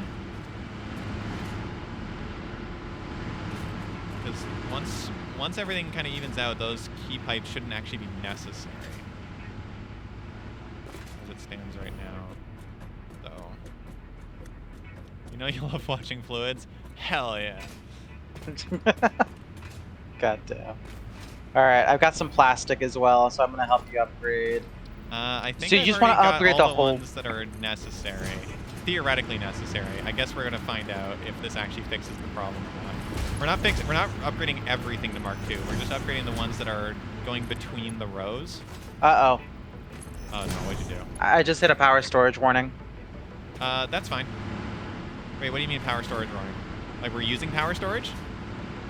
Because once everything kind of evens out, those key pipes shouldn't actually be necessary. As it stands right now, though. You know you love watching fluids? Hell yeah. God damn. Alright, I've got some plastic as well, so I'm going to help you upgrade. I think so you just want to upgrade all the whole ones that are necessary. Theoretically necessary. I guess we're going to find out if this actually fixes the problem or not. We're not upgrading everything to Mark II. We're just upgrading the ones that are going between the rows. Uh-oh. Oh, no, what'd you do? I just hit a power storage warning. That's fine. Wait, what do you mean power storage warning? Like we're using power storage?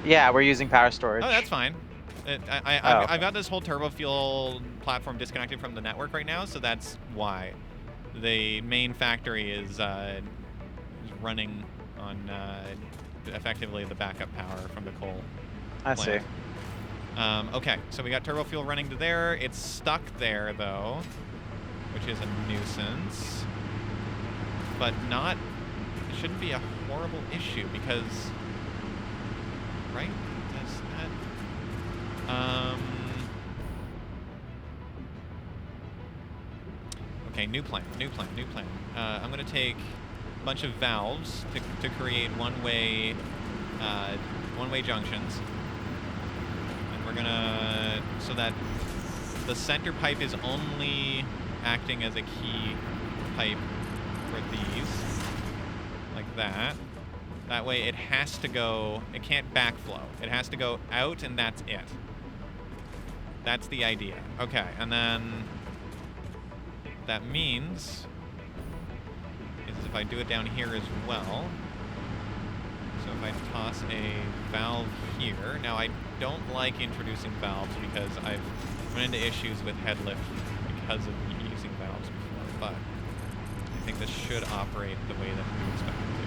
Yeah, we're using power storage. Oh, that's fine. I've got this whole Turbofuel platform disconnected from the network right now, so that's why. The main factory is running on effectively the backup power from the coal I see. Okay, so we got Turbofuel running to there. It's stuck there, though, which is a nuisance. But it shouldn't be a horrible issue because, right? Does that... Okay, new plan. I'm going to take a bunch of valves to create one-way junctions. And we're going to... So that the center pipe is only acting as a key pipe for these. Like that. That way it has to go... It can't backflow. It has to go out, and that's it. That's the idea. Okay, and then... That means is if I do it down here as well. So if I toss a valve here. Now I don't like introducing valves because I've run into issues with head lift because of using valves before, but I think this should operate the way that we expect it to.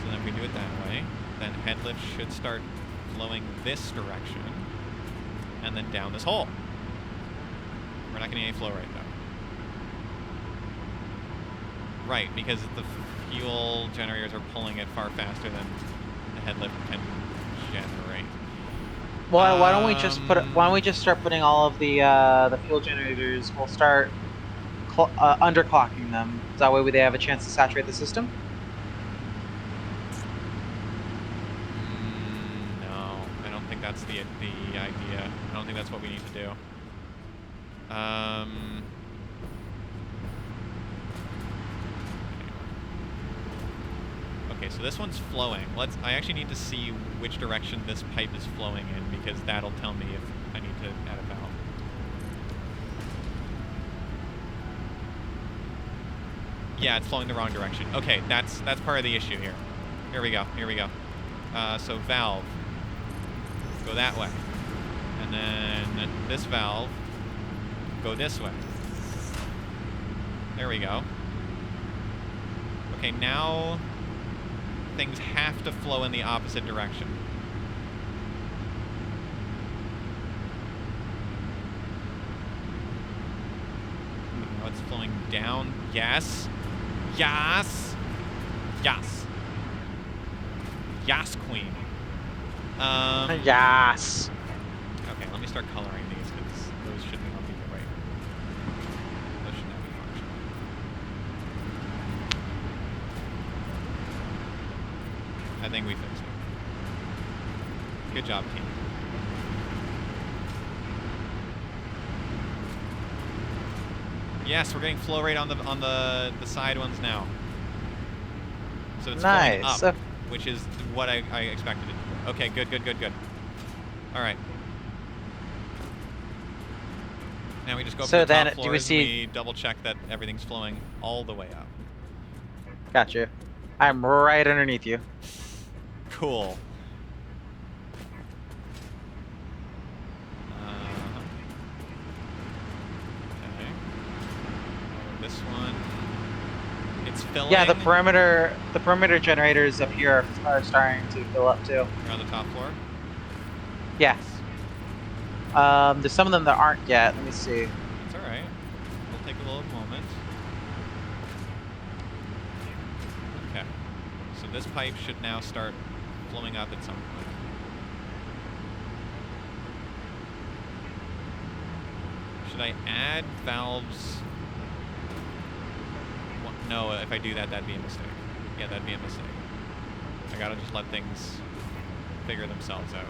So then if we do it that way, then head lift should start flowing this direction and then down this hole. We're not getting any flow rate though. Right, because the fuel generators are pulling it far faster than the head lift can generate. Well, why don't we just start putting all of the fuel generators? We'll start underclocking them. That way they have a chance to saturate the system. No, I don't think that's the idea. I don't think that's what we need to do. Okay, so this one's flowing. I actually need to see which direction this pipe is flowing in because that'll tell me if I need to add a valve. Yeah, it's flowing the wrong direction. Okay, that's part of the issue here. Here we go. So valve, go that way. And then this valve, go this way. There we go. Okay, now things have to flow in the opposite direction. Now it's flowing down. Yes. Yes. Yes. Yes, queen. Yes. Okay, let me start coloring these because those should not be I think we fixed it. Good job, team. Yes, we're getting flow rate on the side ones now. So it's flowing up, which is what I expected it to. Okay, good. All right. Now we just go for the top floors and we double check that everything's flowing all the way up. Gotcha. I'm right underneath you. Cool. Okay. This one. It's filling. Yeah, the perimeter generators up here are starting to fill up too. You're on the top floor? Yes. There's some of them that aren't yet. Let me see. It's alright. We'll take a little moment. Okay. So this pipe should now start flowing up at some point. Should I add valves? Well, no, if I do that, that'd be a mistake. Yeah, that'd be a mistake. I gotta just let things figure themselves out.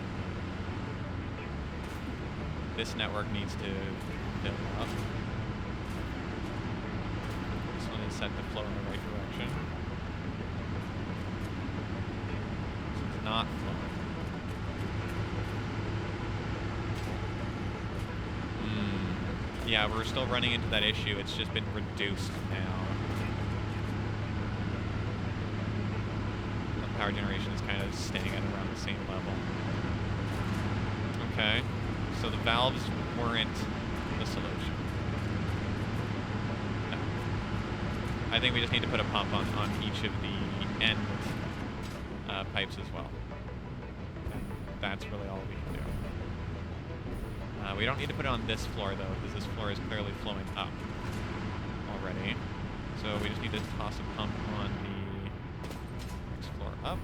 This network needs to fill up. This one is set to flow in the right direction. So it's not flowing. Yeah, we're still running into that issue. It's just been reduced now. The power generation is kind of staying at around the same level. Okay. So the valves weren't the solution. No. I think we just need to put a pump on each of the end pipes as well. And that's really all we can do. We don't need to put it on this floor though, because this floor is clearly flowing up already. So we just need to toss a pump on the next floor up.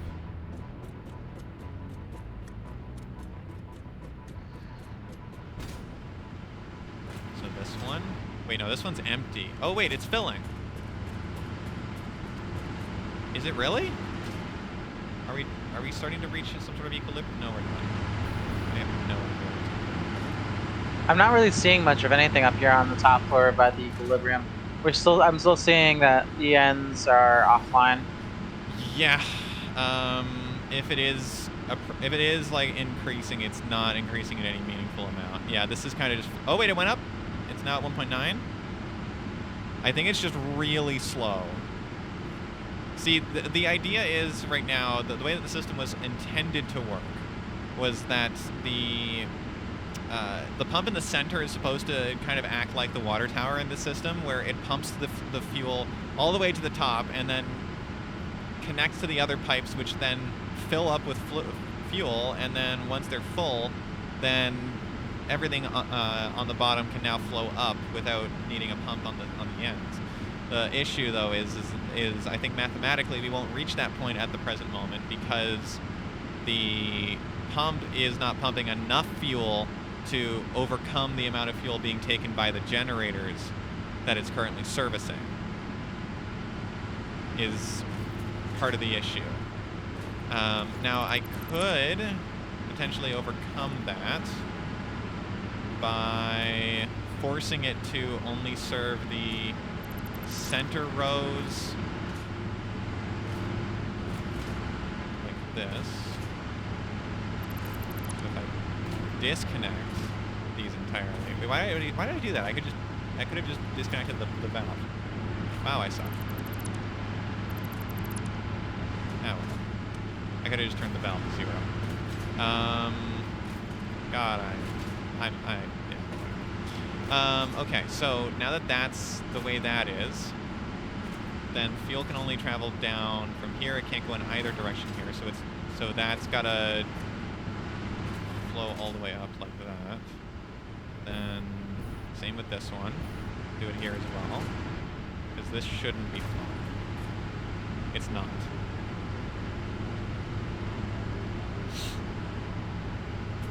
So this one. Wait, no, this one's empty. Oh wait, it's filling. Is it really? Are we starting to reach some sort of equilibrium? No, we're not. I have no idea. I'm not really seeing much of anything up here on the top floor by the equilibrium. I'm still seeing that the ends are offline. Yeah. If it is like increasing, it's not increasing in any meaningful amount. Yeah, this is kind of just. Oh wait, it went up. It's now at 1.9. I think it's just really slow. See, the idea is right now the way that the system was intended to work was that the pump in the center is supposed to kind of act like the water tower in the system, where it pumps the fuel all the way to the top and then connects to the other pipes, which then fill up with fuel, and then once they're full, then everything on the bottom can now flow up without needing a pump on the ends. The issue, though, is I think mathematically we won't reach that point at the present moment because the pump is not pumping enough fuel to overcome the amount of fuel being taken by the generators that it's currently servicing. Is part of the issue. Now I could potentially overcome that by forcing it to only serve the center rows like this. So if I disconnect these entirely. Wait, why did I do that? I could have just disconnected the valve. Wow, I suck. Oh. I could have just turned the valve to 0. God, okay, so now that that's the way that is, then fuel can only travel down from here. It can't go in either direction here, so that's gotta flow all the way up like that. Then same with this one. Do it here as well, because this shouldn't be flowing. It's not.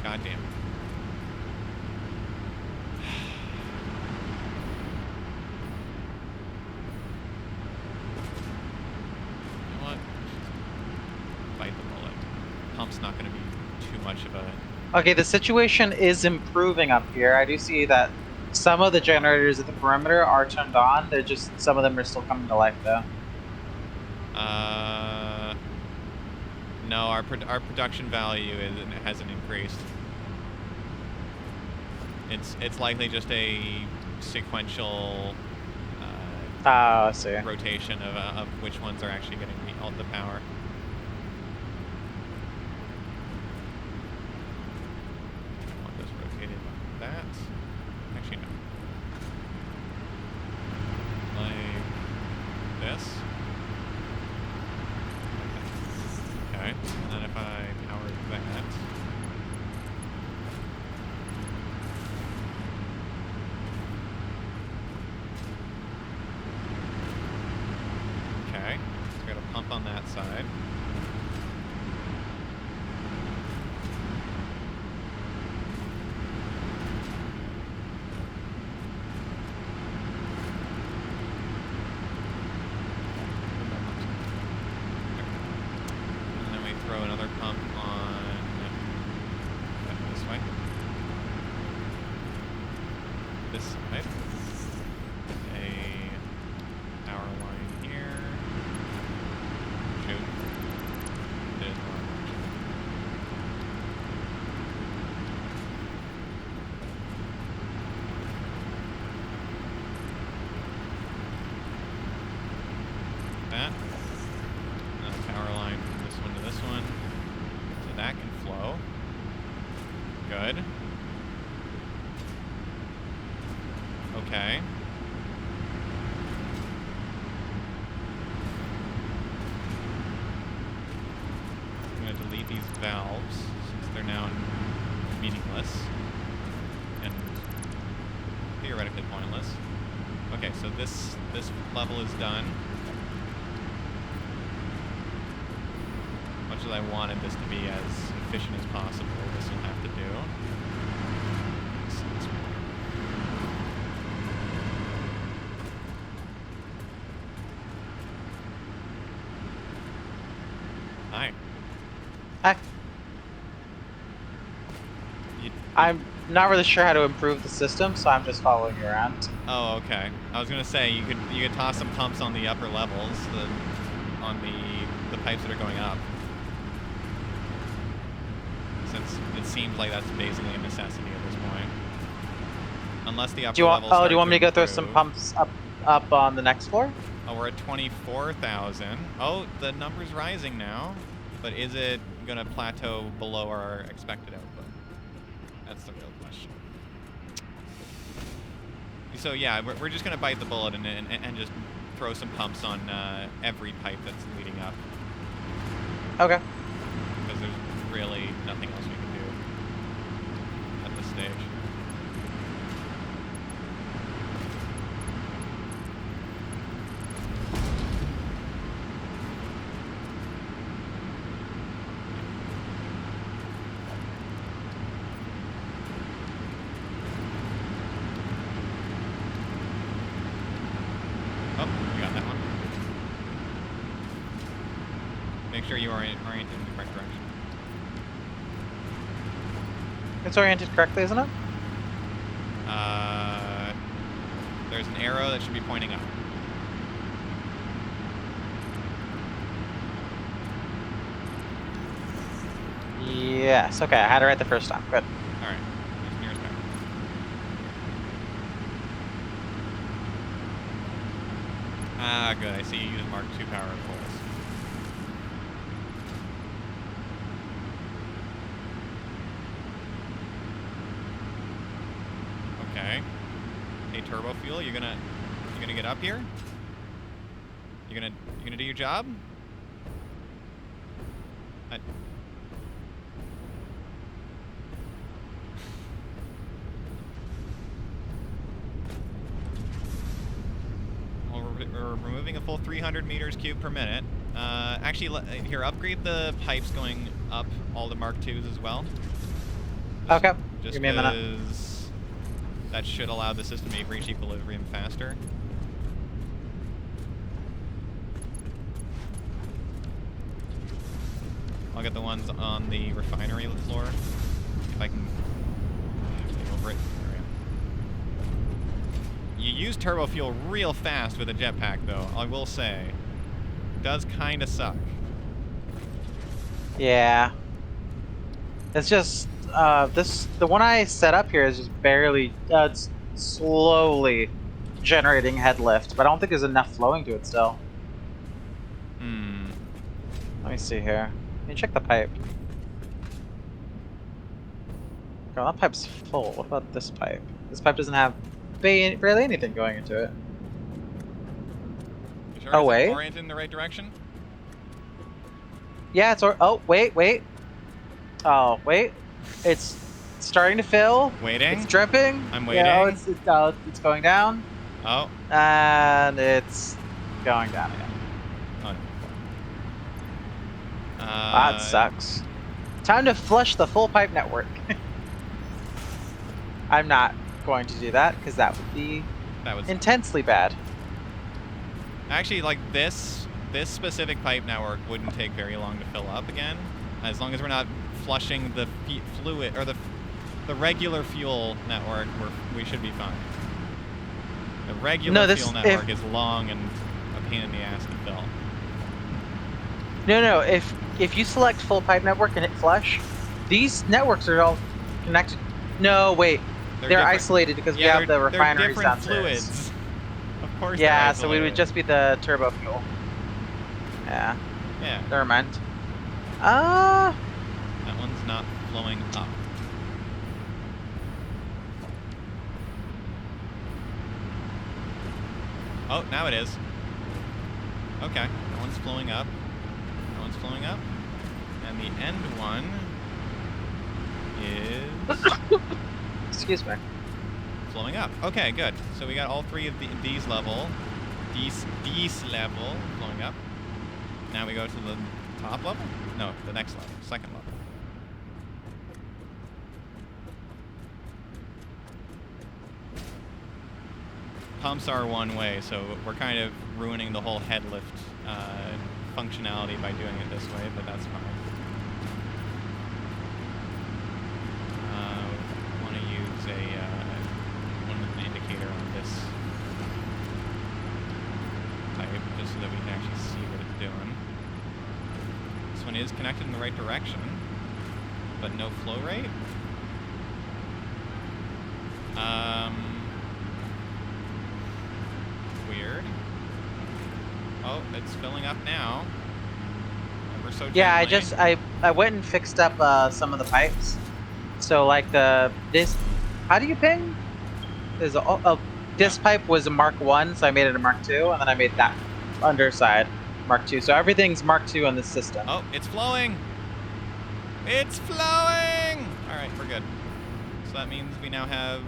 God damn it. You know what? Fight them pump's not going to be too much of a... Okay, the situation is improving up here. I do see that some of the generators at the perimeter are turned on. They're just, some of them are still coming to life, though. No, our production value hasn't increased. It's likely just a sequential I see. rotation of which ones are actually getting all the power. One just rotated like that. Actually, no. Like this. Okay, and then if I power that. Okay, so we got a pump on that side. And then we throw another pump on this way. This side. A power line here. Shoot. Did not much. That. Another power line from this one to this one. So that can flow. Good. Okay. I'm going to delete these valves since they're now meaningless and theoretically pointless. Okay, so this level is done. Much as I wanted this to be as efficient as possible, this will have to do. Hi. Hi. I'm not really sure how to improve the system, so I'm just following you around. Oh, okay. I was gonna say you could toss some pumps on the upper levels, on the pipes that are going up, since it seems like that's basically a necessity at this point. Unless the upper levels. Oh, do you want me to go throw some pumps up on the next floor? Oh, we're at 24,000. Oh, the number's rising now, but is it gonna plateau below our expected output? That's the real question. So yeah, we're just gonna bite the bullet and just throw some pumps on every pipe that's leading up. Okay. Because there's really nothing else we can do at this stage. Oh, we got that one. Make sure you are oriented in the correct direction. It's oriented correctly, isn't it? There's an arrow that should be pointing up. Yes, okay, I had it right the first time. Good. Alright, where's nearest power? Ah, good. I see you use Mark II power poles. Okay. Hey, Turbofuel, you gonna get up here? You gonna do your job? Well, we're removing a full 300 meters cubed per minute. Actually, here, upgrade the pipes going up all the Mark IIs as well. Okay. Just Give me a minute. because that should allow the system to reach equilibrium faster. I'll get the ones on the refinery floor. If I can take over it. There we go. You use turbofuel real fast with a jetpack, though, I will say. It does kind of suck. Yeah. It's just the one I set up here is just barely it's slowly generating head lift, but I don't think there's enough flowing to it still. Let me see here. Let me check the pipe. Oh, that pipe's full. What about this pipe? This pipe doesn't have barely anything going into it. You sure? Oh, Is it wait. oriented in the right direction? Yeah, it's... Oh, wait. Oh, wait. It's starting to fill. Waiting. It's dripping. I'm waiting. Yeah, it's going down. Oh. And it's going down again. Oh, no. That sucks. Time to flush the full pipe network. I'm not going to do that because that would be intensely bad. Actually, like this specific pipe network wouldn't take very long to fill up again, as long as we're not flushing the fluid or the regular fuel network. We should be fine. The regular fuel network is long and a pain in the ass to fill. No. If you select full pipe network and hit flush, these networks are all connected. No, wait. They're isolated because we have the refineries downstairs. They're different fluids. Of course. Yeah, so we would just be the turbo fuel. Yeah. Yeah. Never mind. That one's not flowing up. Oh, now it is. Okay, that one's flowing up. That one's flowing up. And the end one is... Excuse me. Flowing up. Okay, good. So we got all three of these level. These level flowing up. Now we go to the top level? No, the next level. Second level. Pumps are one way, so we're kind of ruining the whole head lift functionality by doing it this way, but that's fine. Want to use an indicator on this type, just so that we can actually see what it's doing. This one is connected in the right direction, but no flow rate. Weird. Oh, it's filling up now. Ever so gently. Yeah, I went and fixed up some of the pipes. So like this, how do you ping? There's this pipe was a Mark 1, so I made it a Mark 2, and then I made that underside Mark 2. So everything's Mark 2 on this system. Oh, it's flowing. It's flowing. All right, we're good. So that means we now have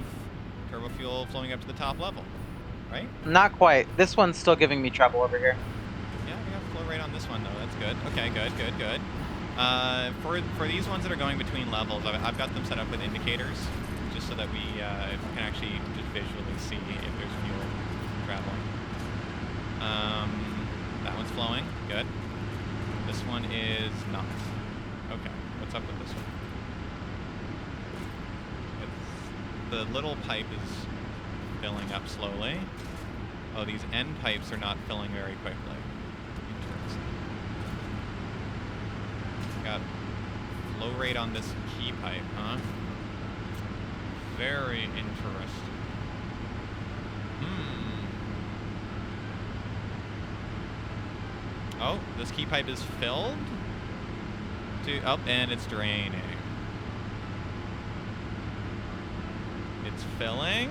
turbo fuel flowing up to the top level, right? Not quite. This one's still giving me trouble over here. Yeah, we got flow rate on this one though. That's good. Okay, good. For these ones that are going between levels, I've got them set up with indicators, just so that we can actually just visually see if there's fuel traveling. That one's flowing. Good. This one is not. Okay, what's up with this one? The little pipe is filling up slowly. Oh, these end pipes are not filling very quickly. Interesting. Got flow rate on this key pipe, huh? Very interesting. Oh, this key pipe is filled? Oh, and it's draining. It's filling.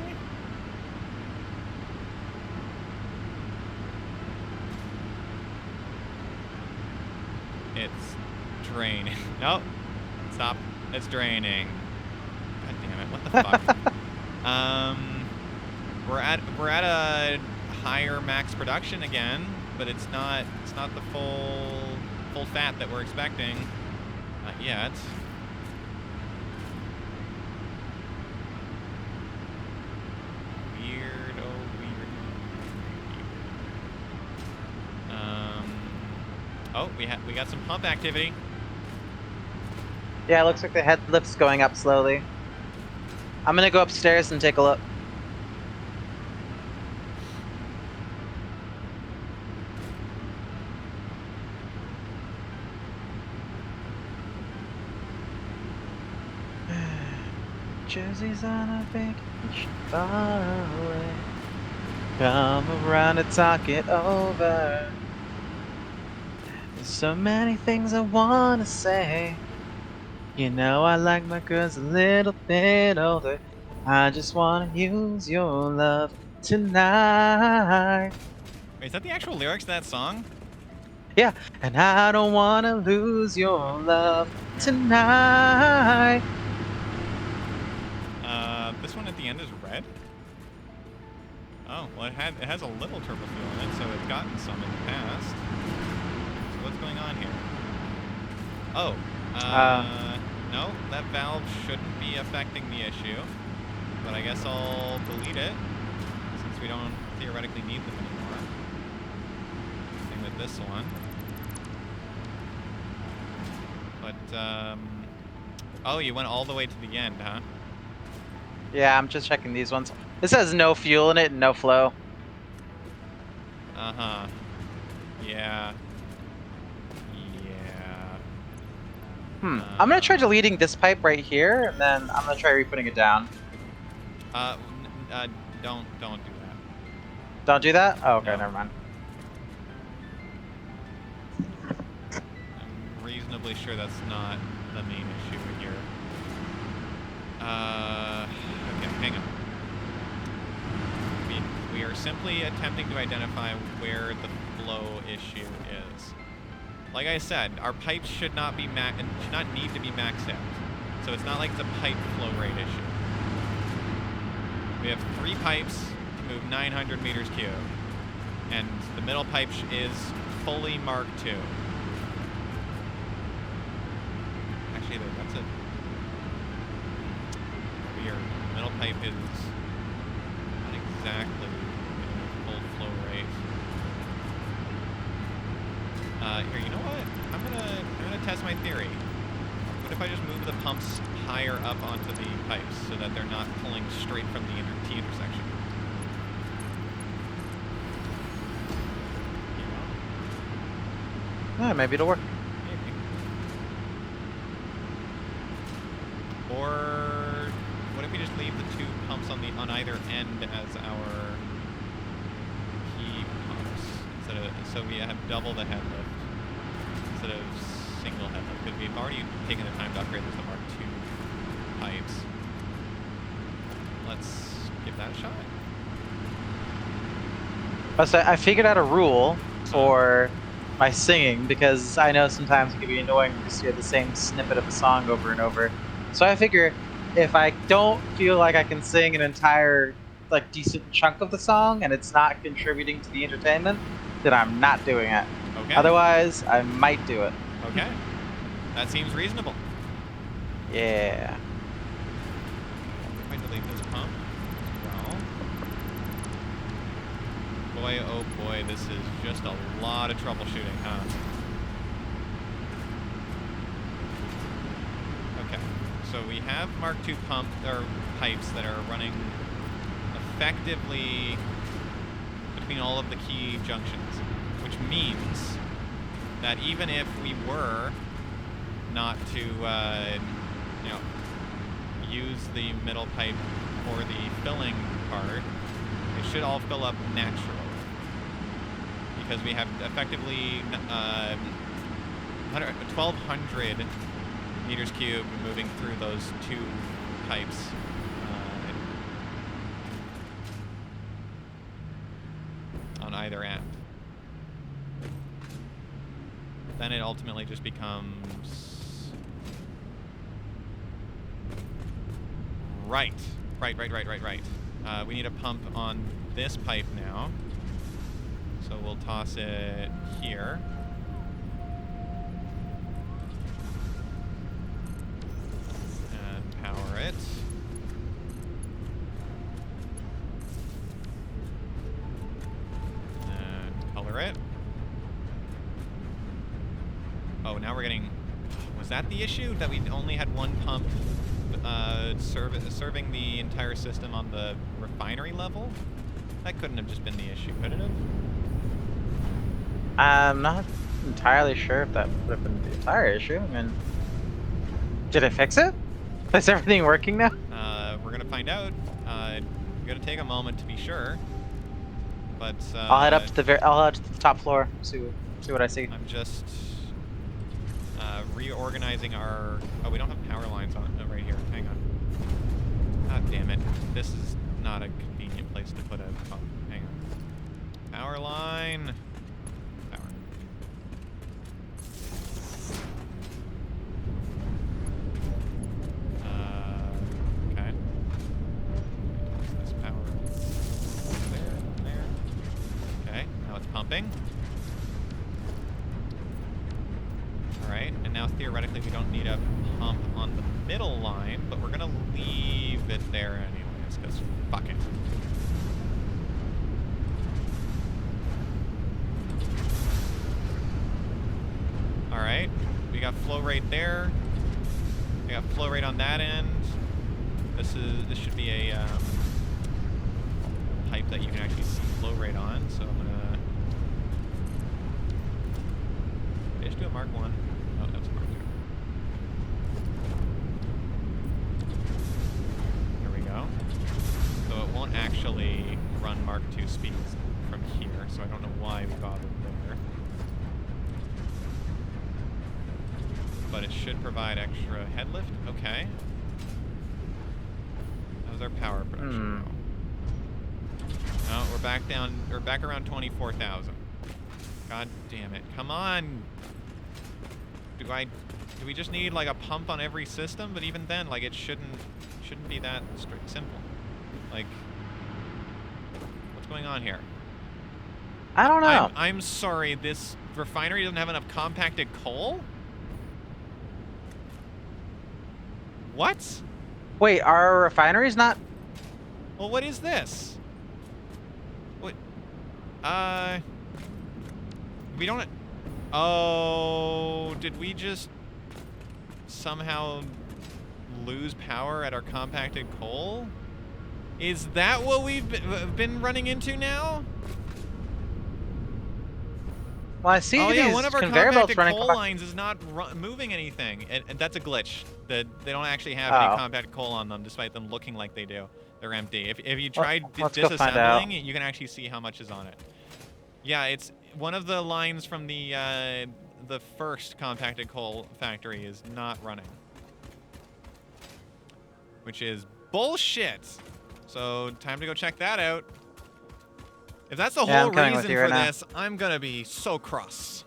It's draining. Nope. Stop. It's draining. God damn it. What the fuck? We're at a higher max production again, but it's not the full fat that we're expecting. Not yet. Oh, we got some pump activity. Yeah, it looks like the head lift's going up slowly. I'm gonna go upstairs and take a look. Jersey's on a vacation far away. Come around to talk it over. There's so many things I wanna say. You know I like my girls a little bit older. I just wanna use your love tonight. Wait, is that the actual lyrics to that song? Yeah, and I don't wanna lose your love tonight. This one at the end is red? Oh, well it has a little turbo fuel in it, so it's gotten some in the past. So what's going on here? Oh, no, that valve shouldn't be affecting the issue. But I guess I'll delete it, since we don't theoretically need them anymore. Same with this one. But, oh, you went all the way to the end, huh? Yeah, I'm just checking these ones. This has no fuel in it and no flow. Uh-huh. Yeah. Yeah. I'm gonna try deleting this pipe right here, and then I'm gonna try re-putting it down. Don't do that. Don't do that? Oh, okay, No. never mind. I'm reasonably sure that's not the main issue here. Okay, hang on. We are simply attempting to identify where the flow issue is. Like I said, our pipes should not be should not need to be maxed out. So it's not like it's a pipe flow rate issue. We have 3 pipes to move 900 meters cubed, and the middle pipe is fully Mark II. Actually, that's a weird. The middle pipe is not exactly full flow rate. Here, you know what? I'm gonna test my theory. What if I just move the pumps higher up onto the pipes so that they're not pulling straight from the T intersection? Yeah, maybe it'll work. Maybe. Or what if we just leave the 2 pumps on either end as our key pumps so we have double the head lift instead of single head lift, because we've already taken the time to upgrade the Mark II pipes. Let's give that a shot. So I figured out a rule for my singing, because I know sometimes it can be annoying to just hear the same snippet of a song over and over. So I figure if I don't feel like I can sing an entire decent chunk of the song and it's not contributing to the entertainment, then I'm not doing it. Okay. Otherwise, I might do it. Okay. That seems reasonable. Yeah. If I delete this pump, well, boy, oh boy, this is just a lot of troubleshooting, huh? Okay, so we have Mark II pipes that are running effectively between all of the key junctions, which means that even if we were not to, use the middle pipe for the filling part, it should all fill up naturally, because we have effectively 1,200 meters cubed moving through those 2 pipes. On either end. Then it ultimately just becomes... Right. We need a pump on this pipe now. So we'll toss it here. And power it. And color it. Oh, now we're getting Was that the issue? That we only had one pump serving the entire system on the refinery level? That couldn't have just been the issue, could it have? I'm not entirely sure if that would have been the entire issue. I mean, did it fix it? Is everything working now? We're gonna find out. We're gonna take a moment to be sure. But I'll head up to the top floor. See what I see. I'm just reorganizing our. Oh, we don't have power lines on right here. Hang on. God damn it! This is not a convenient place to put a pump. Hang on. Power line. Power. Okay. This power. There. Okay. Now it's pumping. Alright, and now theoretically we don't need a pump on the middle line, but we're gonna leave it there anyways, because fuck it. Alright, we got flow rate there. We got flow rate on that end. This should be a pipe that you can actually see flow rate on, so I'm gonna just do a Mark 1. Oh, that's Mark 2. There we go. So it won't actually run Mark 2 speeds from here, so I don't know why we bothered there. But it should provide extra head lift. Okay. How's our power production? Oh, we're back down. We're back around 24,000. God damn it! Come on. Do we just need like a pump on every system? But even then, like it shouldn't be that simple. Like, what's going on here? I don't know. I'm sorry. This refinery doesn't have enough compacted coal. What? Wait, our refinery's not. Well, what is this? What? We don't. Oh, did we just somehow lose power at our compacted coal? Is that what we've been running into now? Well, I see oh, these yeah, one of our conveyor belts compacted running. coal lines is not moving anything, and that's a glitch. That they don't actually have any compacted coal on them, despite them looking like they do. They're empty. If you tried disassembling, you can actually see how much is on it. Yeah, it's one of the lines from the first compacted coal factory is not running, which is bullshit. So time to go check that out. If that's the whole reason for this, I'm gonna be so cross.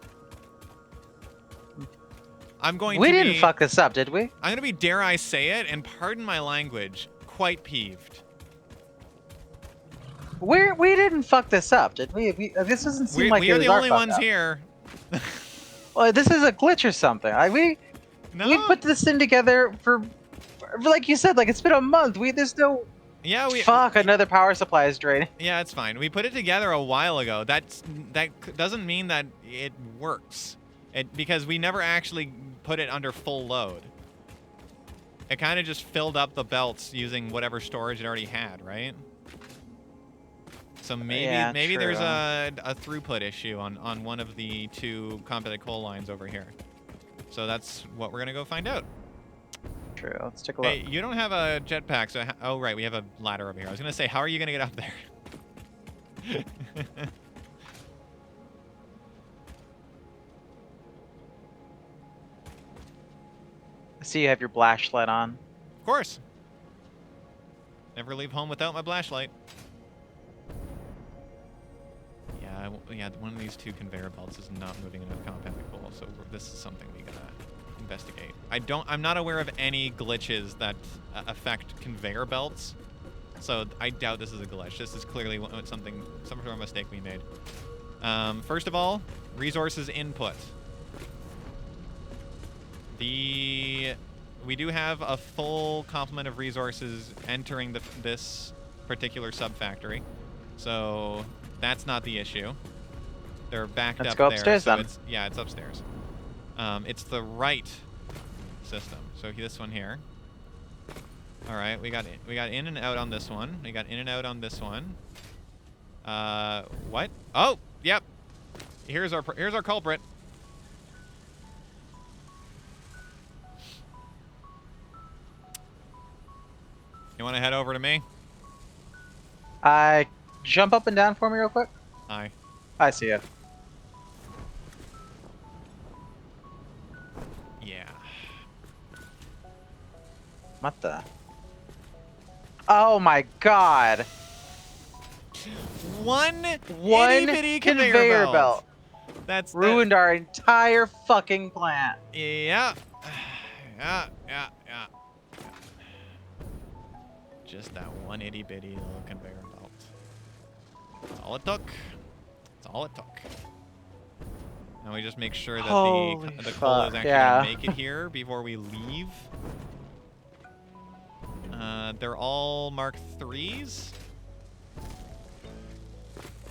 We didn't fuck this up, did we? I'm gonna be, dare I say it, and pardon my language, quite peeved. We didn't fuck this up, did we? This doesn't seem like we are the only ones here. Well, this is a glitch or something. We put this thing together for like you said, like it's been a month. There's no. Yeah, fuck, another power supply is draining. Yeah, it's fine. We put it together a while ago. That doesn't mean that it works. Because we never actually put it under full load. It kind of just filled up the belts using whatever storage it already had, right? So maybe there's a throughput issue on one of the two compacted coal lines over here. So that's what we're gonna go find out. True. Let's take a look. Hey, you don't have a jetpack, so oh right, we have a ladder over here. I was gonna say, how are you gonna get up there? I see you have your flashlight on. Of course. Never leave home without my flashlight. Yeah, one of these two conveyor belts is not moving enough compacted coal, so this is something we gotta investigate. I'm not aware of any glitches that affect conveyor belts, so I doubt this is a glitch. This is clearly some sort of mistake we made. First of all, resources input. We do have a full complement of resources entering this particular sub-factory, so that's not the issue. They're backed up there. Let's go upstairs then. Yeah, it's upstairs. It's the right system. So this one here. All right, we got in and out on this one. We got in and out on this one. What? Oh, yep. Here's our culprit. You want to head over to me? Jump up and down for me real quick. Aye. I see you. Yeah. What the? Oh my god! One One itty-bitty conveyor belt. That's ruined our entire fucking plant. Yeah. Yeah. Just that one itty-bitty little conveyor belt. That's all it took. That's all it took. Now we just make sure that the coal is actually gonna make it here before we leave. They're all Mark 3s.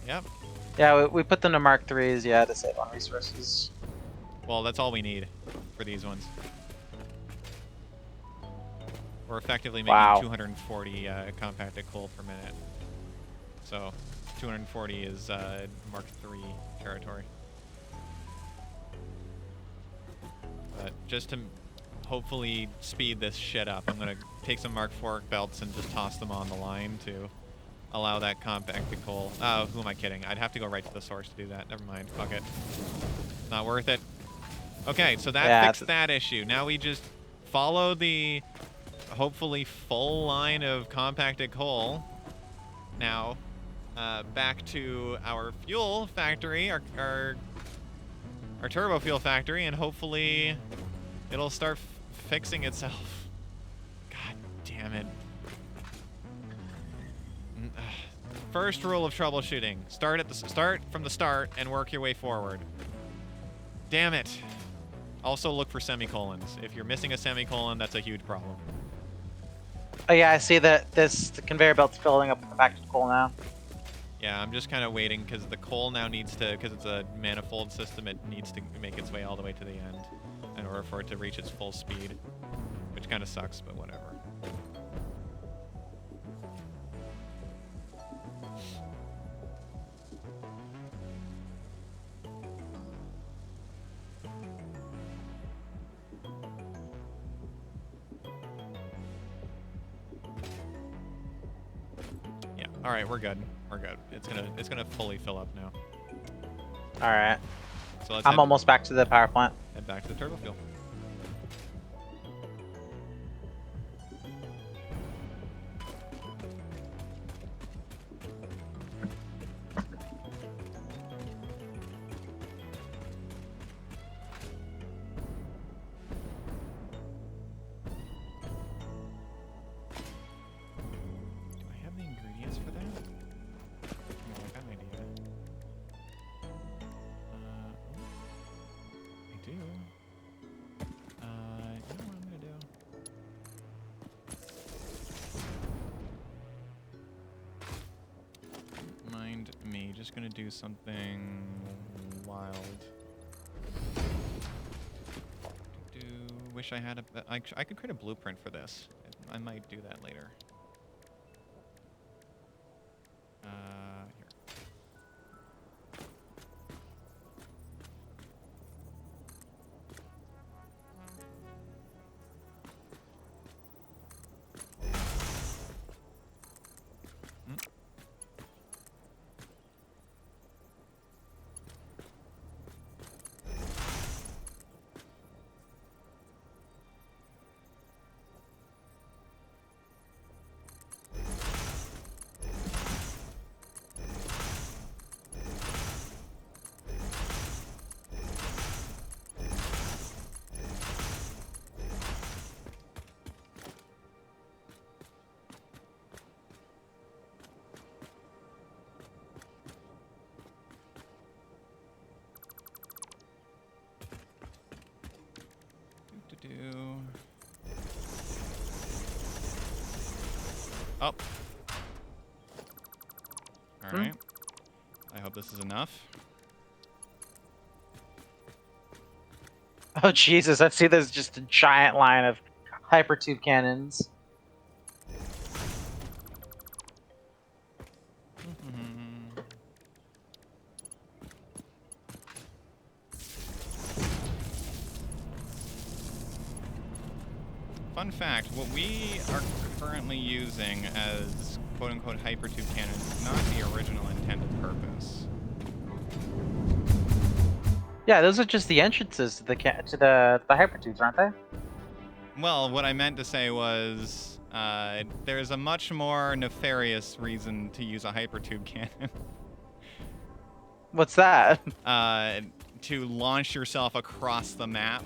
Yep. Yeah, we put them to Mark 3s, yeah, to save on resources. Well, that's all we need for these ones. We're effectively making 240 compacted coal per minute. So 240 is Mark 3 territory. But just to hopefully speed this shit up, I'm going to take some Mark 4 belts and just toss them on the line to allow that compacted coal. Oh, who am I kidding? I'd have to go right to the source to do that. Never mind. Fuck it. Not worth it. Okay, so that fixed that issue. Now we just follow the hopefully full line of compacted coal. Now, back to our fuel factory, our turbofuel factory, and hopefully it'll start fixing itself. God damn it. First rule of troubleshooting: start from the start and work your way forward. Damn it. Also look for semicolons. If you're missing a semicolon, that's a huge problem. Oh yeah, I see that the conveyor belt's filling up with compacted coal now. Yeah, I'm just kind of waiting because the coal now needs to, because it's a manifold system, it needs to make its way all the way to the end in order for it to reach its full speed, which kind of sucks, but whatever. Yeah. All right, we're good. We're good. It's gonna fully fill up now. All right. So let's I'm almost back to the power plant. Head back to the turbofuel. Just gonna do something wild. Wish I had a. I could create a blueprint for this. I might do that later. Here. Oh. All right. I hope this is enough. Oh Jesus! I see there's just a giant line of hypertube cannons. Fun fact, what we are currently using as quote-unquote hypertube cannons is not the original intended purpose. Yeah, those are just the entrances to the hypertubes, aren't they? Well, what I meant to say was there's a much more nefarious reason to use a hypertube cannon. What's that? To launch yourself across the map.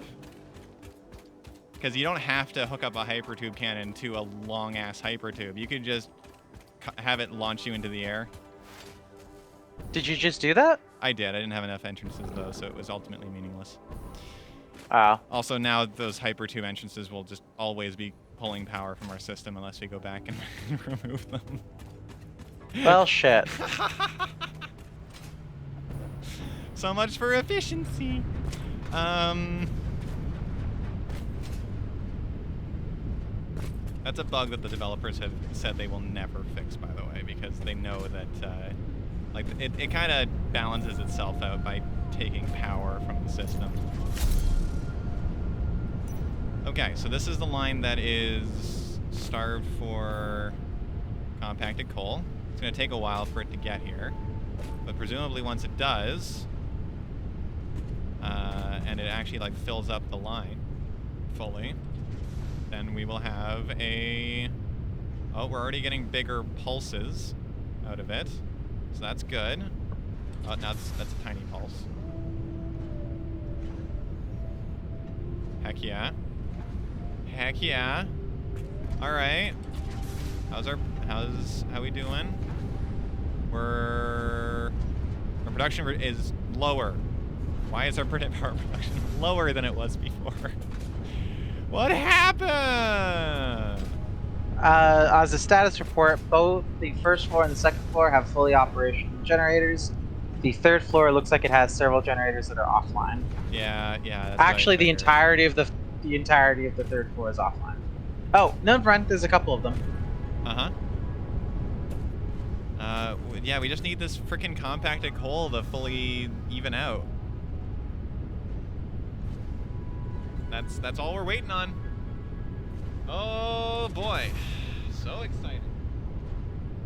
Because you don't have to hook up a hypertube cannon to a long-ass hypertube. You could just have it launch you into the air. Did you just do that? I did. I didn't have enough entrances, though, so it was ultimately meaningless. Oh. Also, now those hypertube entrances will just always be pulling power from our system unless we go back and remove them. Well, shit. So much for efficiency. That's a bug that the developers have said they will never fix, by the way, because they know that like it kind of balances itself out by taking power from the system. Okay, so this is the line that is starved for compacted coal. It's going to take a while for it to get here, but presumably once it does, and it actually like fills up the line fully, then we will have a... Oh, we're already getting bigger pulses out of it, so that's good. Oh, now that's a tiny pulse. Heck yeah. Heck yeah. All right. How we doing? Our production is lower. Why is our power production lower than it was before? What happened? As a status report, both the first floor and the second floor have fully operational generators. The third floor looks like it has several generators that are offline. Yeah. That's actually, the entirety of the third floor is offline. Oh, no, front. There's a couple of them. Yeah, we just need this freaking compacted coal to fully even out. That's all we're waiting on. Oh boy, so exciting.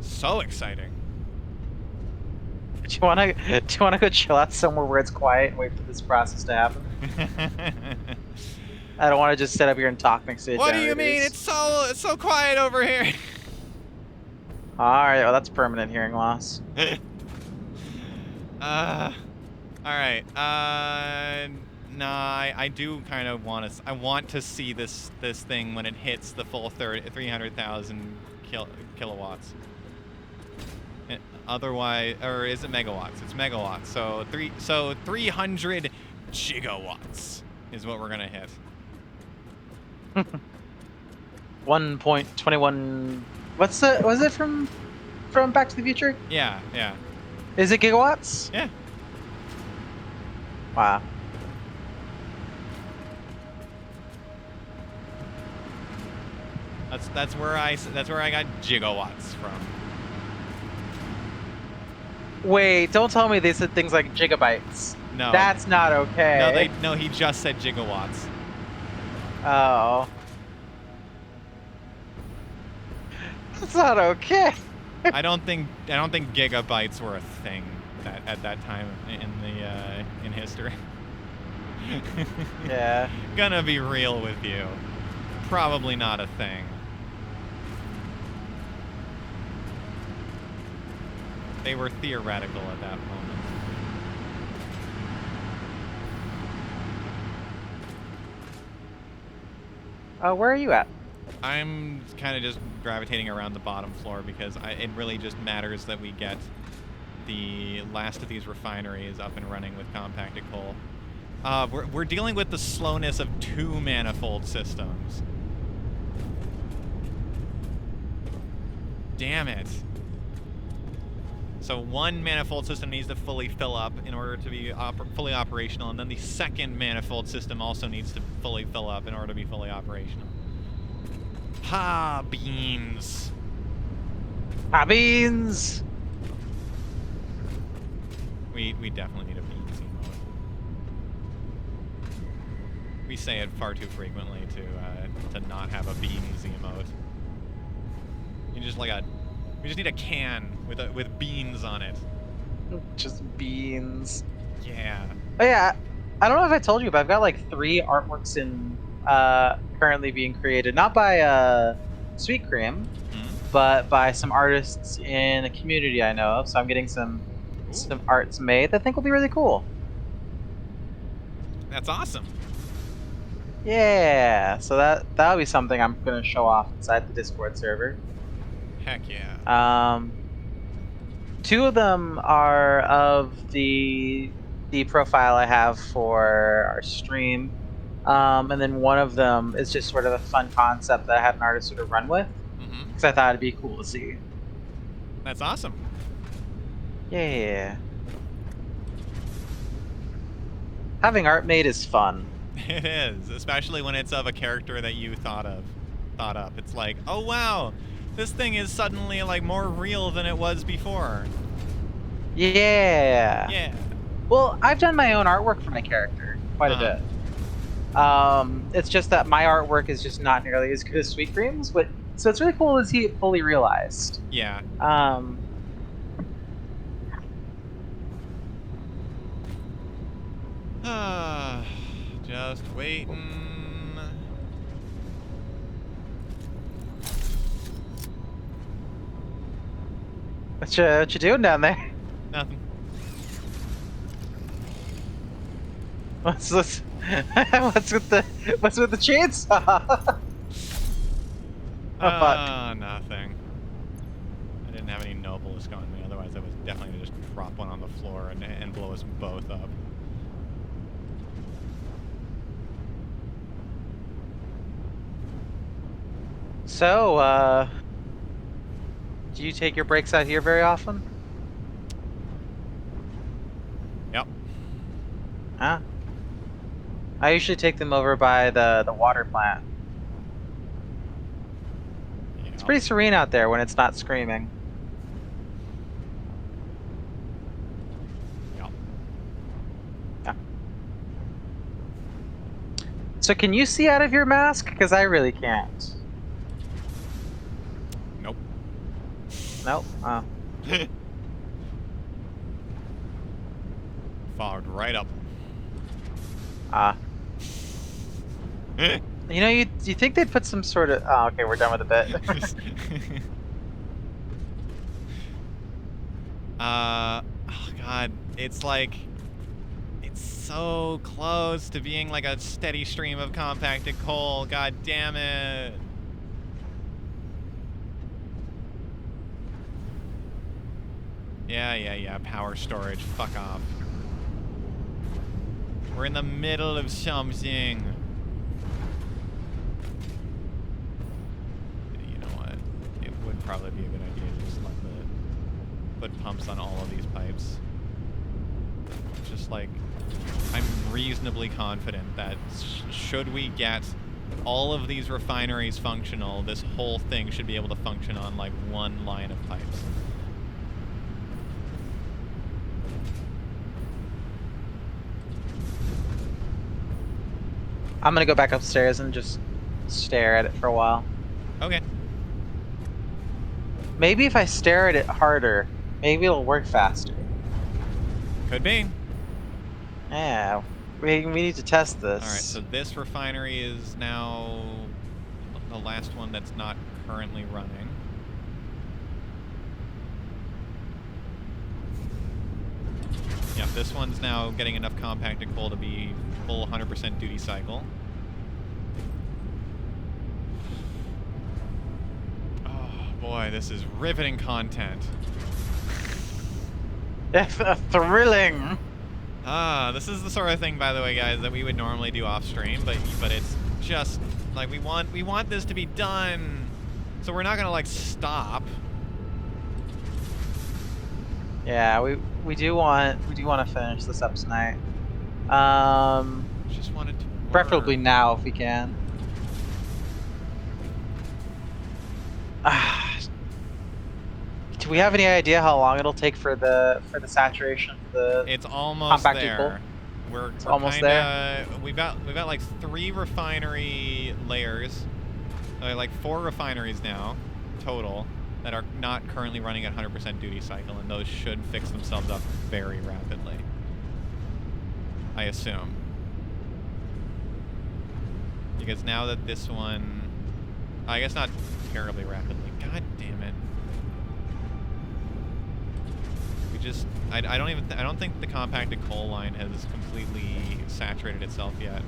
So exciting. Do you wanna go chill out somewhere where it's quiet and wait for this process to happen? I don't want to just sit up here and talk next to the What generators. do you mean? It's so quiet over here. All right, well that's permanent hearing loss. All right. Nah, I do kind of want to. I want to see this thing when it hits the full 300,000 kilowatts. Otherwise, or is it megawatts? It's megawatts. So 300 gigawatts is what we're gonna hit. 1.21. Was it from Back to the Future? Yeah. Is it gigawatts? Yeah. Wow. That's where I got gigawatts from. Wait, don't tell me they said things like gigabytes. No. That's not okay. No, he just said gigawatts. Oh. That's not okay. I don't think gigabytes were a thing at that time in history. Yeah. Gonna be real with you. Probably not a thing. They were theoretical at that moment. Where are you at? I'm kind of just gravitating around the bottom floor because it really just matters that we get the last of these refineries up and running with compacted coal. We're dealing with the slowness of 2 manifold systems. Damn it. So one manifold system needs to fully fill up in order to be fully operational, and then the second manifold system also needs to fully fill up in order to be fully operational. Ha, beans. Ah, beans! We definitely need a beans emote. We say it far too frequently to not have a beans emote. You just like we just need a can with beans on it. Just beans. Yeah. Oh yeah, I don't know if I told you, but I've got like 3 artworks in currently being created, not by Sweet Cream, but by some artists in a community I know of. So I'm getting some arts made that I think will be really cool. That's awesome. Yeah, so that'll be something I'm gonna show off inside the Discord server. Heck yeah. 2 of them are of the profile I have for our stream. And then one of them is just sort of a fun concept that I had an artist sort of run with. Because I thought it'd be cool to see. That's awesome. Yeah. Having art made is fun. It is, especially when it's of a character that you thought up. It's like, oh wow, this thing is suddenly like more real than it was before. Yeah. Yeah. Well, I've done my own artwork for my character quite a bit. It's just that my artwork is just not nearly as good as Sweet Cream's, but so it's really cool to see it fully realized. Yeah. Just waiting. What you doing down there? Nothing. What's this? what's with the chainsaw? Oh fuck. Nothing. I didn't have any Noblest on me, otherwise I was definitely gonna just drop one on the floor and blow us both up. So, do you take your breaks out here very often? Yep. Huh? I usually take them over by the water plant. Yep. It's pretty serene out there when it's not screaming. Yep. Yeah. So can you see out of your mask? Because I really can't. Nope. Nope. Oh. Fogged right up. You know, you think they'd put some sort of... Oh, okay, we're done with the bit. Oh god, it's like... It's so close to being like a steady stream of compacted coal, god damn it. Yeah, power storage, fuck off. We're in the middle of something. You know what? It would probably be a good idea to just put pumps on all of these pipes. Just like, I'm reasonably confident that should we get all of these refineries functional, this whole thing should be able to function on like one line of pipes. I'm gonna go back upstairs and just stare at it for a while. Okay. Maybe if I stare at it harder, maybe it'll work faster. Could be. Yeah, we need to test this. Alright, so this refinery is now the last one that's not currently running. Yeah, this one's now getting enough compacted coal to be full 100% duty cycle. Oh boy, this is riveting content. Thrilling. This is the sort of thing, by the way, guys, that we would normally do off stream, but it's just like we want this to be done, so we're not gonna like stop. Yeah, we do want to finish this up tonight. Um, Just wanted to work. preferably now if we can. Do we have any idea how long it'll take for the saturation for the It's almost compacted coal? there. We're Almost kinda we've got like 3 refinery layers. Like 4 refineries now total that are not currently running at 100% duty cycle, and those should fix themselves up very rapidly. I assume. Because now that this one, I guess not terribly rapidly. God damn it. We just, I don't think the compacted coal line has completely saturated itself yet.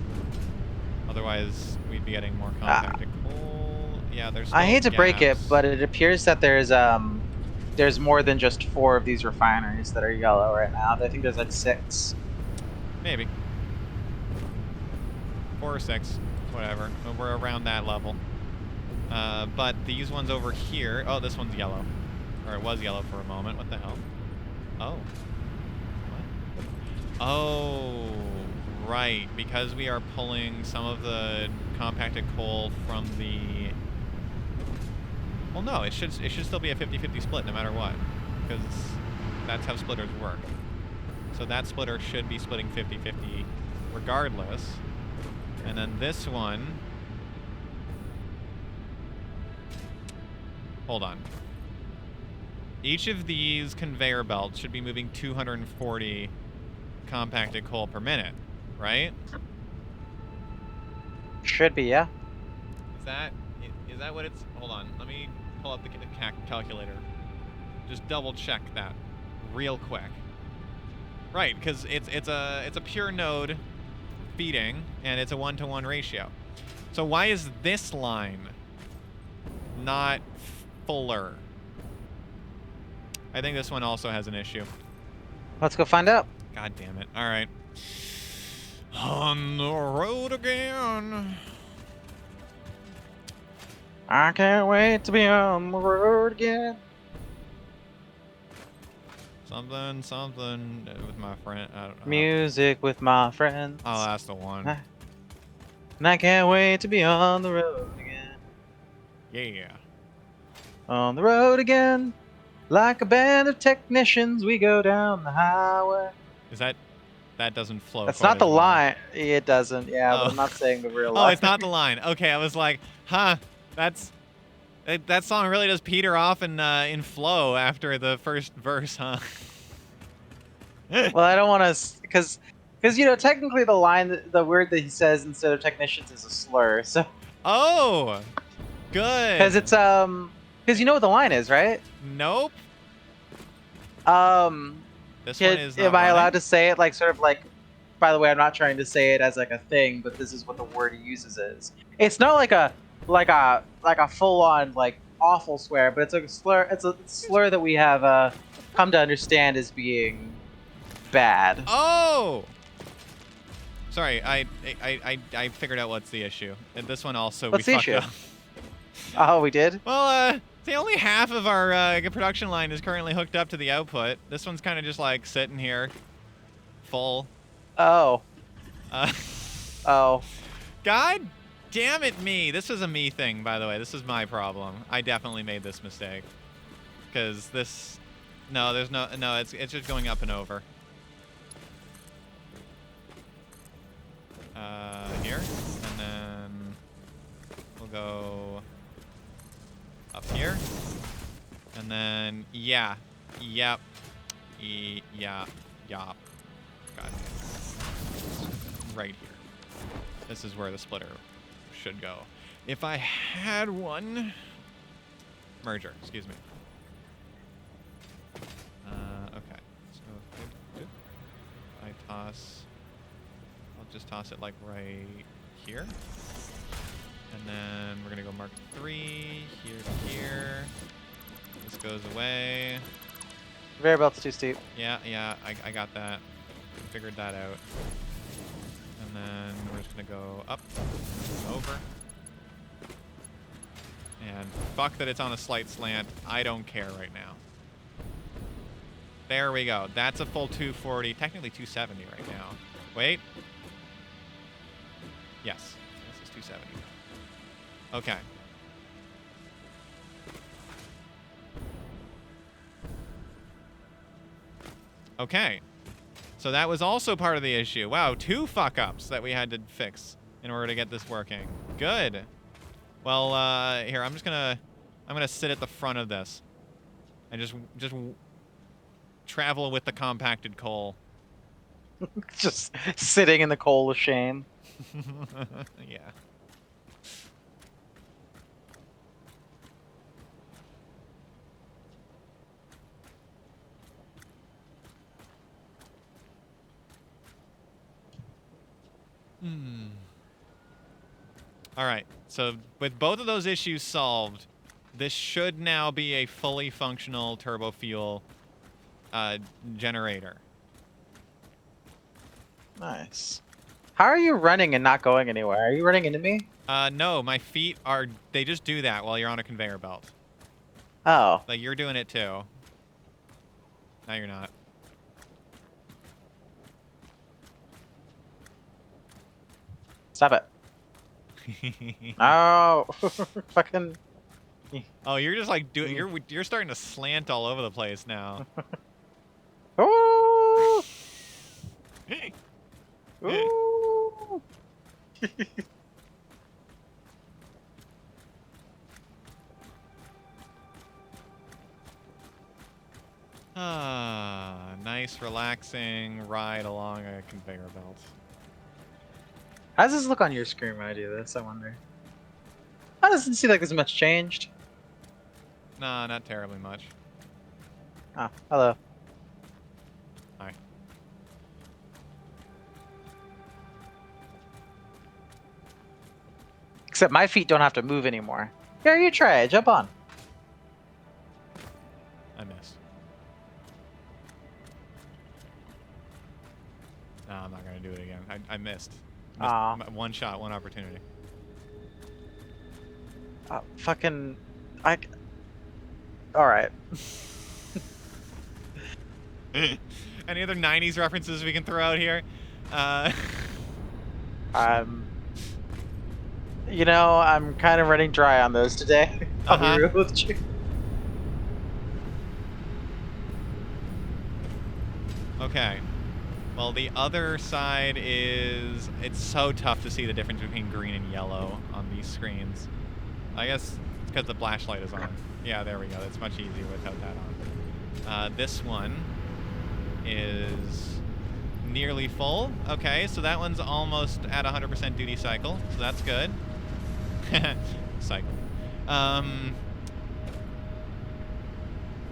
Otherwise, we'd be getting more compacted coal. Yeah, there's still I hate to break it, gaps. but it appears that there's more than just 4 of these refineries that are yellow right now. I think there's like 6. Maybe. 4 or 6, whatever. We're around that level. But these ones over here, oh, this one's yellow. Or it was yellow for a moment. What the hell? Oh. What? Oh, right. Because we are pulling some of the compacted coal from the... Well, no, it should still be a 50-50 split no matter what. Because that's how splitters work. So that splitter should be splitting 50-50 regardless. And then this one... Hold on. Each of these conveyor belts should be moving 240 compacted coal per minute, right? Should be, yeah. Is that what it's... Hold on, let me pull up the calculator. Just double check that real quick. Right, because it's a pure node feeding, and it's a 1-to-1 ratio. So why is this line not fuller? I think this one also has an issue. Let's go find out. God damn it. All right. On the road again. I can't wait to be on the road again. Something with my friend. I don't know. Music with my friends. Oh, that's the one. And I can't wait to be on the road again. Yeah. On the road again. Like a band of technicians, we go down the highway. Is that doesn't flow? That's quite not the as well. line. It doesn't. Yeah, Oh. but I'm not saying the real line. Oh, it's not the line. Okay, I was like, huh, that song really does peter off in flow after the first verse, huh? Well, I don't want to, because you know technically the line, the word that he says instead of technicians is a slur. So. Oh, good. Because it's because you know what the line is, right? Nope. This one is not am I allowed running? to say it like sort of like? By the way, I'm not trying to say it as like a thing, but this is what the word he uses is. It's not like a full on like awful swear, but it's a slur. It's a slur that we have come to understand as being bad. Oh. Sorry, I figured out what's the issue. And this one also What's we the fucked issue? up. Oh, we did? Well, see, only half of our production line is currently hooked up to the output. This one's kind of just like sitting here, full. Oh. Uh, Oh. God damn it, me. This was a me thing, by the way. This is my problem. I definitely made this mistake. Because this... No, there's no... No, it's just going up and over. Here. And then... We'll go... Up here. And then... Yeah. Yep. Yeah. Yop. God. Right here. This is where the splitter should go. If I had one... Merger, excuse me. Okay. So, good. I'll just toss it like right here. And then we're gonna go mark 3, here to here. This goes away. Conveyor belt's too steep. Yeah, I got that. Figured that out. And then we're just gonna go up, over. And fuck that it's on a slight slant. I don't care right now. There we go. That's a full 240, technically 270 right now. Wait. Yes, this is 270. Okay. Okay. So that was also part of the issue. Wow, 2 fuck-ups that we had to fix in order to get this working. Good. Well, here, I'm gonna sit at the front of this and just travel with the compacted coal. Just sitting in the coal of shame. Yeah. All right. So with both of those issues solved, this should now be a fully functional turbofuel generator. Nice. How are you running and not going anywhere? Are you running into me? No, my feet are... They just do that while you're on a conveyor belt. Oh. Like, you're doing it too. No, you're not. Stop it. Oh. Fucking... Oh, you're just like... You're starting to slant all over the place now. Ooh. Ooh. Nice, relaxing ride along a conveyor belt. How does this look on your screen when I do this, I wonder? How doesn't seem like there's much changed. Nah, not terribly much. Oh, hello. Hi. Except my feet don't have to move anymore. Here, you try it. Jump on. I miss. No, I'm not gonna do it again. I missed. One shot, one opportunity. Fucking... Alright. Any other 90s references we can throw out here? You know, I'm kind of running dry on those today. I'll be real with you. Okay. Well, the other side is... It's so tough to see the difference between green and yellow on these screens. I guess it's because the flashlight is on. Yeah, there we go. That's much easier without that on. This one is nearly full. Okay, so that one's almost at 100% duty cycle, so that's good. Cycle.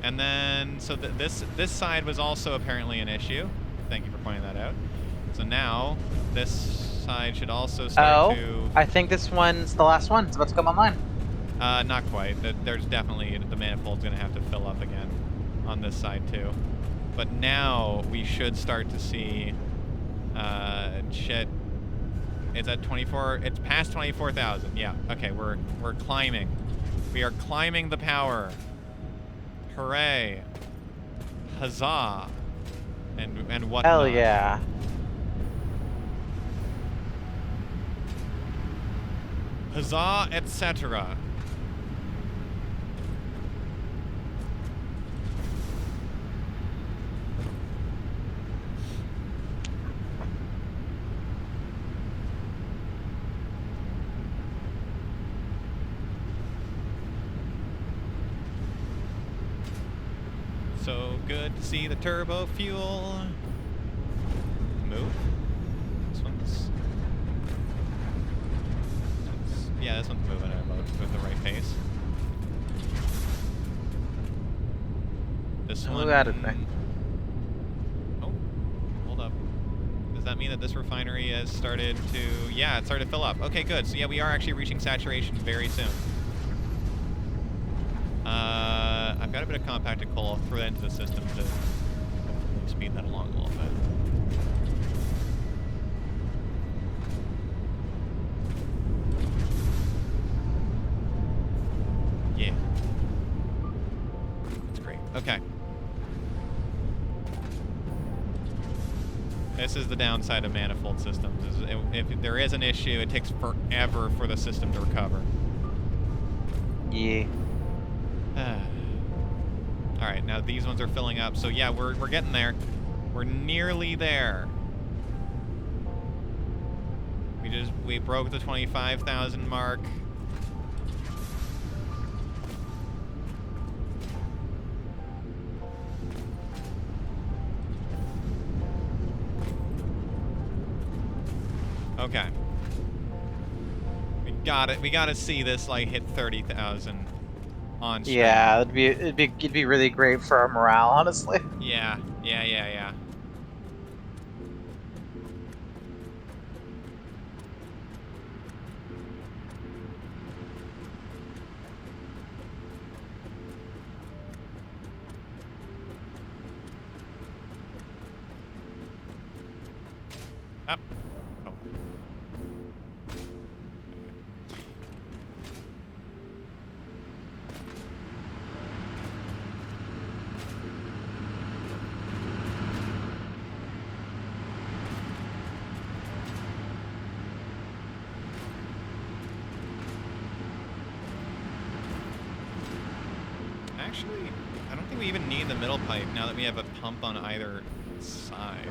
And then, so this side was also apparently an issue. Thank you for pointing that out. So now, this side should also start to... I think this one's the last one. It's about to come online. Not quite. There's definitely... The manifold's going to have to fill up again on this side, too. But now, we should start to see... shit. It's at 24... It's past 24,000. Yeah. Okay, we're climbing. We are climbing the power. Hooray. Huzzah. And whatnot. Hell yeah. Huzzah, etc. So good to see the turbo fuel move. This one's yeah, this one's moving at about with the right pace. This one. Who added me? Oh, hold up. Does that mean that this refinery has started to? Yeah, it started to fill up. Okay, good. So yeah, we are actually reaching saturation very soon. I've got a bit of compacted coal. I'll throw that into the system to speed that along a little bit. Yeah. That's great. Okay. This is the downside of manifold systems. Is if there is an issue, it takes forever for the system to recover. Yeah. All right, now these ones are filling up. So yeah, we're getting there. We're nearly there. We broke the 25,000 mark. Okay. We gotta see this like hit 30,000 on stream. Yeah, it'd be really great for our morale, honestly. Yeah. Up. Oh. Actually, I don't think we even need the middle pipe now that we have a pump on either side,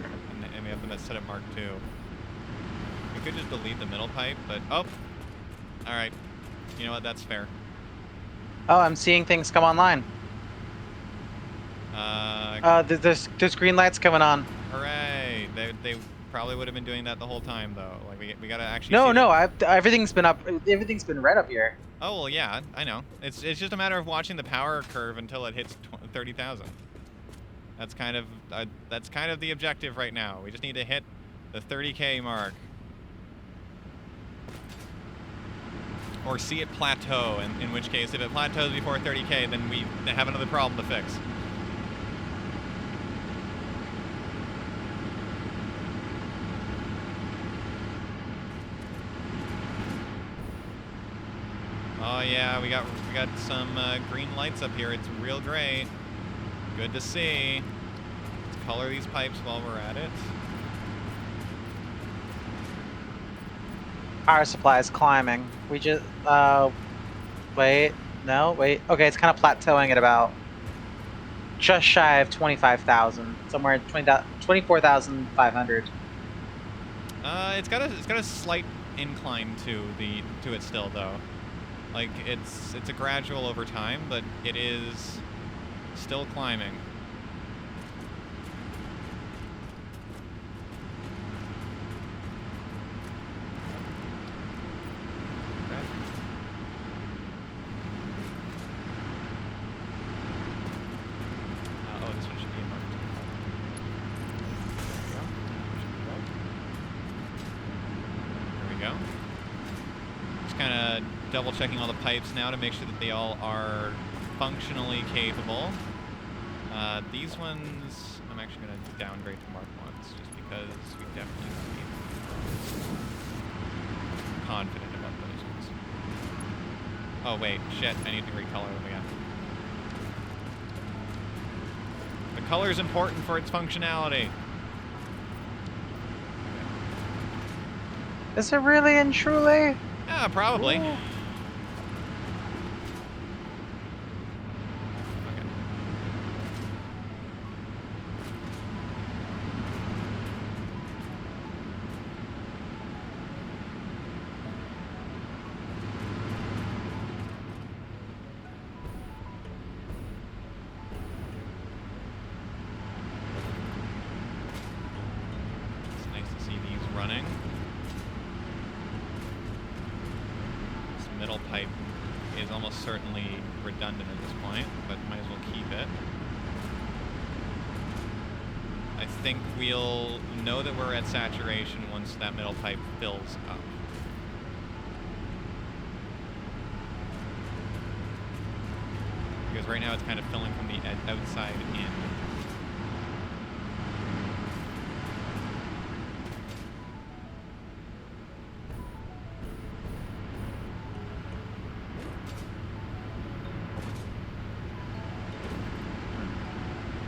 and we have them set at Mark II. We could just delete the middle pipe, but oh, all right. You know what? That's fair. Oh, I'm seeing things come online. There's green lights coming on. Hooray! They probably would have been doing that the whole time though. Like we gotta actually. No, everything's been up. Everything's been red up here. Oh well, yeah, I know. It's just a matter of watching the power curve until it hits 30,000. That's kind of the objective right now. We just need to hit the 30K mark, or see it plateau. In which case, if it plateaus before 30K, then we have another problem to fix. Oh yeah, we got some green lights up here. It's real great. Good to see. Let's color these pipes while we're at it. Power supply is climbing. We just wait. No, wait. Okay, it's kind of plateauing at about just shy of 25,000, somewhere 24,500. It's got a slight incline to it still though. Like it's a gradual over time, but it is still climbing. Oh, this one should be a mark. There we go. Just kind of double checking all the pipes now to make sure that they all are functionally capable. These ones, I'm actually going to downgrade to Mark 1s just because we definitely need confident about those ones. Oh wait, shit, I need to recolor them again. The color is important for its functionality. Is it really and truly? Yeah, probably. Ooh. Running. This middle pipe is almost certainly redundant at this point, but might as well keep it. I think we'll know that we're at saturation once that middle pipe fills up. Because right now it's kind of filling from the outside in.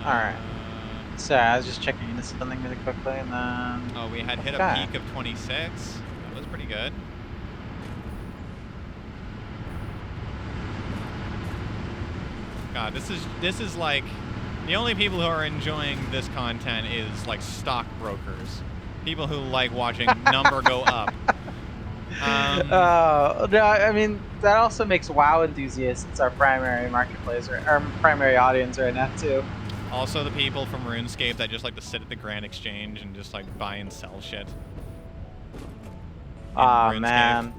All right. So I was just checking into something really quickly, and then. Oh, we had hit a Okay. peak of 26. That was pretty good. God, this is like the only people who are enjoying this content is like stockbrokers, people who like watching number go up. No, I mean that also makes WoW enthusiasts our primary marketplace or our primary audience right now too. Also, the people from RuneScape that just like to sit at the Grand Exchange and just like buy and sell shit. In Aw, RuneScape. man,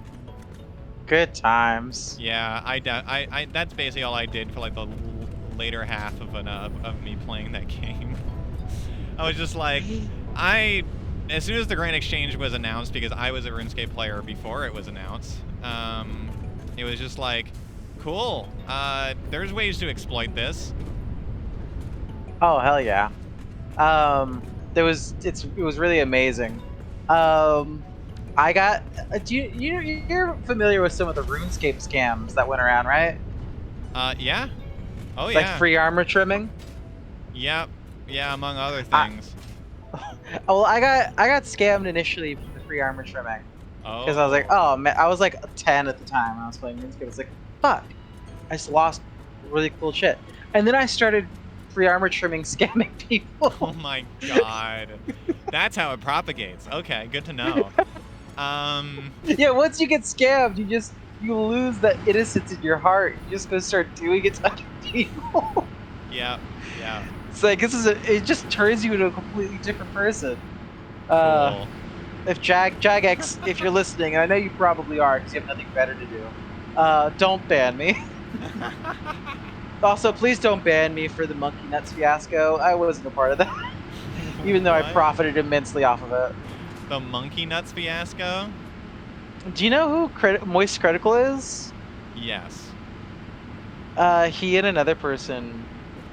good times. Yeah, I that's basically all I did for like the later half of me playing that game. I was just like, as soon as the Grand Exchange was announced, because I was a RuneScape player before it was announced, it was just like, cool. There's ways to exploit this. Oh hell yeah. It was really amazing. I got. You're familiar with some of the RuneScape scams that went around, right? Yeah. Oh Like yeah. free armor trimming. Yep. Yeah, among other I, things. well, I got scammed initially for the free armor trimming because I was like, Oh. oh man, I was like 10 at the time when I was playing RuneScape. I was like, fuck, I just lost really cool shit, and then I started free armor trimming scamming Oh people. my god. That's how it propagates. Okay, good to know. Yeah, once you get scammed, you lose that innocence in your heart. You just go start doing it to other people. Yeah, yeah. It's like it just turns you into a completely different person. Uh, Cool. if Jagex, if you're listening, and I know you probably are because you have nothing better to do, don't ban me. Also, please don't ban me for the monkey nuts fiasco. I wasn't a part of that, even though I What? profited immensely off of it. The monkey nuts fiasco? Do you know who Moist Critical is? Yes. He and another person,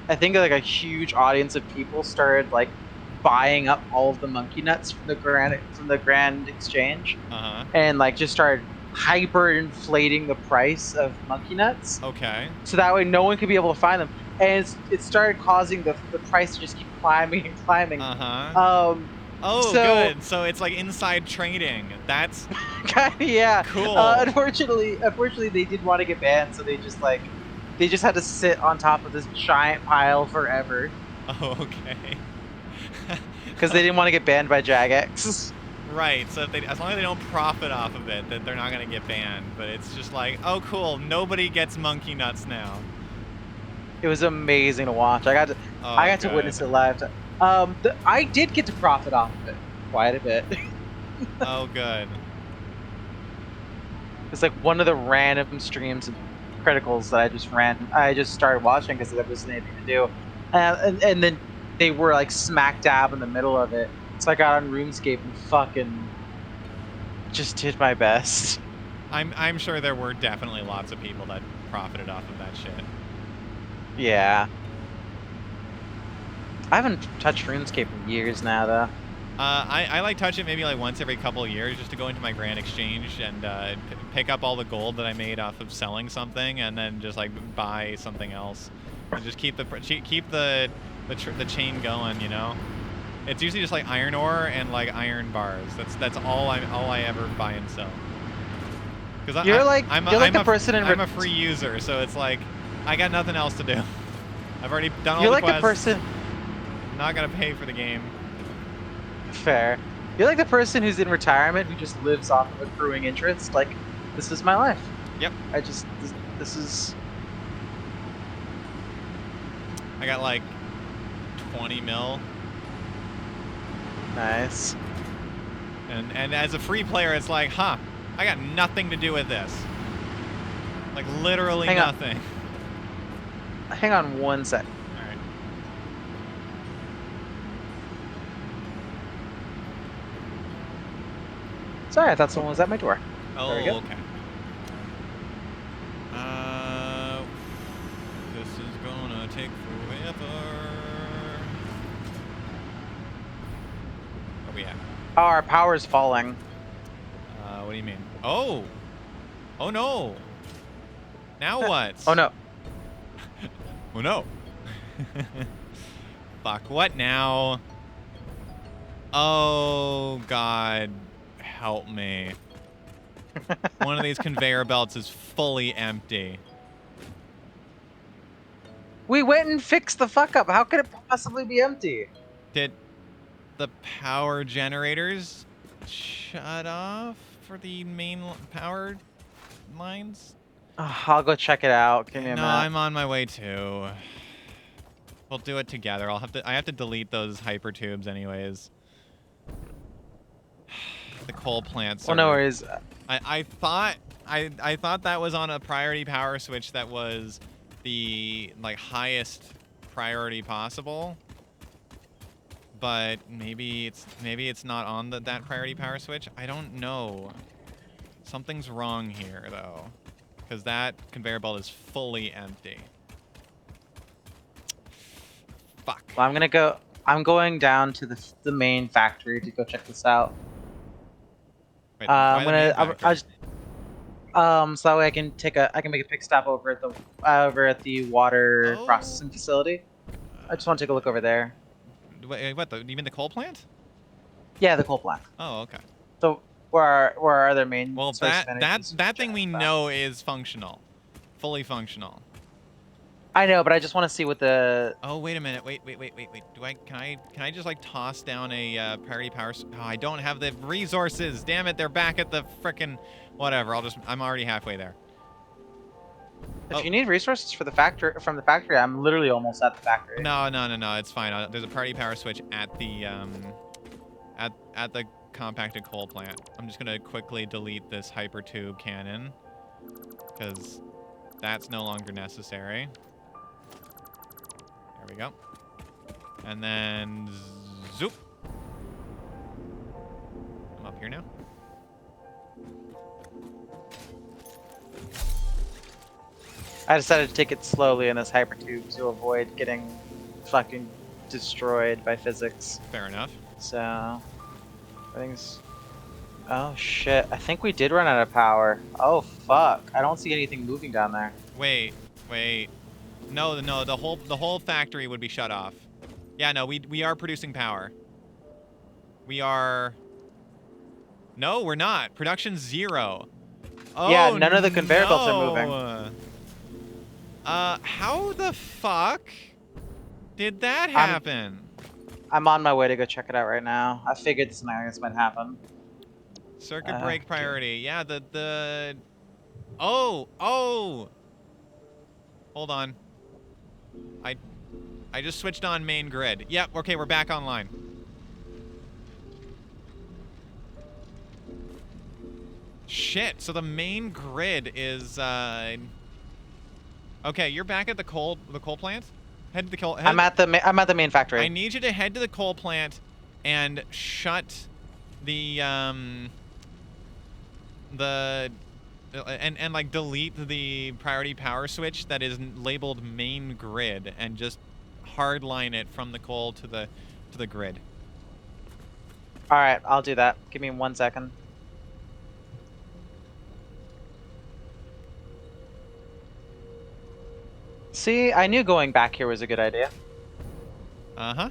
I think like a huge audience of people started like buying up all of the monkey nuts from the Grand Exchange, Uh-huh. and like just started hyper inflating the price of monkey nuts, Okay. so that way no one could be able to find them, and it started causing the price to just keep climbing and climbing. Uh-huh. Um, Oh, so good. So it's like inside trading. That's kind of yeah. cool. Unfortunately, they didn't want to get banned, so they just had to sit on top of this giant pile forever Oh, okay. because they didn't want to get banned by Jagex. Right. So if as long as they don't profit off of it, that they're not gonna get banned. But it's just like, oh, cool. Nobody gets monkey nuts now. It was amazing to watch. Oh, I got to good. witness it live. I did get to profit off of it quite a bit. Oh, good. It's like one of the random streams of criticals that I just ran. I just started watching because there wasn't anything to do, and then they were like smack dab in the middle of it. So I got on RuneScape and fucking just did my best. I'm sure there were definitely lots of people that profited off of that shit. Yeah. I haven't touched RuneScape in years now, though. I like touch it maybe like once every couple of years just to go into my Grand Exchange and pick up all the gold that I made off of selling something, and then just like buy something else, and just keep the chain going. You know, it's usually just like iron ore and like iron bars. That's all I ever buy and sell. Because I'm a free user, so it's like I got nothing else to do. I've already done all the quests. The person. I'm not gonna pay for the game. Fair. You're like the person who's in retirement who just lives off of accruing interest. Like, this is my life. Yep. This is. I got like 20 mil. Nice. And as a free player, it's like, huh, I got nothing to do with this. Like literally nothing. Hang on one sec. All right. Sorry, I thought someone was at my door. Oh, Very good. okay. This is gonna take forever. Where we at? Oh, our power's falling. What do you mean? Oh! Oh no! Now what? Oh no. Oh no! fuck. What now? Oh, God. Help me. One of these conveyor belts is fully empty. We went and fixed the fuck up. How could it possibly be empty? Did the power generators shut off for the main power lines? I'll go check it out. Give me a No, minute. I'm on my way too. We'll do it together. I have to delete those hyper tubes anyways. The coal plants Well, are... no worries. I thought that was on a priority power switch that was the like highest priority possible. But maybe it's not on that priority power switch. I don't know. Something's wrong here though, because that conveyor belt is fully empty. Fuck. Well, I'm going down to the main factory to go check this out. Wait, why the main factory? So that way I can make a pit stop over at the water Oh. processing facility. I just want to take a look over there. Wait, what? You mean the coal plant? Yeah, the coal plant. Oh, okay. So where our other main Well, source of energy that thing we know is functional, fully functional. I know, but I just want to see what the... Oh, wait a minute. Wait. Can I just like toss down a priority power? Oh, I don't have the resources. Damn it! They're back at the frickin' whatever. I'm already halfway there. If you need resources from the factory, I'm literally almost at the factory. No. It's fine. There's a priority power switch at the at the compacted coal plant. I'm just gonna quickly delete this hyper tube cannon because that's no longer necessary. There we go. And then zoop. I'm up here now. I decided to take it slowly in this hypertube to avoid getting fucking destroyed by physics. Fair enough. So, everything's... Oh shit, I think we did run out of power. Oh fuck, I don't see anything moving down there. Wait. No, the whole factory would be shut off. Yeah, no, we are producing power. We are... No, we're not. Production's 0. Oh, yeah, none of the conveyor belts are moving. How the fuck did that happen? I'm on my way to go check it out right now. I figured something like this might happen. Circuit break priority. Yeah, Oh! Hold on. I just switched on main grid. Yep, okay, we're back online. Shit, so the main grid is okay, you're back at the coal plant? Head to the coal I'm at the main factory. I need you to head to the coal plant and shut the and like delete the priority power switch that is labeled main grid and just hardline it from the coal to the grid. All right, I'll do that. Give me 1 second. See, I knew going back here was a good idea. Uh-huh.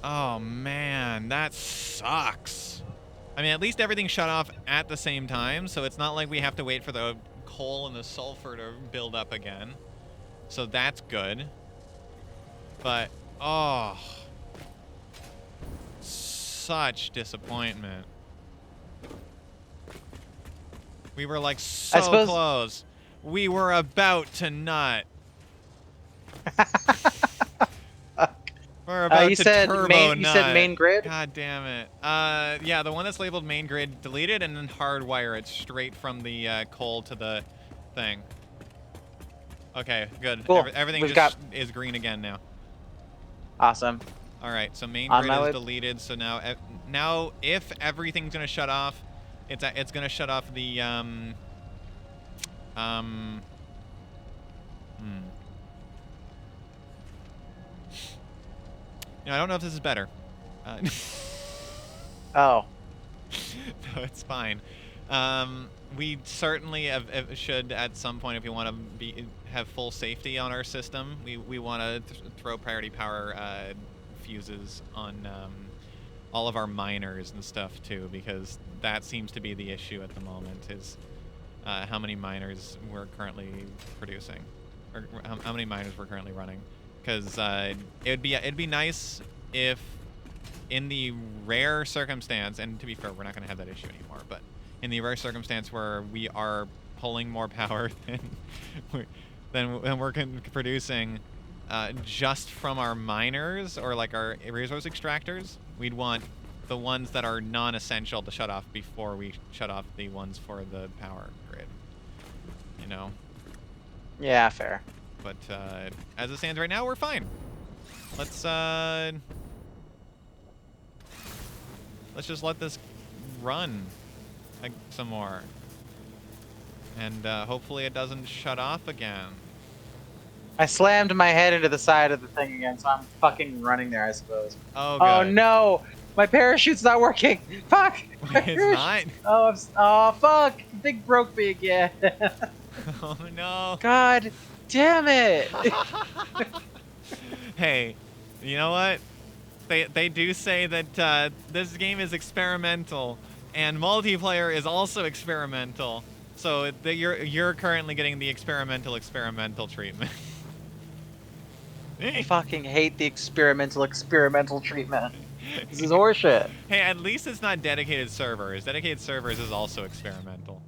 Oh, man, that sucks. I mean, at least everything shut off at the same time, so it's not like we have to wait for the coal and the sulfur to build up again. So that's good. But, oh, such disappointment. We were like so close. We were about to nut. We're about to turbo nut. You said main grid? God damn it. Yeah, the one that's labeled main grid, deleted and then hardwire it straight from the coal to the thing. Okay, good. Cool. Everything is green again now. Awesome. All right, so main grid is deleted. So now if everything's gonna shut off, it's gonna shut off the You know, I don't know if this is better. Oh. No, it's fine. We certainly should at some point, if we want to have full safety on our system, we want to throw priority power fuses on all of our miners and stuff too, because that seems to be the issue at the moment, is how many miners we're currently producing, or how many miners we're currently running. Because it'd be nice if, in the rare circumstance, and to be fair, we're not going to have that issue anymore, but in the rare circumstance where we are pulling more power than we're producing just from our miners or like our resource extractors, we'd want the ones that are non-essential to shut off before we shut off the ones for the power grid. You know? Yeah, fair. But as it stands right now, we're fine. Let's just let this run some more. And hopefully it doesn't shut off again. I slammed my head into the side of the thing again, so I'm fucking running there, I suppose. Oh, oh good. no! My parachute's not working! Fuck! It's not? Oh, fuck! The thing broke me again. Oh, no. God damn it! Hey, you know what? They do say that this game is experimental, and multiplayer is also experimental. So you're currently getting the experimental treatment. I fucking hate the experimental treatment. This is horseshit. Hey, at least it's not dedicated servers. Dedicated servers is also experimental.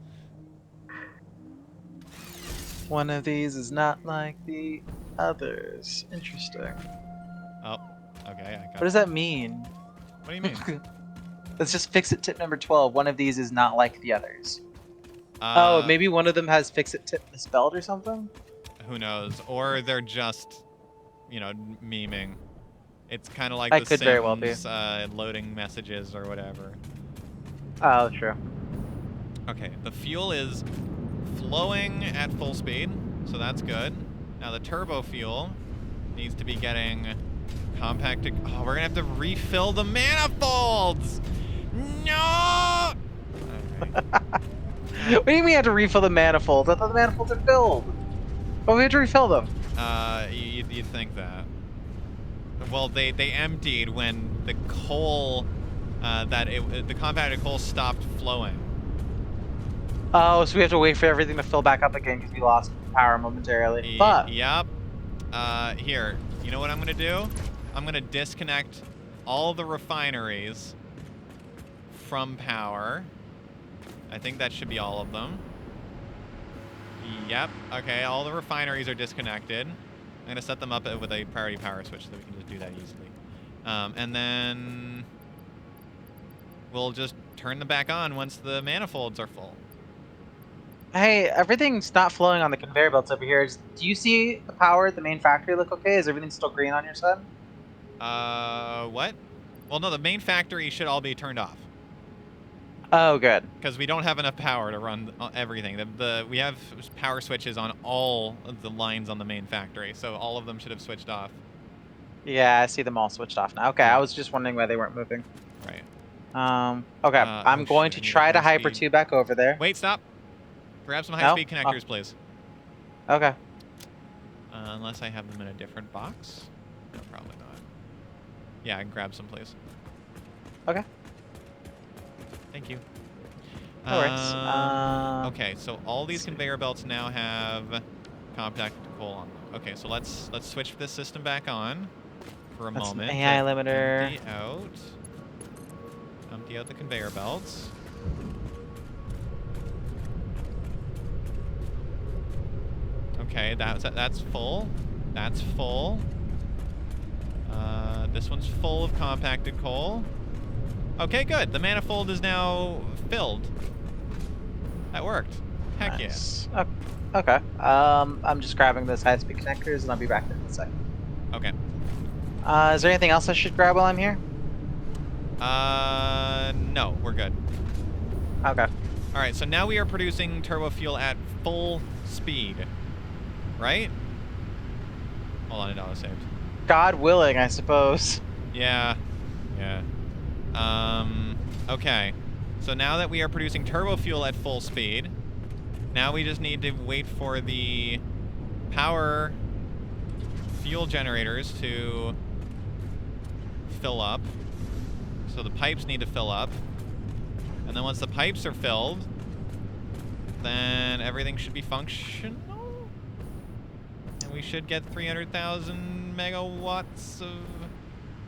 One of these is not like the others. Interesting. Oh, okay. What does that mean? What do you mean? Let's just fix it. Tip number 12. One of these is not like the others. Oh, maybe one of them has fix-it tip misspelled or something? Who knows? Or they're just, you know, memeing. It's kind of like That the could Sims, very well be. Loading messages or whatever. Oh, true. Okay, the fuel is flowing at full speed, so that's good. Now the turbo fuel needs to be getting compacted. Oh, we're gonna have to refill the manifolds! No! Alright. What do you mean you have to refill the manifolds? I thought the manifolds are filled. Why do we have to refill them? You'd think that. Well, they emptied when the coal, the compacted coal stopped flowing. Oh, so we have to wait for everything to fill back up again because we lost power momentarily. Fuck. Yep. Here, you know what I'm gonna do? I'm gonna disconnect all the refineries from power. I think that should be all of them. Yep. Okay, all the refineries are disconnected. I'm gonna set them up with a priority power switch so that we can just do that easily. And then we'll just turn them back on once the manifolds are full. Hey, everything's not flowing on the conveyor belts over here. Do you see the power at the main factory look okay? Is everything still green on your side? What? Well, no, the main factory should all be turned off. Oh, good. Because we don't have enough power to run everything. We have power switches on all of the lines on the main factory, so all of them should have switched off. Yeah, I see them all switched off now. Okay, Yeah. I was just wondering why they weren't moving. Right. Okay, I'm going to try to hyper tube back over there. Wait, stop. Grab some high-speed connectors, please. Okay. Unless I have them in a different box. No, probably not. Yeah, I can grab some, please. Okay. Thank you. No worries. Okay, so all these conveyor belts now have compacted coal on them. Okay, so let's switch this system back on for a moment. AI limiter. Empty out the conveyor belts. Okay, that's full. That's full. This one's full of compacted coal. Okay, good. The manifold is now filled. That worked. Heck nice. Yeah. Okay. I'm just grabbing those high-speed connectors, and I'll be back in a second. Okay. Is there anything else I should grab while I'm here? No, we're good. Okay. All right, so now we are producing turbo fuel at full speed, right? Hold on, it auto-saved. God willing, I suppose. Yeah. Yeah. Okay. So now that we are producing turbo fuel at full speed, now we just need to wait for the power fuel generators to fill up. So the pipes need to fill up. And then once the pipes are filled, then everything should be functional. And we should get 300,000 megawatts of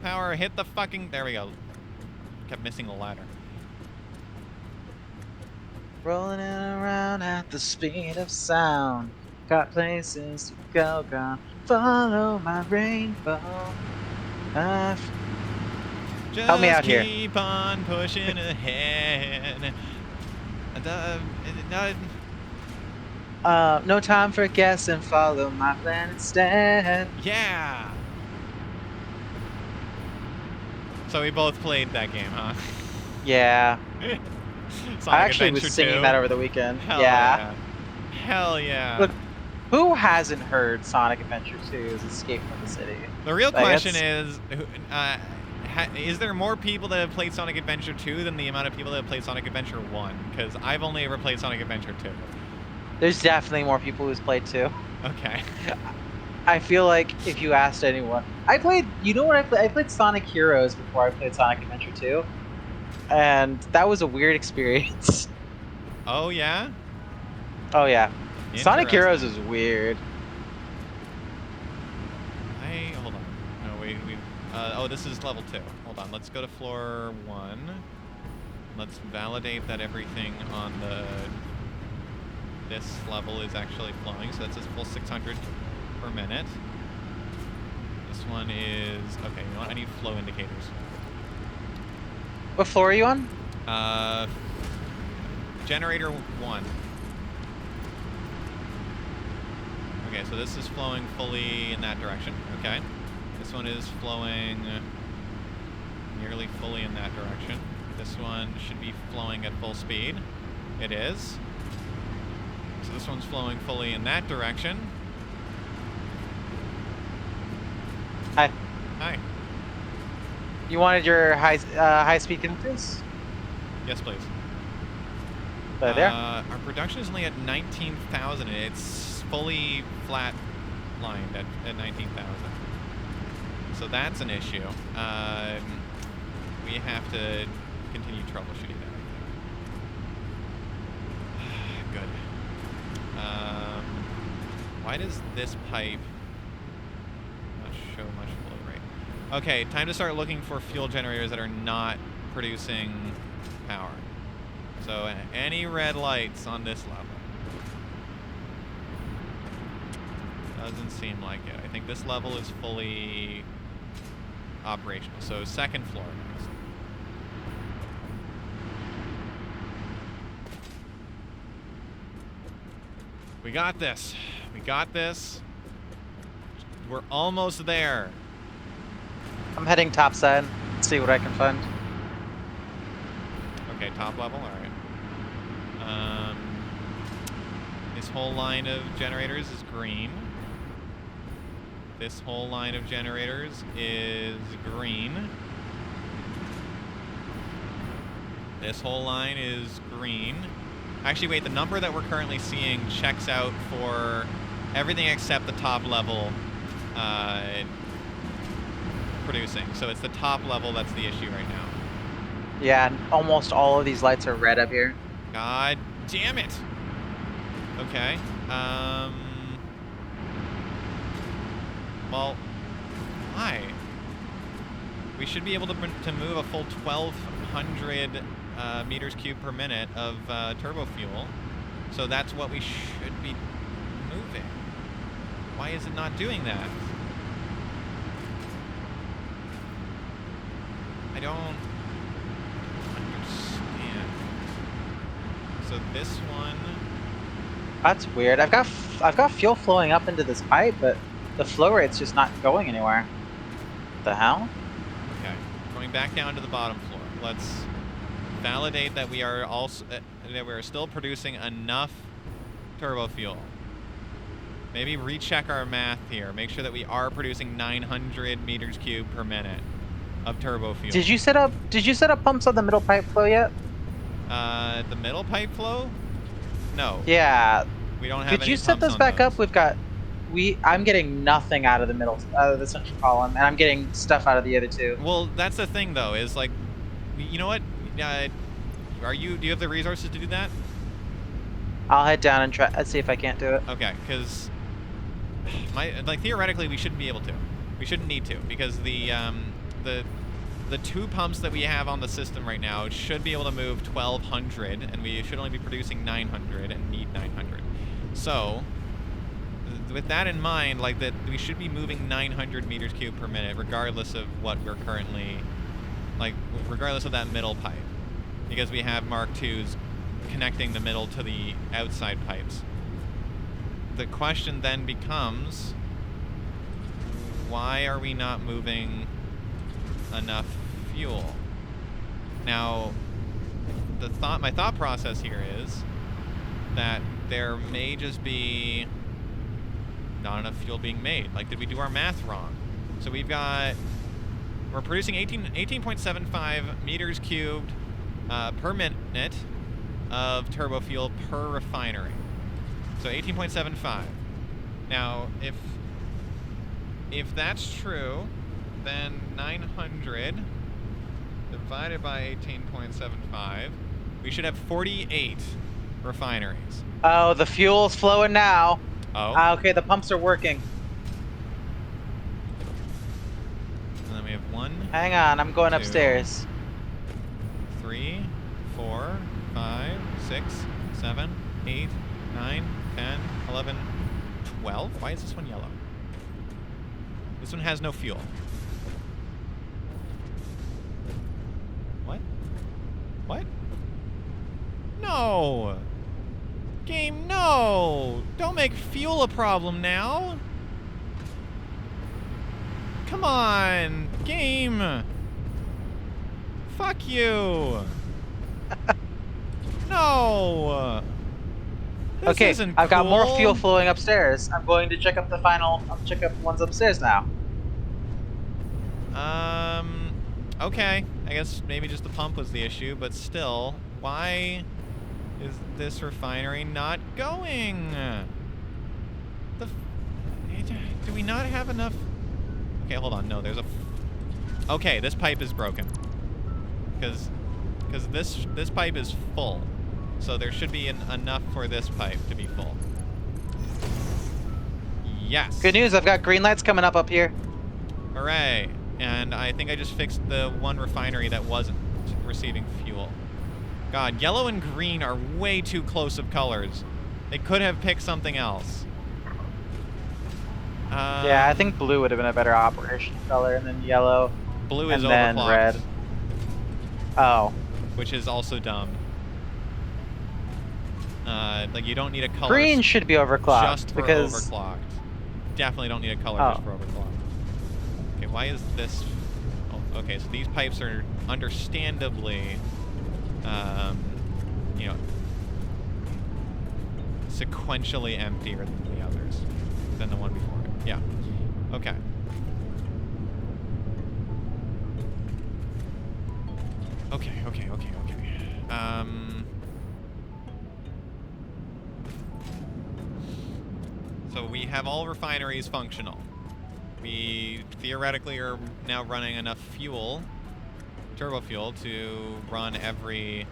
power. Hit the fucking... There we go. Kept missing the ladder. Rolling around at the speed of sound. Got places to go, gone. Follow my rainbow. Help me out here. Just keep on pushing ahead. No time for guessing. Follow my plan instead. Yeah. So we both played that game, huh? Yeah. Sonic I actually Adventure was singing 2. that over the weekend. Hell yeah. Hell yeah. Look, who hasn't heard Sonic Adventure 2's Escape from the City? The real question is there more people that have played Sonic Adventure 2 than the amount of people that have played Sonic Adventure 1? Because I've only ever played Sonic Adventure 2. There's definitely more people who's played 2. Okay. I feel like if you asked anyone, you know what I played? I played Sonic Heroes before I played Sonic Adventure 2. And that was a weird experience. Oh, yeah? Oh, yeah. Sonic Heroes is weird. Hold on. No, wait. Oh, this is level 2. Hold on. Let's go to floor 1. Let's validate that everything on this level is actually flowing. So that's a full 600 per minute. This one is... Okay, you know what? I need flow indicators. What floor are you on? Generator 1. Okay, so this is flowing fully in that direction. Okay. This one is flowing nearly fully in that direction. This one should be flowing at full speed. It is. So this one's flowing fully in that direction. Hi. Hi. You wanted your high-speed connectors? Yes, please. There. Our production is only at 19,000. It's fully flat lined at 19,000. So that's an issue. We have to continue troubleshooting that, I think. Good. Why does this pipe not show much flow rate? Okay, time to start looking for fuel generators that are not producing power. So any red lights on this level? Doesn't seem like it. I think this level is fully operational. So second floor next. We got this. We got this. We're almost there. I'm heading topside. See what I can find. Okay, top level. All right. This whole line of generators is green. This whole line of generators is green. This whole line is green. Actually, wait, the number that we're currently seeing checks out for everything except the top level producing. So it's the top level that's the issue right now. Yeah, almost all of these lights are red up here. God damn it! Okay. Well, why? We should be able to move a full 1,200 meters cubed per minute of turbo fuel. So that's what we should be moving. Why is it not doing that? I don't understand. So this one... That's weird. I've got fuel flowing up into this pipe, but the flow rate's just not going anywhere. What the hell? Okay, going back down to the bottom floor. Let's validate that we are also that we're still producing enough turbo fuel. Maybe recheck our math here. Make sure that we are producing 900 meters cubed per minute of turbo fuel. Did you set up pumps on the middle pipe flow yet? The middle pipe flow? No. Yeah. We don't have Could any you set pumps those on back those. up? I'm getting nothing out of the central column, and I'm getting stuff out of the other two. Well, that's the thing, though, is like, you know what? Do you have the resources to do that? I'll head down and try. Let's see if I can't do it. Okay, because theoretically we shouldn't be able to. We shouldn't need to, because the two pumps that we have on the system right now should be able to move 1,200, and we should only be producing 900 and need 900. So, with that in mind, like that, we should be moving 900 meters cubed per minute, regardless of what we're currently, like, regardless of that middle pipe, because we have Mark IIs connecting the middle to the outside pipes. The question then becomes, why are we not moving enough fuel? Now, my thought process here is that there may just be not enough fuel being made. Like, did we do our math wrong? So we're producing 18.75 meters cubed per minute of turbo fuel per refinery. So 18.75. Now, if that's true, then 900 divided by 18.75, we should have 48 refineries. Oh, the fuel's flowing now. Oh. Okay, the pumps are working. And then we have 1. Hang on, I'm going 2, upstairs. 3, 4, 5, 6, 7, 8, 9, 10, 11, 12. Why is this one yellow? This one has no fuel. What? What? No! Game, no! Don't make fuel a problem now! Come on! Game! Fuck you! No! This Okay, isn't I've got more cool. fuel flowing upstairs. I'm going to check up I'll check up ones upstairs now. Okay. I guess maybe just the pump was the issue, but still, why is this refinery not going? Do we not have enough? Okay, hold on. No, there's a... Okay, this pipe is broken. Because this pipe is full. So there should be enough for this pipe to be full. Yes. Good news, I've got green lights coming up here. Hooray. And I think I just fixed the one refinery that wasn't receiving fuel. God, yellow and green are way too close of colors. They could have picked something else. Yeah, I think blue would have been a better operation color, and then yellow. Blue is and then overclocked. red. Oh. Which is also dumb. Like, you don't need a color. Green should be overclocked. Just for because... overclocked. Definitely don't need a color just for overclocked. Okay, why is this... Oh, okay, so these pipes are understandably, you know, sequentially emptier than the others, than the one before it. Yeah. Okay. Okay. So we have all refineries functional. We theoretically are now running enough fuel, turbo fuel, to run every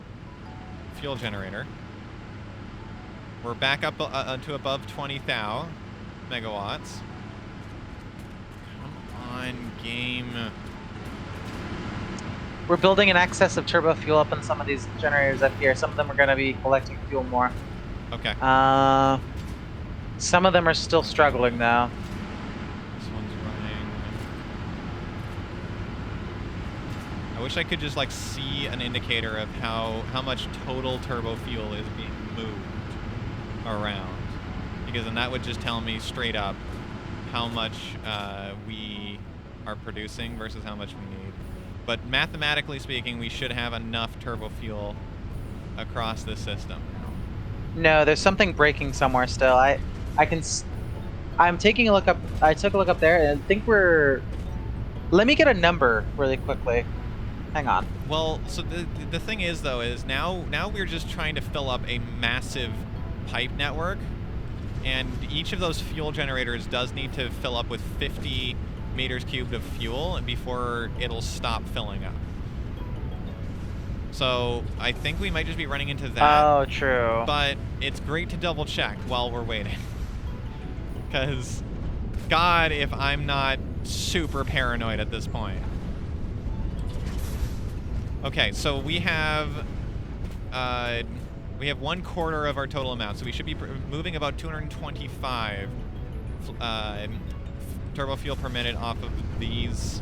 fuel generator. We're back up to above 20,000 megawatts. Come on, game. We're building an excess of turbo fuel up in some of these generators up here. Some of them are going to be collecting fuel more. Okay. Some of them are still struggling though. This one's running. I wish I could just like see an indicator of how much total turbo fuel is being moved around, because then that would just tell me straight up how much we are producing versus how much we need. But mathematically speaking, we should have enough turbo fuel across the system. No, there's something breaking somewhere still. I'm taking a look up. I took a look up there, and I think we're... Let me get a number really quickly. Hang on. Well, so the thing is though is now we're just trying to fill up a massive pipe network, and each of those fuel generators does need to fill up with 50 meters cubed of fuel before it'll stop filling up. So I think we might just be running into that. Oh, true. But it's great to double check while we're waiting. Because, God, if I'm not super paranoid at this point. Okay, so we have 1/4 of our total amount, so we should be moving about 225 turbo fuel per minute off of these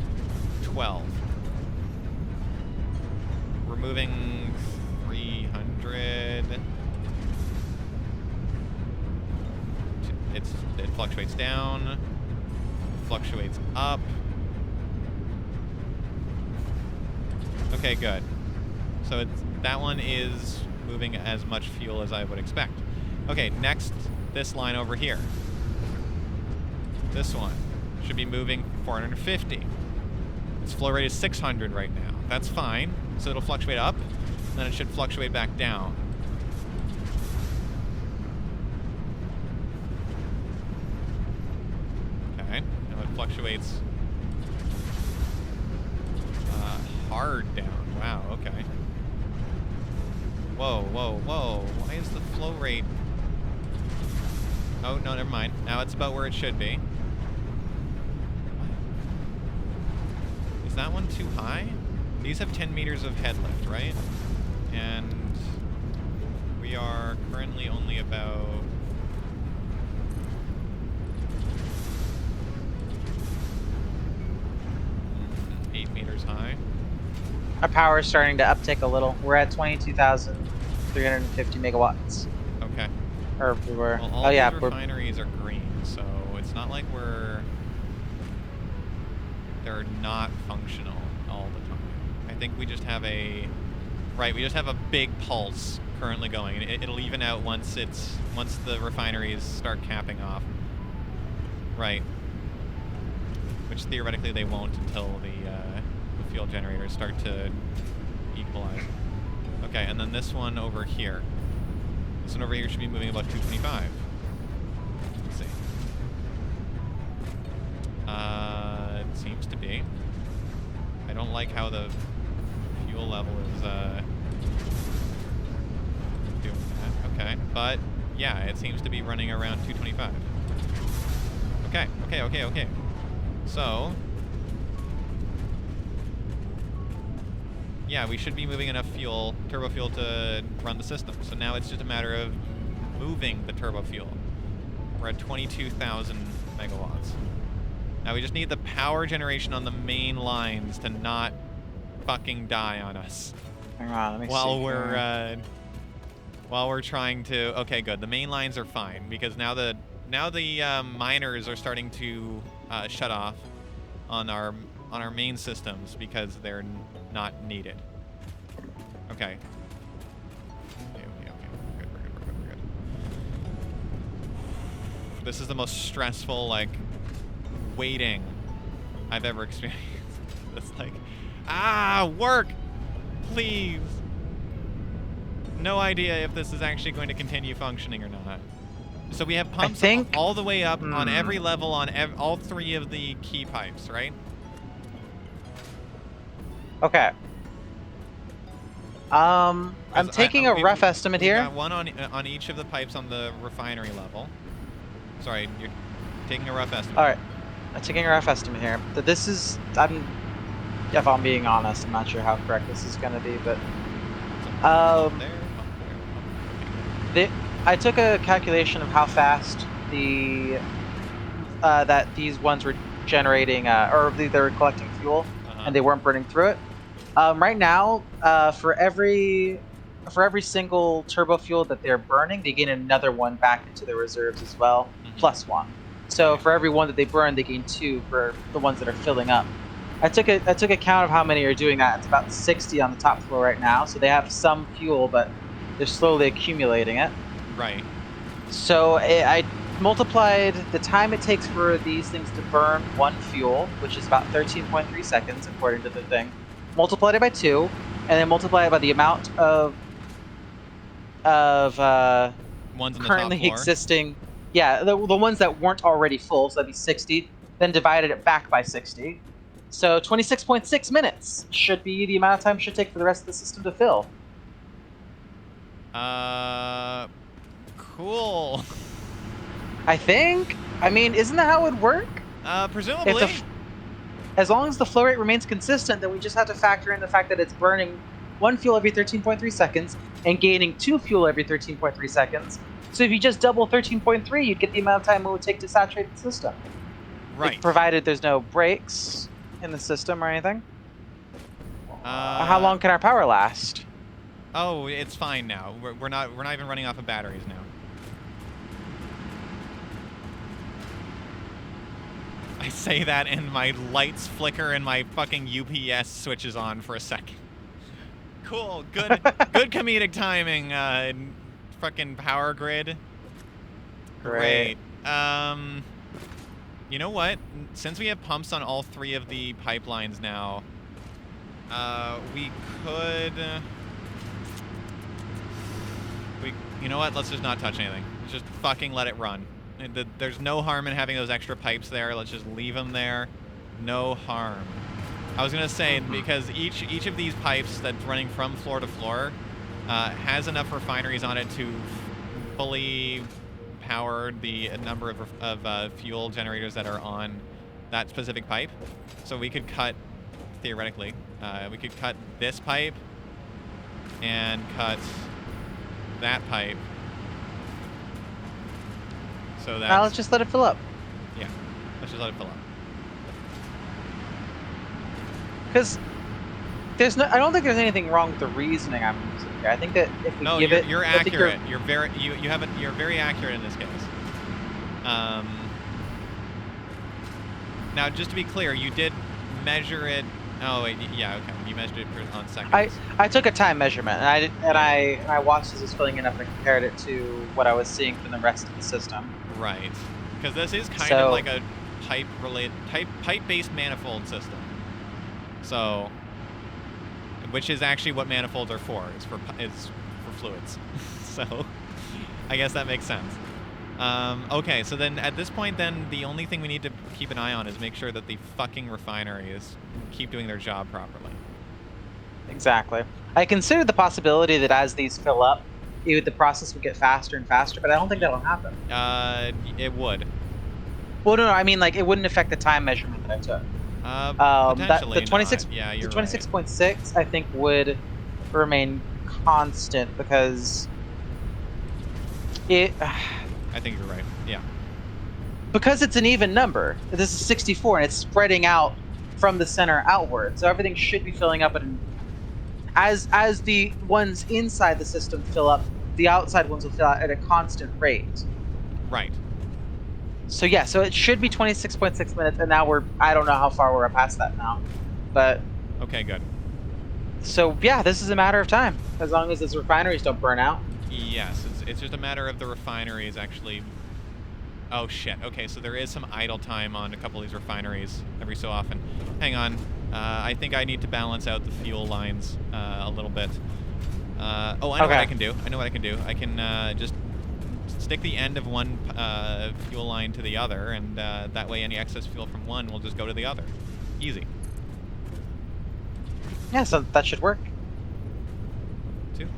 12. We're moving 300. It fluctuates down, fluctuates up. Okay, good. So that one is moving as much fuel as I would expect. Okay, next, this line over here. This one should be moving 450. Its flow rate is 600 right now. That's fine. So it'll fluctuate up, and then it should fluctuate back down. Okay, now it fluctuates hard down. Wow, okay. Whoa, whoa, whoa. Why is the flow rate... Oh, no, never mind. Now it's about where it should be. What? Is that one too high? These have 10 meters of head lift, right? And we are currently only about... 8 meters high. Our power is starting to uptick a little. We're at 22,350 megawatts. Okay. Or we were. Well, all these refineries are green, so it's not like they're not functional all the time. I think we just have we just have a big pulse currently going, and it'll even out once the refineries start capping off. Right. Which theoretically they won't until the fuel generators start to equalize. Okay, and then this one over here. This one over here should be moving about 225. Let's see. It seems to be. I don't like how the fuel level is doing that. Okay, but yeah, it seems to be running around 225. Okay, okay, okay, okay. So, yeah, we should be moving enough fuel, turbo fuel, to run the system. So now it's just a matter of moving the turbo fuel. We're at 22,000 megawatts. Now we just need the power generation on the main lines to not fucking die on us. Hang on, let me while see. While we're trying to... Okay, good. The main lines are fine, because now the miners are starting to shut off on our main systems because they're not needed. Okay. Okay. We're good. This is the most stressful, like, waiting I've ever experienced. It's like, work! Please! No idea if this is actually going to continue functioning or not. So we have pumps all the way up on every level on all 3 of the key pipes, right? Okay. I'm taking a rough estimate here. Got one on each of the pipes on the refinery level. Sorry, you're taking a rough estimate. All right, I'm taking a rough estimate here. This is, if I'm being honest, I'm not sure how correct this is going to be, but I took a calculation of how fast that these ones were generating, or they were collecting fuel, and they weren't burning through it. Right now, for every single turbo fuel that they're burning, they gain another one back into their reserves as well, plus 1. So for every one that they burn, they gain 2 for the ones that are filling up. I took a count of how many are doing that. It's about 60 on the top floor right now. So they have some fuel, but they're slowly accumulating it. Right. So I multiplied the time it takes for these things to burn 1 fuel, which is about 13.3 seconds according to the thing, multiplied it by 2, and then multiply it by the amount of Ones on the top currently floor. existing. Yeah, the ones that weren't already full, so that'd be 60. Then divided it back by 60. So 26.6 minutes should be the amount of time it should take for the rest of the system to fill. Cool. I think. I mean, isn't that how it would work? Presumably. As long as the flow rate remains consistent, then we just have to factor in the fact that it's burning 1 fuel every 13.3 seconds and gaining 2 fuel every 13.3 seconds. So if you just double 13.3, you'd get the amount of time it would take to saturate the system. Right. Like, provided there's no breaks in the system or anything. How long can our power last? Oh, it's fine now. We're not even running off of batteries now. I say that and my lights flicker and my fucking UPS switches on for a second. Cool, good comedic timing, fucking power grid. Great. You know what? Since we have pumps on all 3 of the pipelines now, we could... you know what? Let's just not touch anything. Let's just fucking let it run. There's no harm in having those extra pipes there. Let's just leave them there. No harm. I was gonna say, because each of these pipes that's running from floor to floor has enough refineries on it to fully power the number of fuel generators that are on that specific pipe. So we could cut, theoretically, we could cut this pipe and cut that pipe. So that. Now let's just let it fill up. Yeah, let's just let it fill up. Because there's no, I don't think there's anything wrong with the reasoning I'm using here. I think that if we give it, you're accurate. You're very accurate in this case. Now, just to be clear, you did measure it. Oh wait, yeah, okay. You measured it on seconds. I took a time measurement, and I watched as it was filling it up and compared it to what I was seeing from the rest of the system. Right, because this is kind of like a pipe-based manifold system. So, which is actually what manifolds are for. It's for fluids. So, I guess that makes sense. Okay, so then at this point, then the only thing we need to keep an eye on is make sure that the fucking refineries keep doing their job properly. Exactly. I considered the possibility that as these fill up, the process would get faster and faster, but I don't think that'll happen. It would. Well, no, I mean, like, it wouldn't affect the time measurement that I took. Potentially the 26, not. Yeah, you're the 26.6, I think, would remain constant because it. I think you're right. Yeah. Because it's an even number. This is 64, and it's spreading out from the center outward, so everything should be filling up. As the ones inside the system fill up, the outside ones will fill out at a constant rate. Right. So yeah, so it should be 26.6 minutes, and now I don't know how far we're past that now, but. Okay, good. So yeah, this is a matter of time, as long as those refineries don't burn out. Yes, it's just a matter of the refineries actually. Oh shit. Okay, so there is some idle time on a couple of these refineries every so often. Hang on. I think I need to balance out the fuel lines a little bit. I know what I can do. I can just stick the end of one fuel line to the other, and that way any excess fuel from one will just go to the other. Easy. Yeah, so that should work. 2.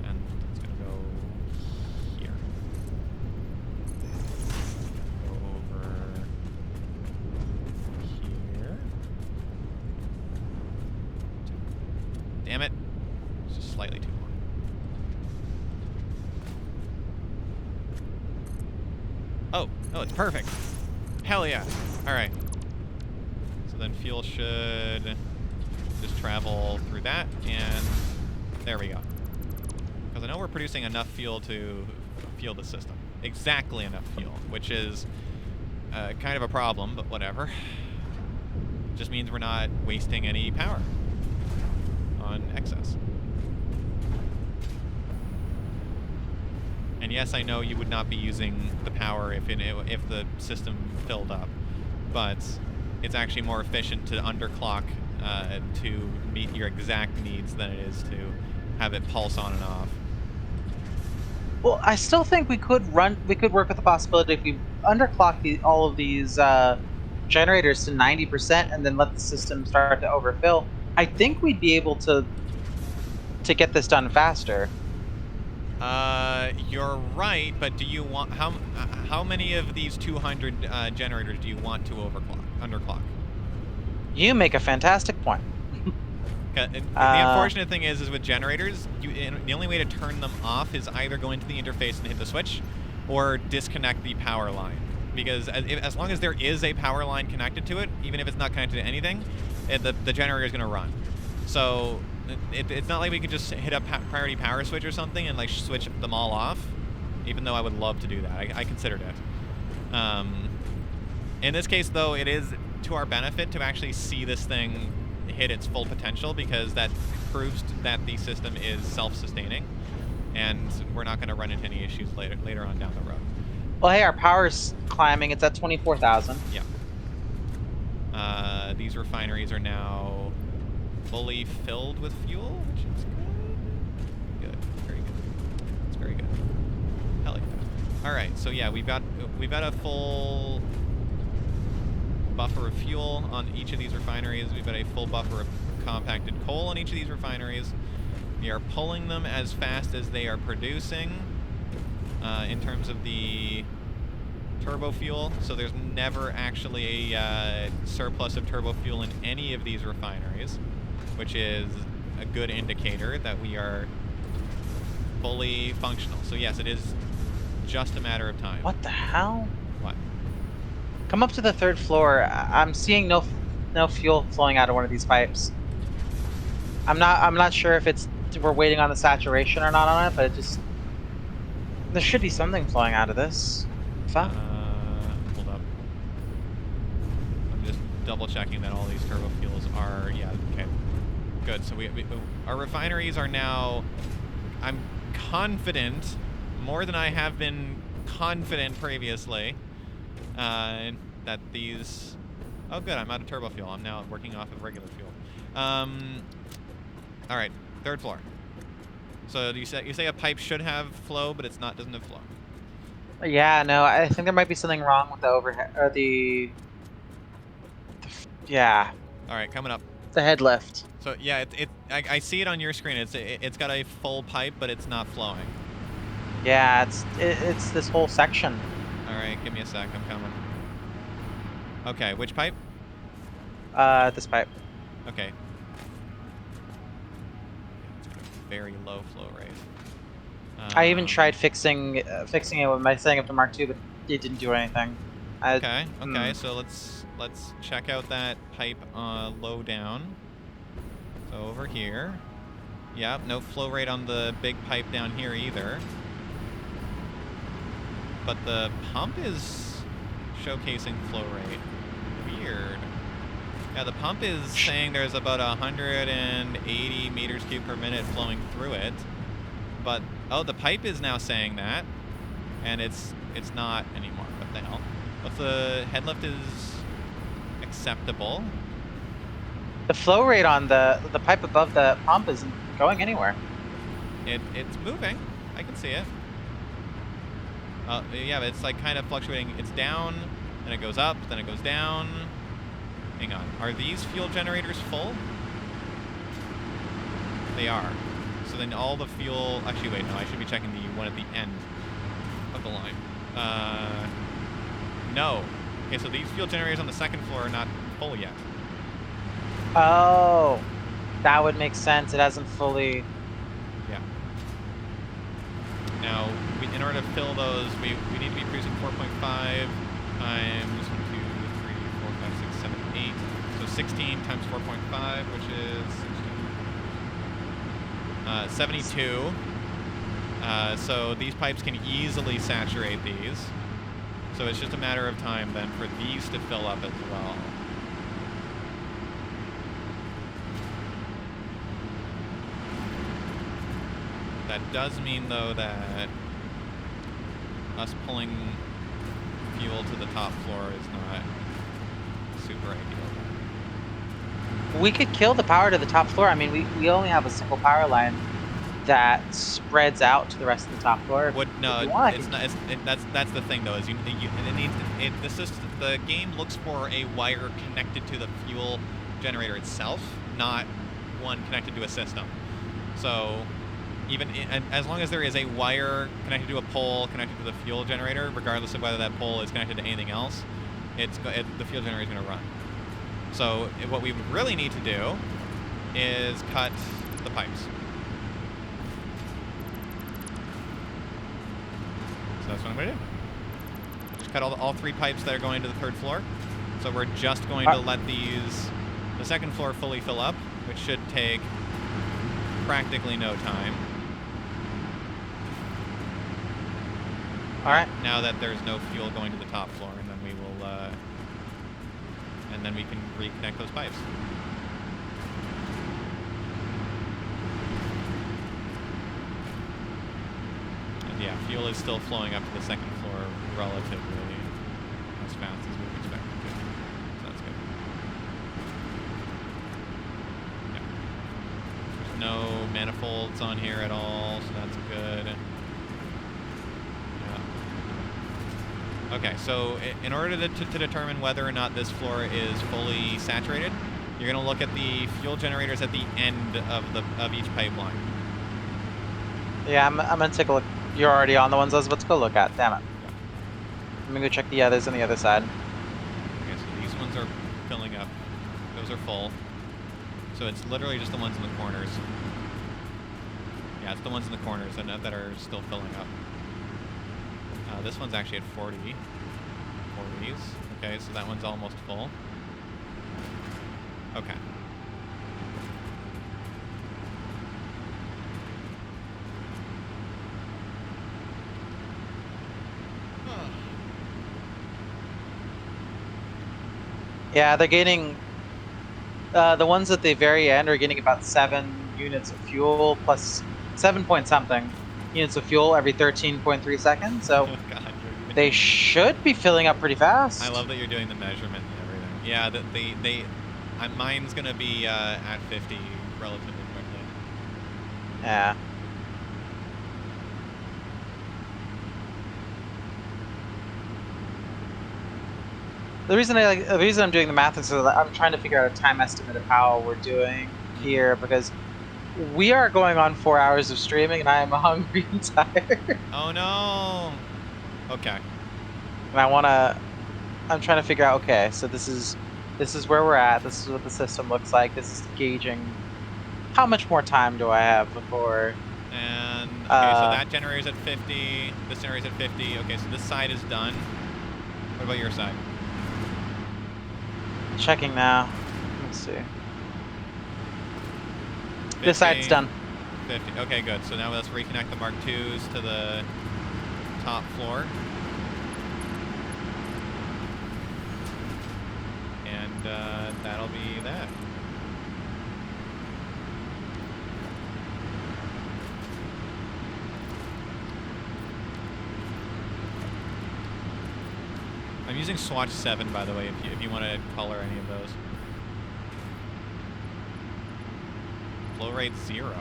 And it's going to go here. Go over here. 2. Damn it. It's just slightly too long. Oh, it's perfect. Hell yeah. All right. So then fuel should just travel through that, and there we go. Because I know we're producing enough fuel to fuel the system. Exactly enough fuel, which is kind of a problem, but whatever. Just means we're not wasting any power on excess. And yes, I know you would not be using the power if the system filled up, but it's actually more efficient to underclock to meet your exact needs than it is to have it pulse on and off. Well, I still think we could work with the possibility if we underclock all of these generators to 90% and then let the system start to overfill. I think we'd be able to get this done faster. You're right, but do you want how many of these 200 generators do you want to underclock? You make a fantastic point. The unfortunate thing is with generators, the only way to turn them off is either go into the interface and hit the switch, or disconnect the power line. Because as long as there is a power line connected to it, even if it's not connected to anything, the generator is going to run. So it's not like we could just hit a priority power switch or something and like switch them all off. Even though I would love to do that, I considered it. In this case, though, it is to our benefit to actually see this thing hit its full potential, because that proves that the system is self-sustaining, and we're not going to run into any issues later on down the road. Well, hey, our power's climbing. It's at 24,000. Yeah. These refineries are now fully filled with fuel, which is good. Good. Very good. It's very good. Hell yeah. All right. So yeah, we've got a full buffer of fuel on each of these refineries. We've got a full buffer of compacted coal on each of these refineries. We are pulling them as fast as they are producing in terms of the turbofuel. So there's never actually a surplus of turbofuel in any of these refineries, which is a good indicator that we are fully functional. So yes, it is just a matter of time. What the hell? What? Come up to the 3rd floor. I'm seeing no fuel flowing out of one of these pipes. I'm not sure if we're waiting on the saturation or not on it, but there should be something flowing out of this. Fuck. Hold up. I'm just double checking that all these turbofuels are, yeah, okay. Good. So our refineries are now, I'm confident, more than I have been confident previously, that these, oh good, I'm out of turbofuel. I'm now working off of regular fuel. All right, 3rd floor. So you say a pipe should have flow, but doesn't have flow. Yeah, no, I think there might be something wrong with the overhead or yeah. All right, coming up. The head lift. So yeah, I see it on your screen. It's got a full pipe, but it's not flowing. Yeah, it's this whole section. All right, give me a sec. I'm coming. Okay, which pipe? This pipe. Okay. It's got a very low flow rate. I even tried fixing it with my setting up to Mark II, but it didn't do anything. Okay. So let's check out that pipe low down. So over here. Yep, no flow rate on the big pipe down here either. But the pump is showcasing flow rate. Weird. Yeah, the pump is saying there's about 180 meters cubed per minute flowing through it. But, oh, the pipe is now saying that. And it's not anymore. What the hell? What's the head lift is acceptable. The flow rate on the pipe above the pump isn't going anywhere. It's moving. I can see it. Yeah, but it's like kind of fluctuating. It's down, then it goes up, then it goes down. Hang on. Are these fuel generators full? They are. So then all the fuel... Actually, wait, no. I should be checking the one at the end of the line. No. Okay, so these fuel generators on the 2nd floor are not full yet. Oh, that would make sense. It hasn't fully... Yeah. Now, in order to fill those, we need to be producing 4.5 times 1, 2, 3, 4, 5, 6, 7, 8. So 16 times 4.5, which is 72. So these pipes can easily saturate these. So it's just a matter of time then for these to fill up as well. That does mean, though, that us pulling fuel to the top floor is not super ideal. We could kill the power to the top floor. I mean, we only have a single power line that spreads out to the rest of the top floor. What? If No, you want, I it's can. not. That's the thing though. Is it needs the game looks for a wire connected to the fuel generator itself, not one connected to a system. So even and as long as there is a wire connected to a pole connected to the fuel generator, regardless of whether that pole is connected to anything else, the fuel generator is going to run. So what we would really need to do is cut the pipes. So that's what I'm going to do. Just cut all 3 pipes that are going to the 3rd floor. So we're just going to let the 2nd floor fully fill up, which should take practically no time. All right. Now that there's no fuel going to the top floor, and then we will, and then we can reconnect those pipes. And yeah, fuel is still flowing up to the 2nd floor relatively as fast as we would expect it to. So that's good. Yeah. There's no manifolds on here at all, so that's good. Okay, so in order to determine whether or not this floor is fully saturated, you're going to look at the fuel generators at the end of each pipeline. Yeah, I'm gonna take a look. You're already on the ones I was about to go look at. Damn it. Yeah. Let me go check the others on the other side. Okay, so these ones are filling up. Those are full. So it's literally just the ones in the corners. Yeah, it's the ones in the corners that are still filling up. This one's actually at 40. 40s. Okay, so that one's almost full. Okay. Yeah, they're gaining. The ones at the very end are getting about 7 units of fuel plus 7 point something units of fuel every 13.3 seconds. So God, they should be filling up pretty fast. I love that you're doing the measurement and everything. Yeah, mine's gonna be at 50 relatively quickly. Yeah. The reason I'm doing the math is so that I'm trying to figure out a time estimate of how we're doing here, because we are going on 4 hours of streaming and I am hungry and tired. Oh no. Okay. And I'm trying to figure out, okay, so this is where we're at. This is what the system looks like. This is gauging how much more time do I have before. And okay, so that generator's at 50. This generator's at 50. Okay, so this side is done. What about your side? Checking now. Let's see. 50, This side's done. 50. Okay, good. So now let's reconnect the Mark IIs to the top floor. And that'll be that. I'm using Swatch 7, by the way, if you want to color any of those. Flow rate 0.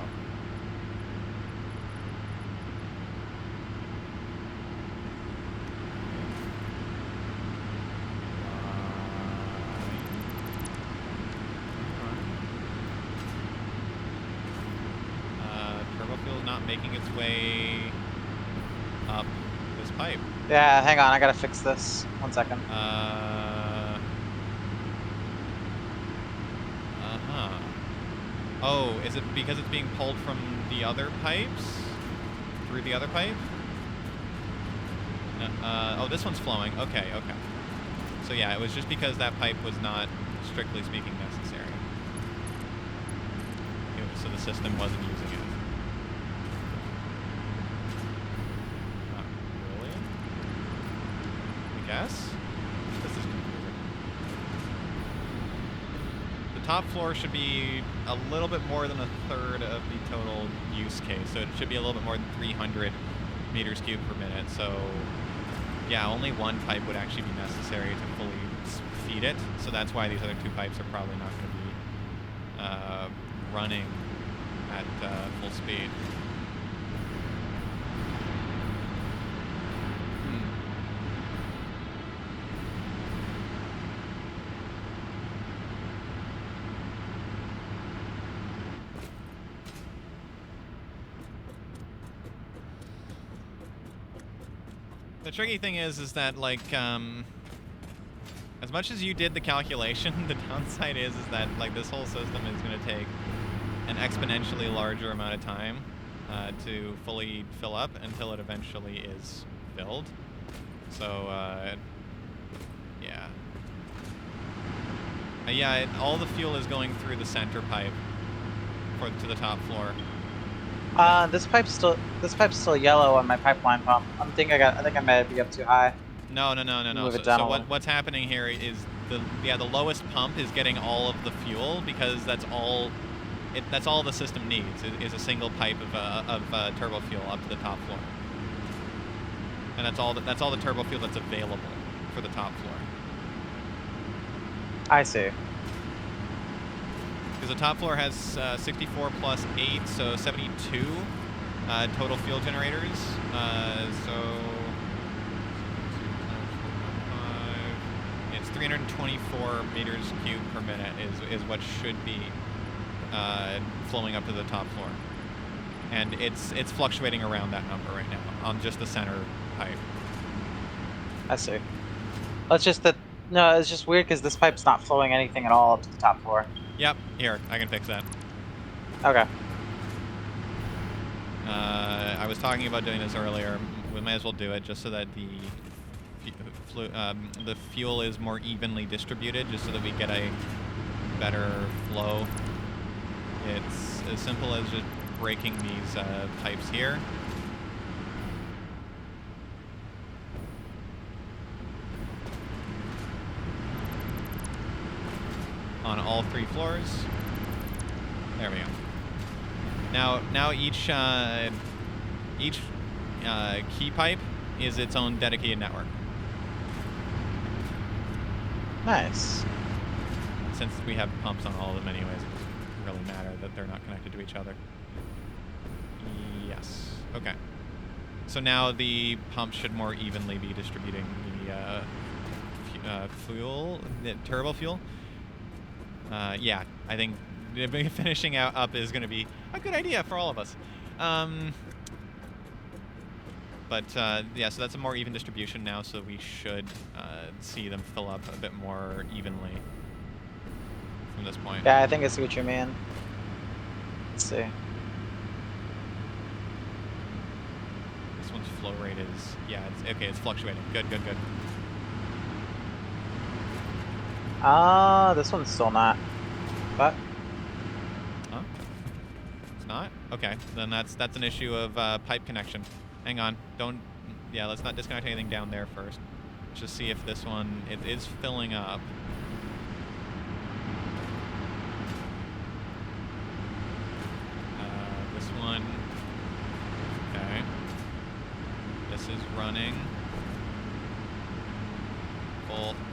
Turbofuel is not making its way up this pipe. Yeah, hang on, I gotta fix this. 1 second. Oh, is it because it's being pulled from the other pipes? Through the other pipe? No, oh, this one's flowing. Okay, okay. So yeah, it was just because that pipe was not, strictly speaking, necessary. So the system wasn't using it. Not really? I guess? This is confusing. The top floor should be a little bit more than a third of the total use case. So it should be a little bit more than 300 meters cubed per minute. So yeah, only one pipe would actually be necessary to fully feed it. So that's why these other two pipes are probably not going to be running at full speed. The tricky thing is that like as much as you did the calculation, the downside is that like this whole system is going to take an exponentially larger amount of time to fully fill up until it eventually is filled. So yeah. Yeah, all the fuel is going through the center pipe to the top floor. This pipe's still yellow on my pipeline pump. I think I might be up too high. No. Move it So down what's happening here is the lowest pump is getting all of the fuel because that's all the system needs is a single pipe of turbo fuel up to the top floor. And that's all the turbo fuel that's available for the top floor. I see. Because the top floor has 64 plus 8, so 72 total fuel generators. It's 324 meters cubed per minute is what should be flowing up to the top floor. And it's fluctuating around that number right now on just the center pipe. I see. It's just that no, it's just weird because this pipe's not flowing anything at all up to the top floor. Yep, here, I can fix that. Okay. I was talking about doing this earlier. We might as well do it just so that the fuel is more evenly distributed, just so that we get a better flow. It's as simple as just breaking these pipes here. On all 3 floors. There we go. Now each key pipe is its own dedicated network. Nice. Since we have pumps on all of them anyways, it doesn't really matter that they're not connected to each other. Yes. Okay. So now the pump should more evenly be distributing the fuel, the turbo fuel. Yeah, I think finishing up is going to be a good idea for all of us. Yeah, so that's a more even distribution now, so we should see them fill up a bit more evenly from this point. Yeah, I think I see what you mean. Let's see. This one's flow rate is, yeah, it's fluctuating. Good. This one's still not. What? Huh? It's not? Okay, then that's an issue of pipe connection. Hang on, let's not disconnect anything down there first. Let's just see if this one, it is filling up. This one, okay. This is running.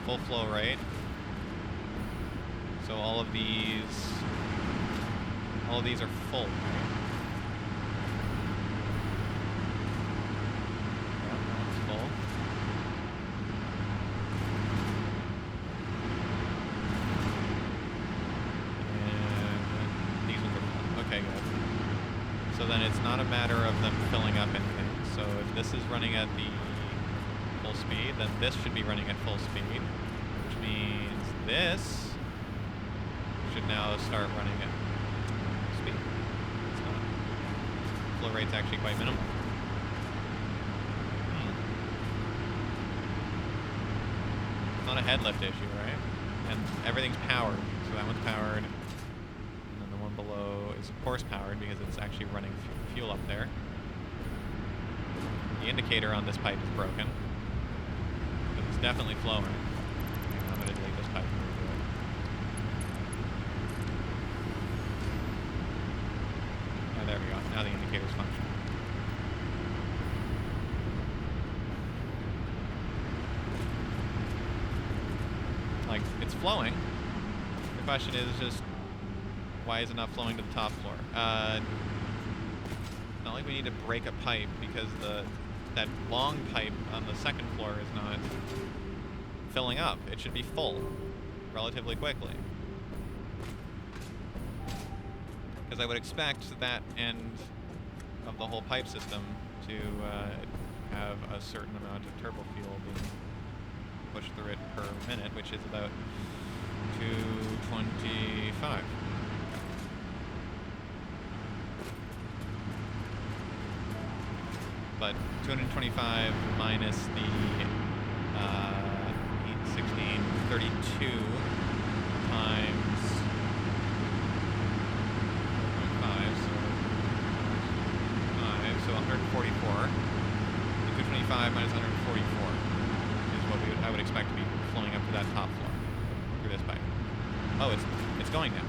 Full flow rate. So all of these are full, right? Yeah, that one's full. And these ones are full. Okay, good. So then it's not a matter of them filling up anything. So if this is running at the full speed, then this should be running at full speed, which means this should now start running at speed. It's not. Flow rate's actually quite minimal. It's not a head lift issue, right? And everything's powered. So that one's powered. And then the one below is of course powered because it's actually running fuel up there. The indicator on this pipe is broken. But it's definitely flowing. I'm going to delete this pipe and redo it. Oh, there we go. Now the indicator's functioning. Like, it's flowing. The question is just, Why is it not flowing to the top floor? It's not like we need to break a pipe because that long pipe on the second floor is not filling up. It should be full relatively quickly. Because I would expect that end of the whole pipe system to have a certain amount of turbo fuel being pushed through it per minute, which is about 225. But 225 minus the 816.32 times 4.5, so 144. The 225 minus 144 is what I would expect to be flowing up to that top floor through this pipe. Oh, it's going down.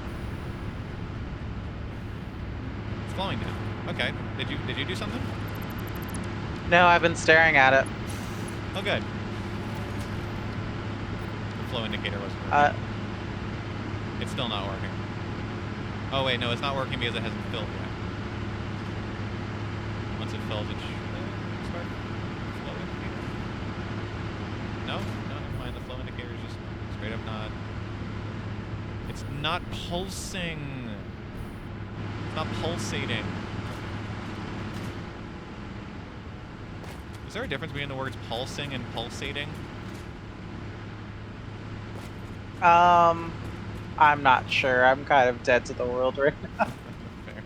It's flowing down. Okay. Did you do something? No, I've been staring at it. Oh, good. The flow indicator wasn't working. It's still not working. Oh wait, no, it's not working because it hasn't filled yet. Once it fills, it should start flow indicator. No, never mind. The flow indicator is just straight up not. It's not pulsing. It's not pulsating. Is there a difference between the words pulsing and pulsating? I'm not sure. I'm kind of dead to the world right now. Fair.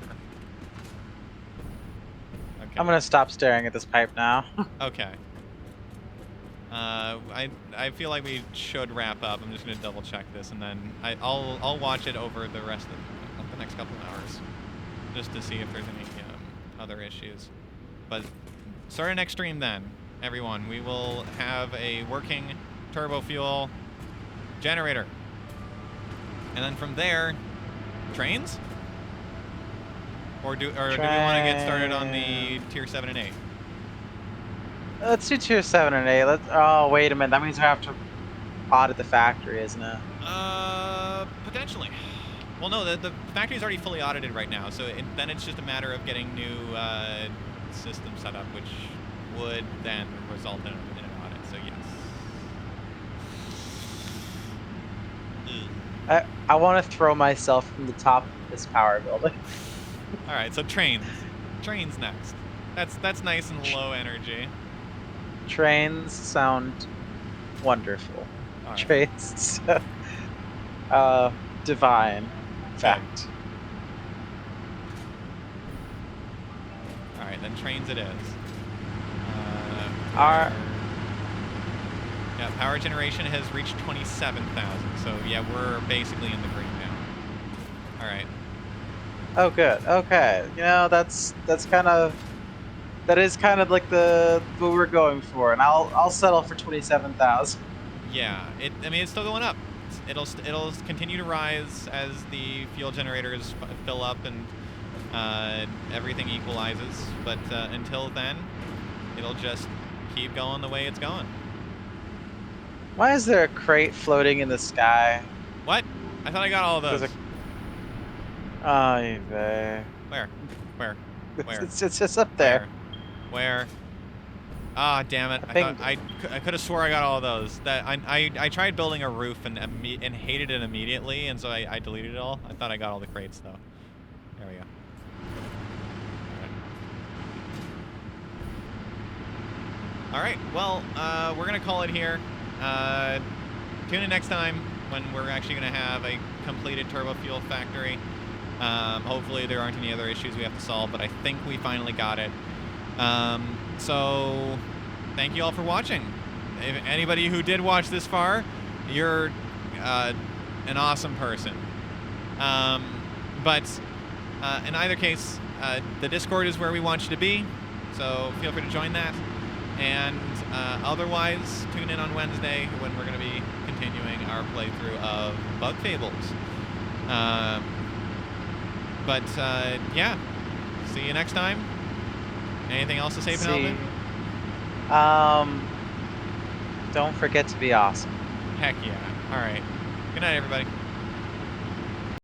Okay. I'm gonna stop staring at this pipe now. Okay. I feel like we should wrap up. I'm just gonna double check this, and then I'll watch it over the rest of the next couple of hours, just to see if there's any other issues. But starting next stream, then everyone, we will have a working turbo fuel generator, and then from there, trains. Or do we want to get started on the tier 7 and 8? Let's do tier 7 and 8. Oh, wait a minute. That means we have to audit the factory, isn't it? Potentially. Well, no, the factory's already fully audited right now, so then it's just a matter of getting new systems set up, which would then result in an audit, so yes. I want to throw myself from the top of this power building. All right, so trains next. That's nice and low energy. Trains sound wonderful. All right. Trains, divine. Fact. All right, then trains it is. Yeah, power generation has reached 27,000. So yeah, we're basically in the green now. All right. Oh, good. Okay. You know, that is kind of like what we're going for, and I'll settle for 27,000. Yeah. I mean, it's still going up. It'll continue to rise as the fuel generators fill up and everything equalizes. But until then, it'll just keep going the way it's going. Why is there a crate floating in the sky? What? I thought I got all of those. Oh, Where? It's just up there. Where? Ah, damn it! I could have swore I got all of those. That I tried building a roof and hated it immediately, and so I deleted it all. I thought I got all the crates though. There we go. All right. Well, we're gonna call it here. Tune in next time when we're actually gonna have a completed turbo fuel factory. Hopefully there aren't any other issues we have to solve, but I think we finally got it. So thank you all for watching. If anybody who did watch this far, you're an awesome person. But in either case, the Discord is where we want you to be, so feel free to join that. And otherwise, tune in on Wednesday when we're going to be continuing our playthrough of Bug Fables. But yeah, see you next time. Anything else to say, Penelope? Don't forget to be awesome. Heck yeah. All right. Good night, everybody.